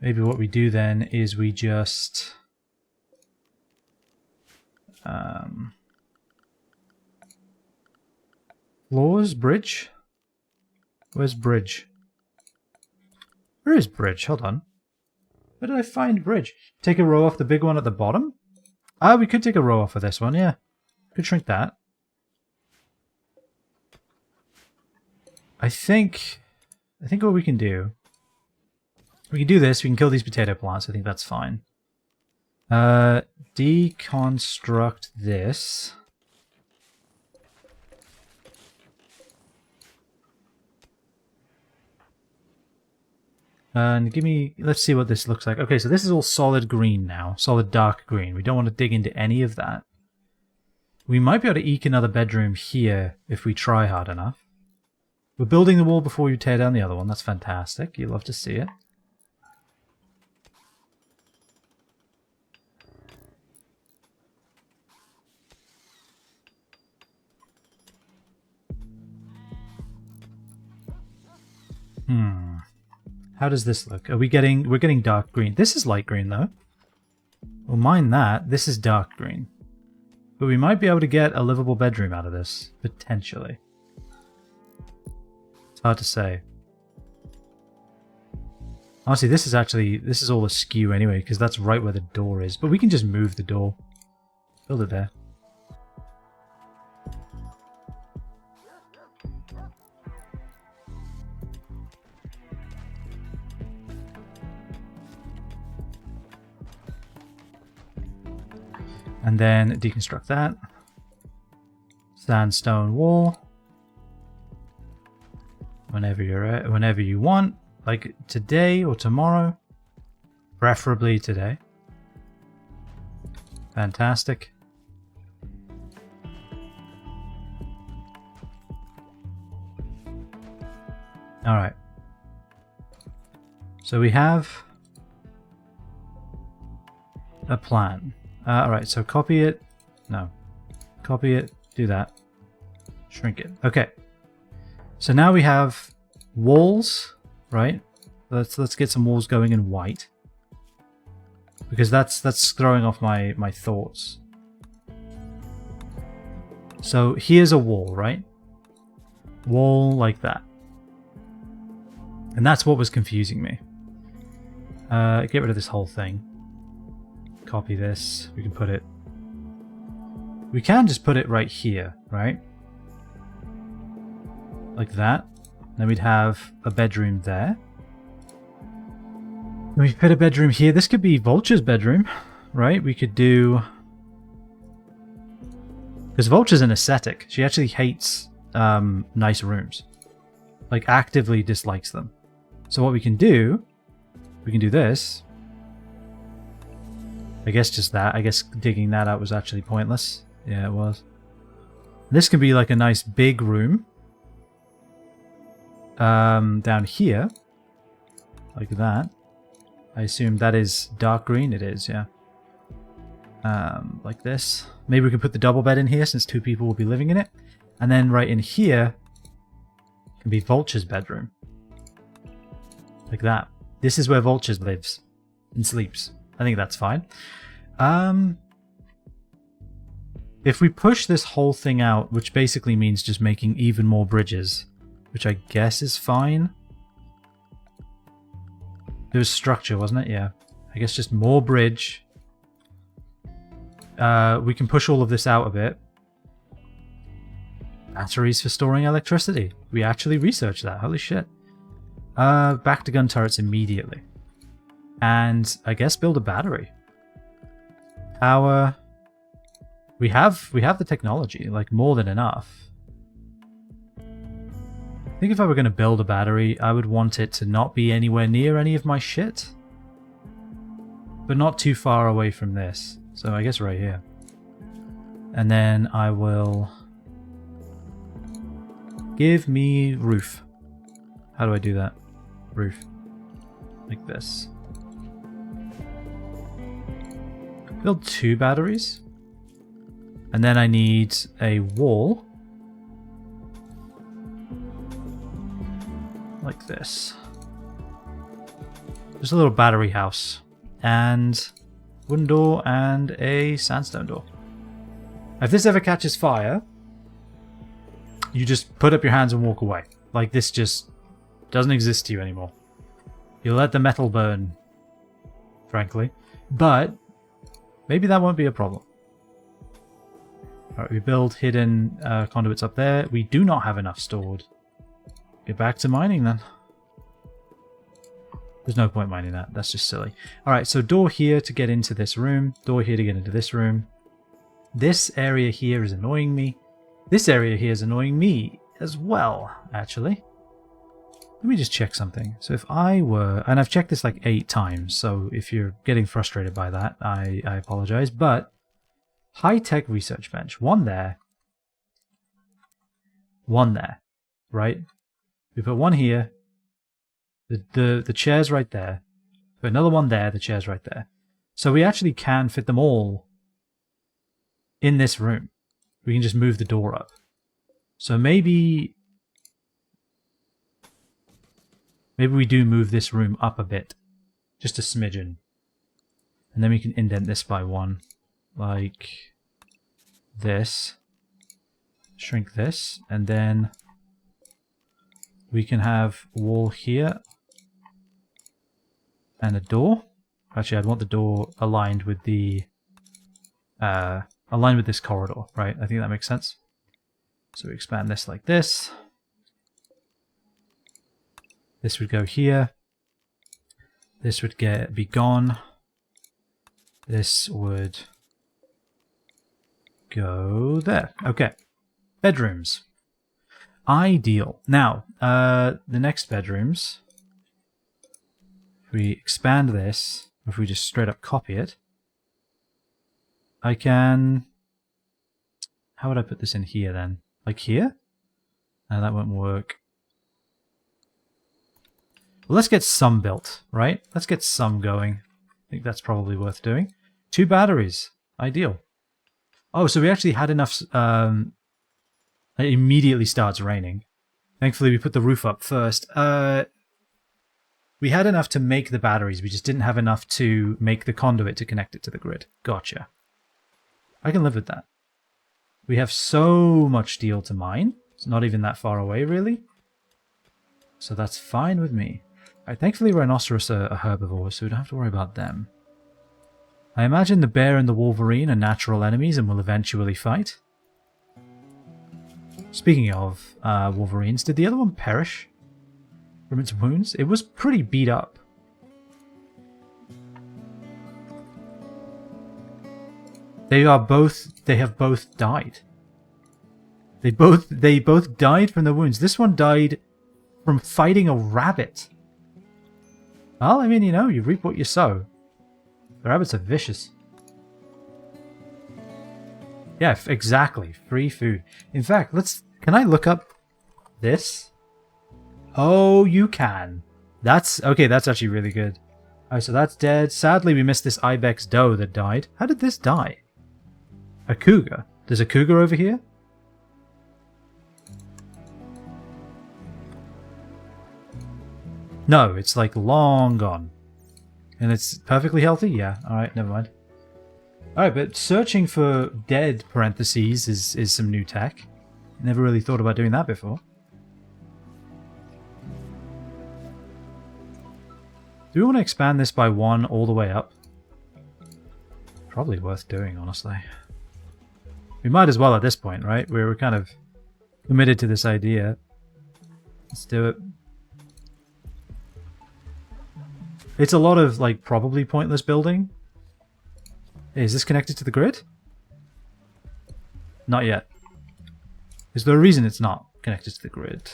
Maybe what we do then is we just... floors? Bridge? Where's bridge? Where is bridge? Hold on. Where did I find bridge? Take a row off the big one at the bottom? Ah, we could take a row off of this one, yeah. Could shrink that. I think what we can do this, we can kill these potato plants, I think that's fine. Deconstruct this. And let's see what this looks like. Okay, so this is all solid green now, solid dark green. We don't want to dig into any of that. We might be able to eke another bedroom here if we try hard enough. We're building the wall before you tear down the other one. That's fantastic. You love to see it. How does this look? We're getting dark green. This is light green though. We'll mind that. This is dark green. But we might be able to get a livable bedroom out of this, potentially. It's hard to say. Honestly, this is all askew anyway, because that's right where the door is. But we can just move the door. Build it there. And then deconstruct that. Sandstone wall. Whenever you want, like today or tomorrow, preferably today. Fantastic. All right. So we have a plan. Alright, so copy it. No. Copy it. Do that. Shrink it. Okay. So now we have walls, right? Let's get some walls going in white. Because that's throwing off my thoughts. So here's a wall, right? Wall like that. And that's what was confusing me. Get rid of this whole thing. Copy this. We can put it... We can just put it right here, right? Like that. Then we'd have a bedroom there. And we put a bedroom here. This could be Vulture's bedroom, right? We could do... Because Vulture's an ascetic. She actually hates nice rooms. Like, actively dislikes them. So what we can do this... I guess just that. I guess digging that out was actually pointless. Yeah, it was. This can be like a nice big room. Down here. Like that. I assume that is dark green. It is, yeah. Like this. Maybe we can put the double bed in here since 2 people will be living in it. And then right in here can be Vulture's bedroom. Like that. This is where Vulture lives and sleeps. I think that's fine. If we push this whole thing out, which basically means just making even more bridges, which I guess is fine. It was structure, wasn't it? Yeah. I guess just more bridge. We can push all of this out a bit. Batteries for storing electricity. We actually researched that. Holy shit. Back to gun turrets immediately. And I guess build a battery. Power. We have the technology, like more than enough. I think if I were going to build a battery, I would want it to not be anywhere near any of my shit. But not too far away from this. So I guess right here. And then I will... Give me roof. How do I do that? Roof. Like this. Build 2 batteries. And then I need a wall. Like this. Just a little battery house. And wooden door and a sandstone door. If this ever catches fire, you just put up your hands and walk away. Like this just doesn't exist to you anymore. You let the metal burn, frankly. But maybe that won't be a problem. Alright, we build hidden conduits up there. We do not have enough stored. get back to mining then. There's no point mining that. That's just silly. Alright, so door here to get into this room. Door here to get into this room. This area here is annoying me. This area here is annoying me as well, actually. Let me just check something. So if I were... And I've checked this like 8 times, so if you're getting frustrated by that, I apologize. But high-tech research bench. One there. One there. Right? We put one here. The chair's right there. Put another one there. The chair's right there. So we actually can fit them all in this room. We can just move the door up. So maybe we do move this room up a bit. Just a smidgen. And then we can indent this by 1. Like this. Shrink this. And then we can have a wall here. And a door. Actually, I'd want the door aligned with the... aligned with this corridor, right? I think that makes sense. So we expand this like this. This would go here. This would be gone. This would go there. Okay. Bedrooms. Ideal. Now, the next bedrooms. If we expand this, if we just straight up copy it, I can... How would I put this in here then? Like here? No, that won't work. Well, let's get some built, right? Let's get some going. I think that's probably worth doing. 2 batteries. Ideal. Oh, so we actually had enough... it immediately starts raining. Thankfully, we put the roof up first. We had enough to make the batteries. We just didn't have enough to make the conduit to connect it to the grid. Gotcha. I can live with that. We have so much steel to mine. It's not even that far away, really. So that's fine with me. Alright, thankfully rhinoceros are herbivores, so we don't have to worry about them. I imagine the bear and the wolverine are natural enemies and will eventually fight. Speaking of wolverines, did the other one perish from its wounds? It was pretty beat up. They have both died. They both died from the wounds. This one died from fighting a rabbit. Well, I mean, you know, you reap what you sow. The rabbits are vicious. Yeah, exactly. Free food. In fact, can I look up this? Oh, you can. Okay, that's actually really good. Alright, so that's dead. Sadly, we missed this ibex doe that died. How did this die? A cougar. There's a cougar over here? No, it's like long gone. And it's perfectly healthy? Yeah, alright, never mind. Alright, but searching for dead parentheses is some new tech. Never really thought about doing that before. Do we want to expand this by 1 all the way up? Probably worth doing, honestly. We might as well at this point, right? We're kind of committed to this idea. Let's do it. It's a lot of, like, probably pointless building. Hey, is this connected to the grid? Not yet. Is there a reason it's not connected to the grid?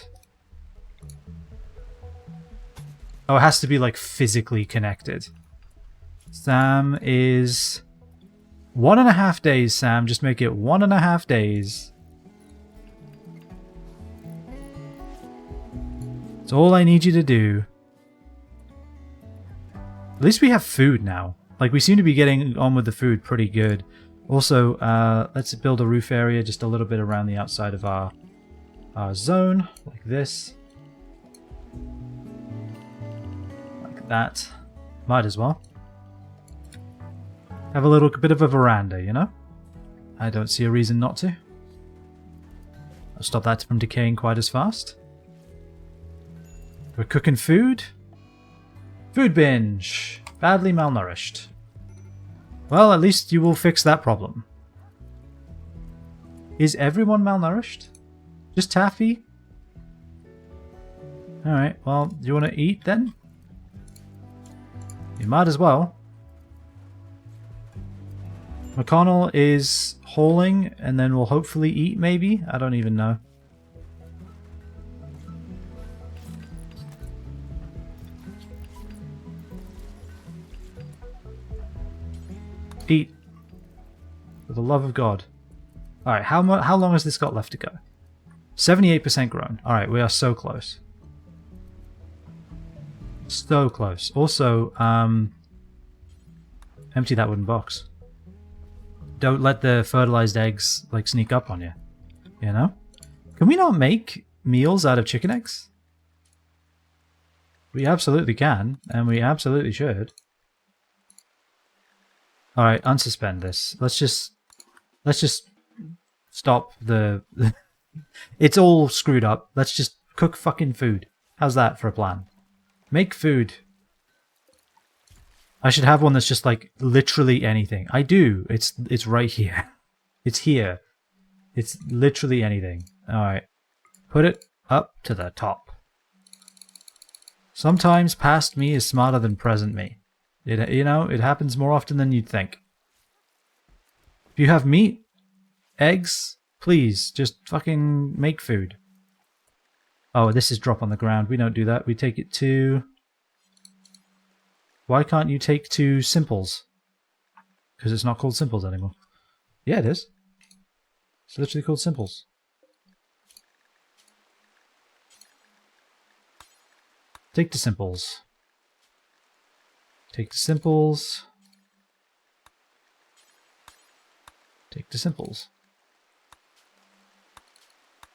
Oh, it has to be, like, physically connected. Sam is... 1.5 days, Sam. Just make it 1.5 days. That's all I need you to do. At least we have food now. Like, we seem to be getting on with the food pretty good. Also, let's build a roof area just a little bit around the outside of our zone. Like this. Like that. Might as well. Have a little bit of a veranda, you know? I don't see a reason not to. I'll stop that from decaying quite as fast. We're cooking food. Food binge. Badly malnourished. Well, at least you will fix that problem. Is everyone malnourished? Just Taffy? Alright, well, do you want to eat then? You might as well. McConnell is hauling, and then we'll hopefully eat, maybe? I don't even know. Eat. For the love of God. Alright, how long has this got left to go? 78% grown. Alright, we are so close. So close. Also, empty that wooden box. Don't let the fertilized eggs, like, sneak up on you. You know? Can we not make meals out of chicken eggs? We absolutely can, and we absolutely should. Alright, unsuspend this. Let's just stop the... It's all screwed up. Let's just cook fucking food. How's that for a plan? Make food. I should have one that's just like literally anything. I do. It's right here. It's here. It's literally anything. Alright. Put it up to the top. Sometimes past me is smarter than present me. You know, it happens more often than you'd think. If you have meat, eggs, please, just fucking make food. Oh, this is drop on the ground. We don't do that. We take it to... Why can't you take to simples? Because it's not called simples anymore. Yeah, it is. It's literally called simples. Take to simples. Take to simples. Take to simples.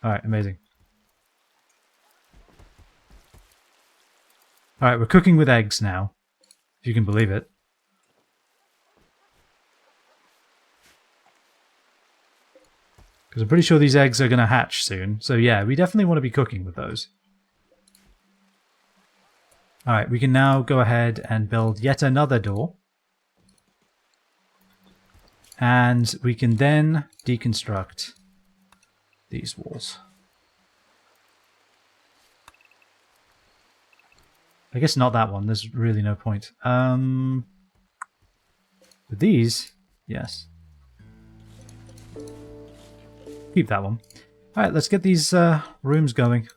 Alright, amazing. Alright, we're cooking with eggs now. If you can believe it. Because I'm pretty sure these eggs are going to hatch soon. So yeah, we definitely want to be cooking with those. Alright, we can now go ahead and build yet another door. And we can then deconstruct these walls. I guess not that one. There's really no point. With these, yes. Keep that one. Alright, let's get these rooms going.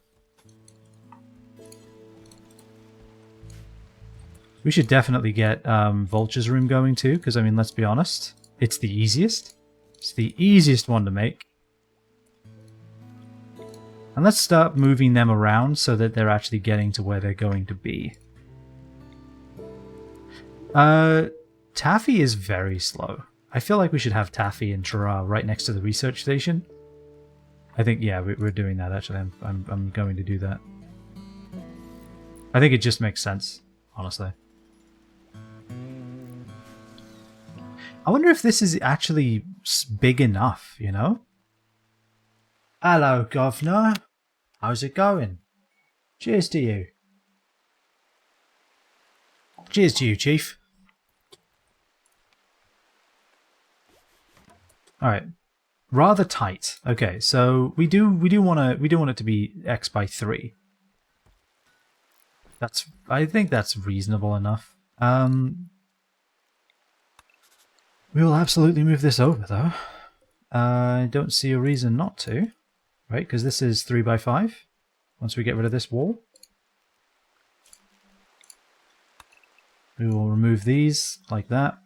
We should definitely get Vulture's room going too, because, I mean, let's be honest. It's the easiest. It's the easiest one to make. And let's start moving them around so that they're actually getting to where they're going to be. Taffy is very slow. I feel like we should have Taffy and Chara right next to the research station. I think, yeah, we're doing that actually. I'm going to do that. I think it just makes sense, honestly. I wonder if this is actually big enough, you know? Hello, Governor. How's it going? Cheers to you. Cheers to you, Chief. Alright. Rather tight. Okay, so we do want it to be X by 3. I think that's reasonable enough. We will absolutely move this over though. I don't see a reason not to. Right, because this is 3 by 5. Once we get rid of this wall. We will remove these like that.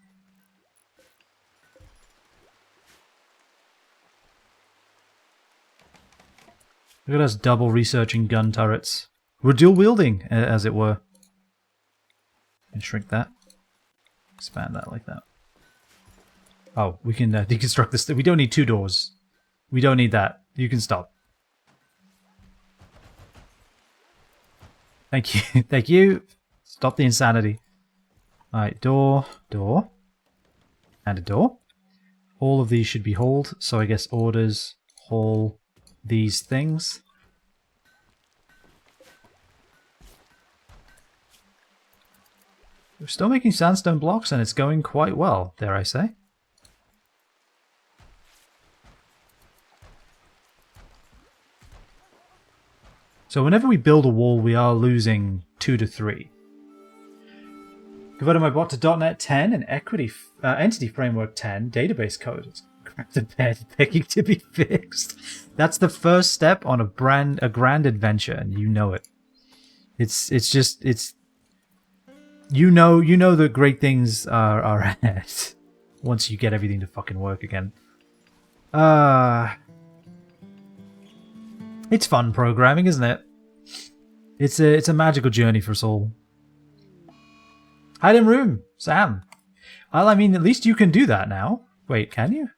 Look at us double researching gun turrets. We're dual wielding, as it were. And shrink that. Expand that like that. Oh, we can deconstruct this. We don't need 2 doors. We don't need that. You can stop. Thank you. Thank you. Stop the insanity. Alright, door, door, and a door. All of these should be hauled, so I guess orders haul these things. We're still making sandstone blocks and it's going quite well, dare I say. So whenever we build a wall, we are losing 2 to 3. Converted my bot to .NET 10 and Entity Framework 10 database code. It's cracked the bed, begging to be fixed. That's the first step on a grand adventure, and you know it. It's you know that great things are ahead once you get everything to fucking work again. It's fun programming, isn't it? It's a magical journey for us all. Hide in room, Sam. Well, I mean, at least you can do that now. Wait, can you?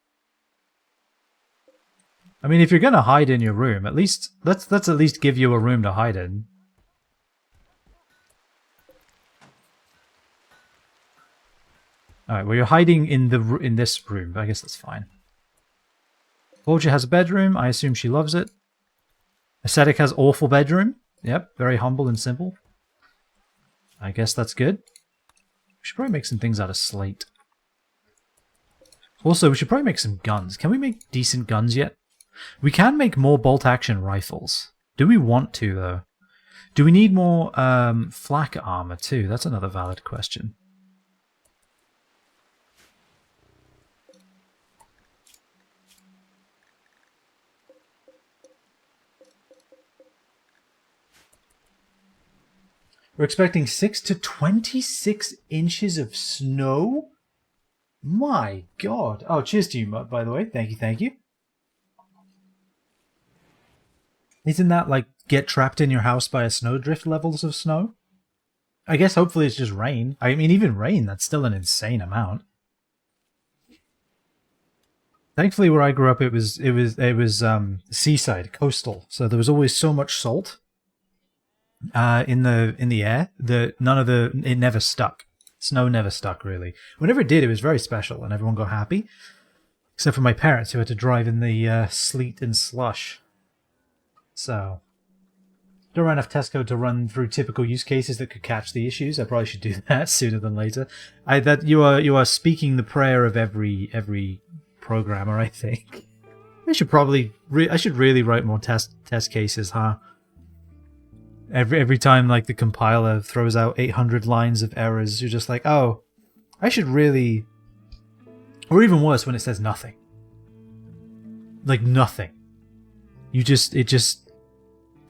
I mean, if you're gonna hide in your room, at least let's at least give you a room to hide in. All right, well, you're hiding in this room. I guess that's fine. Forger has a bedroom. I assume she loves it. Ascetic has awful bedroom. Yep, very humble and simple. I guess that's good. We should probably make some things out of slate. Also, we should probably make some guns. Can we make decent guns yet? We can make more bolt-action rifles. Do we want to, though? Do we need more flak armor, too? That's another valid question. We're expecting 6 to 26 inches of snow? My god. Oh, cheers to you, by the way. Thank you, thank you. Isn't that like get trapped in your house by a snowdrift levels of snow? I guess hopefully it's just rain. I mean, even rain, that's still an insane amount. Thankfully, where I grew up, it was seaside, coastal, so there was always so much salt in the air that it never stuck. Snow never stuck, really. Whenever it did, it was very special, and everyone got happy, except for my parents, who had to drive in the sleet and slush. So, don't run enough test code to run through typical use cases that could catch the issues. I probably should do that sooner than later. You are speaking the prayer of every programmer, I think. I should really write more test cases, huh? Every time like the compiler throws out 800 lines of errors, you're just like, oh, I should really, or even worse, when it says nothing, like nothing.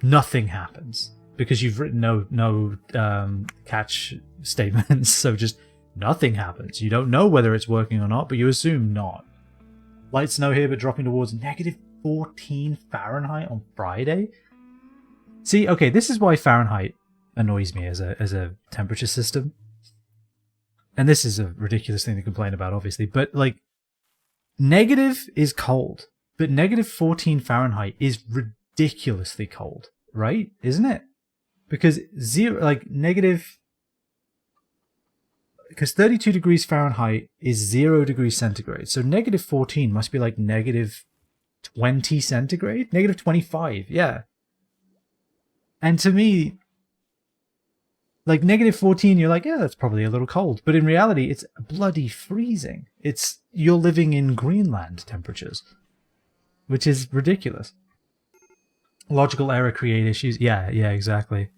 Nothing happens because you've written no catch statements, so just nothing happens. You don't know whether it's working or not, but you assume not. Light snow here, but dropping towards negative 14 Fahrenheit on Friday. See, okay, this is why Fahrenheit annoys me as a temperature system. And this is a ridiculous thing to complain about, obviously, but like, negative is cold, but negative 14 Fahrenheit is ridiculously cold, right? Isn't it? Because because 32 degrees Fahrenheit is 0 degrees centigrade, so negative 14 must be like negative 20 centigrade? Negative 25, yeah. And to me, like negative 14, you're like, yeah, that's probably a little cold. But in reality, it's bloody freezing. You're living in Greenland temperatures, which is ridiculous. Logical error create issues. Yeah, exactly.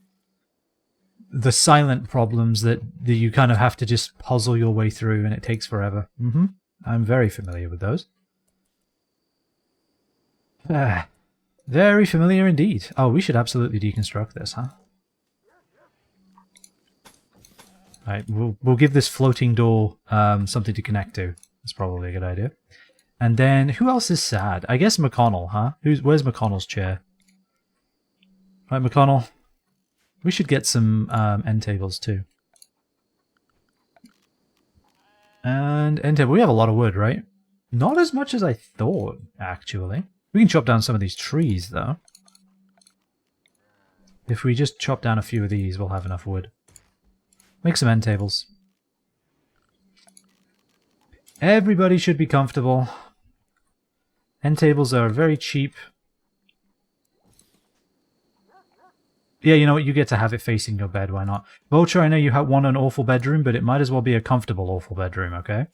The silent problems that you kind of have to just puzzle your way through, and it takes forever. I'm very familiar with those. Very familiar indeed. Oh, we should absolutely deconstruct this, huh? Alright, we'll give this floating door something to connect to. That's probably a good idea. And then, who else is sad? I guess McConnell, huh? Where's McConnell's chair? Right, McConnell. We should get some end tables too. And end table. We have a lot of wood, right? Not as much as I thought, actually. We can chop down some of these trees, though. If we just chop down a few of these, we'll have enough wood. Make some end tables. Everybody should be comfortable. End tables are very cheap. Yeah, you know what? You get to have it facing your bed, why not? Vulture, I know you want an awful bedroom, but it might as well be a comfortable awful bedroom, okay?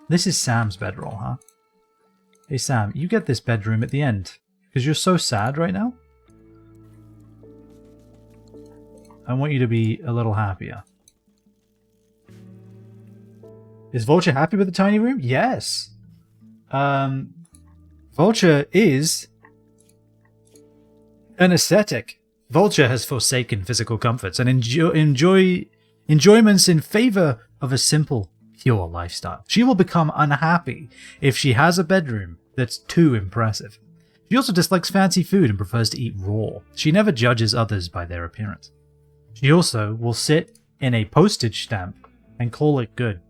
This is Sam's bedroll, huh? Hey Sam, you get this bedroom at the end. Because you're so sad right now. I want you to be a little happier. Is Vulture happy with the tiny room? Yes. Vulture is an ascetic. Vulture has forsaken physical comforts and enjoyments in favor of a simple, pure lifestyle. She will become unhappy if she has a bedroom that's too impressive. She also dislikes fancy food and prefers to eat raw. She never judges others by their appearance. She also will sit in a postage stamp and call it good.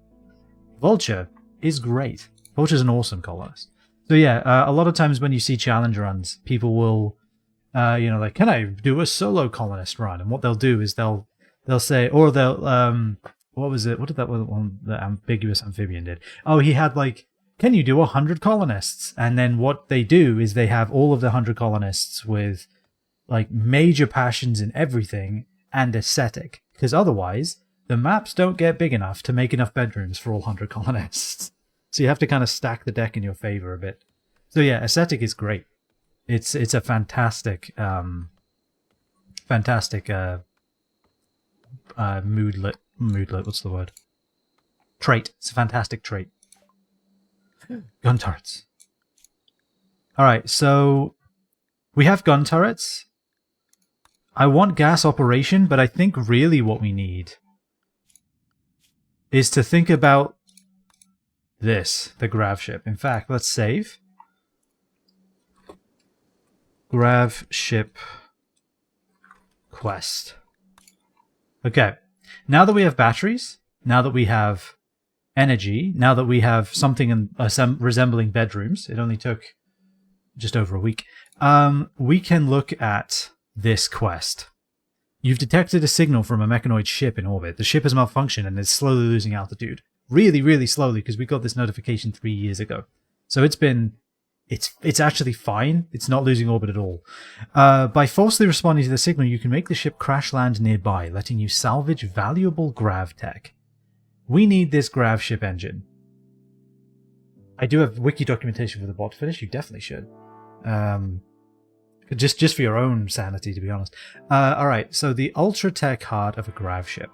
Vulture is great. Vulture's an awesome colonist. So yeah, a lot of times when you see challenge runs, people will, like, can I do a solo colonist run? And what they'll do is they'll say, or they'll, what was it? What did that one, the ambiguous amphibian did? Oh, he had like, can you do 100 colonists? And then what they do is they have all of the 100 colonists with like major passions in everything and ascetic, because otherwise the maps don't get big enough to make enough bedrooms for all 100 colonists. So you have to kind of stack the deck in your favor a bit. So yeah, ascetic is great. It's a fantastic moodlet. What's the word? Trait. It's a fantastic trait. Gun turrets. All right, so we have gun turrets. I want gas operation, but I think really what we need is to think about this, the grav ship. In fact, let's save. Grav ship quest. Okay, now that we have batteries, now that we have energy, now that we have something resembling bedrooms, it only took just over a week, we can look at this quest. You've detected a signal from a mechanoid ship in orbit. The ship has malfunctioned and is slowly losing altitude. Really, really slowly, because we got this notification 3 years ago. So it's actually fine. It's not losing orbit at all. By falsely responding to the signal, you can make the ship crash land nearby, letting you salvage valuable grav tech. We need this grav ship engine. I do have wiki documentation for the bot finish. You definitely should. Just for your own sanity, to be honest. Alright, so the ultra tech heart of a grav ship.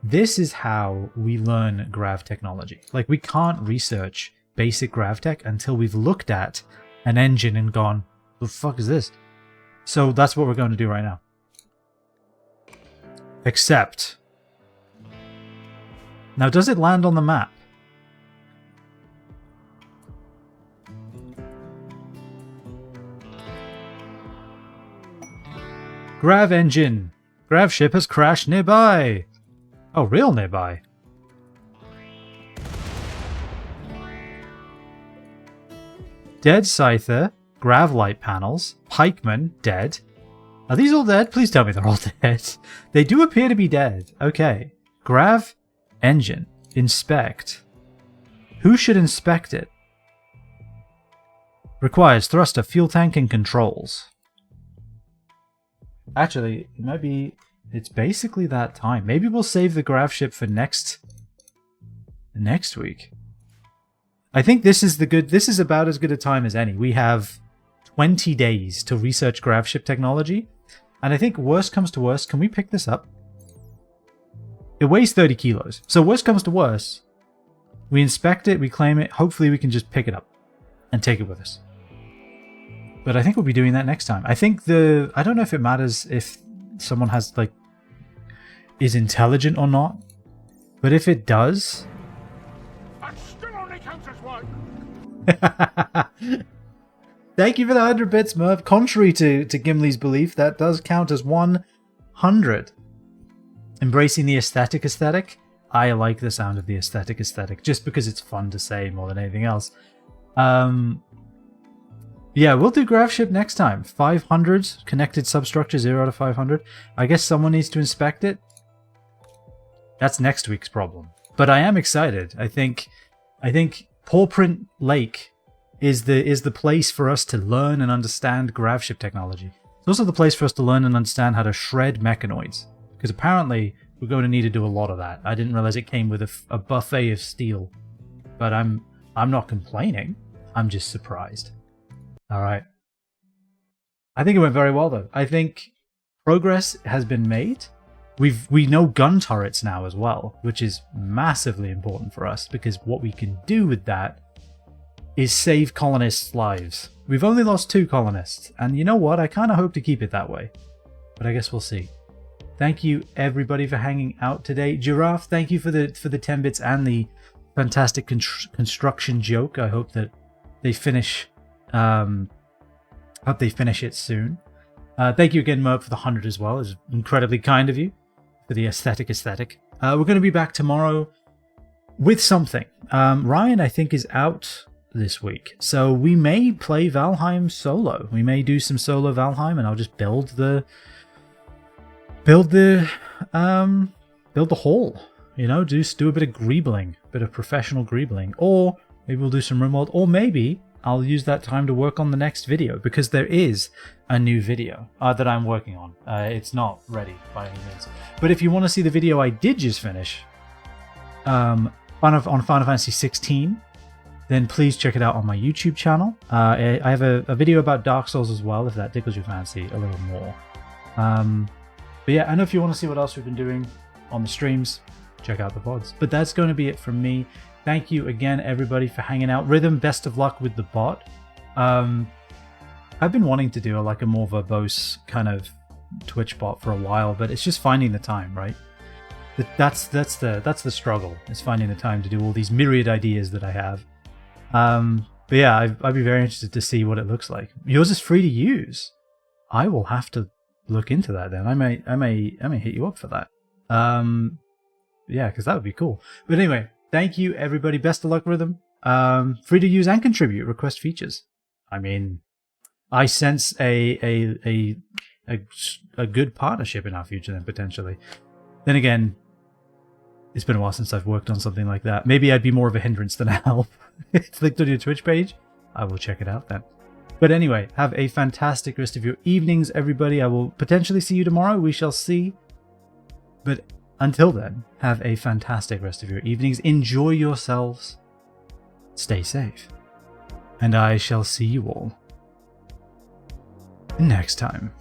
This is how we learn grav technology. Like, we can't research basic grav tech until we've looked at an engine and gone, the fuck is this? So that's what we're going to do right now. Except, now does it land on the map? Grav engine. Grav ship has crashed nearby. Oh, real nearby. Dead Scyther, Grav light panels, Pikeman, dead. Are these all dead? Please tell me they're all dead. They do appear to be dead. Okay. Grav engine. Inspect. Who should inspect it? Requires thruster, fuel tank, and controls. Actually, it might be... It's basically that time. Maybe we'll save the grav ship for next week. I think this is about as good a time as any. We have 20 days to research grav ship technology. And I think worst comes to worst, can we pick this up? It weighs 30 kilos. So worst comes to worst, we inspect it, we claim it, hopefully we can just pick it up and take it with us. But I think we'll be doing that next time. I think I don't know if it matters if someone has, like, is intelligent or not. But if it does... That still only counts as one. Thank you for the 100 bits, Merv. Contrary to Gimli's belief, that does count as 100. Embracing the aesthetic. I like the sound of the aesthetic, just because it's fun to say more than anything else. Yeah, we'll do grav ship next time. 500 connected substructure, 0 out of 500. I guess someone needs to inspect it. That's next week's problem. But I am excited. I think PawPrint Lake is the place for us to learn and understand grav ship technology. It's also the place for us to learn and understand how to shred mechanoids. Because apparently we're going to need to do a lot of that. I didn't realize it came with a buffet of steel. But I'm not complaining. I'm just surprised. Alright. I think it went very well though. I think progress has been made. We know gun turrets now as well, which is massively important for us, because what we can do with that is save colonists' lives. We've only lost 2 colonists, and you know what? I kind of hope to keep it that way. But I guess we'll see. Thank you everybody for hanging out today. Giraffe, thank you for the 10 bits and the fantastic construction joke. I hope that they finish it soon. Thank you again, Merp, for the 100 as well. It's incredibly kind of you for the aesthetic. We're going to be back tomorrow with something. Ryan, I think, is out this week, so we may play Valheim solo. We may do some solo Valheim, and I'll just build the hall. You know, just do a bit of greebling, a bit of professional greebling, or maybe we'll do some Rimworld, or maybe I'll use that time to work on the next video, because there is a new video that I'm working on. It's not ready by any means. But if you want to see the video I did just finish on Final Fantasy 16, then please check it out on my YouTube channel. I have a video about Dark Souls as well, if that tickles your fancy a little more. But yeah, and if you want to see what else we've been doing on the streams, check out the VODs. But that's going to be it from me. Thank you again, everybody, for hanging out. Rhythm, best of luck with the bot. I've been wanting to do a more verbose kind of Twitch bot for a while, but it's just finding the time, right? That's the struggle, is finding the time to do all these myriad ideas that I have. But yeah, I'd be very interested to see what it looks like. Yours is free to use. I will have to look into that then. I may hit you up for that. Yeah, because that would be cool. But anyway, thank you everybody. Best of luck, Rhythm. Free to use and contribute. Request features. I mean, I sense a good partnership in our future then, potentially. Then again, it's been a while since I've worked on something like that. Maybe I'd be more of a hindrance than a help. It's linked on your Twitch page. I will check it out then. But anyway, have a fantastic rest of your evenings, everybody. I will potentially see you tomorrow. We shall see. But until then, have a fantastic rest of your evenings. Enjoy yourselves. Stay safe. And I shall see you all next time.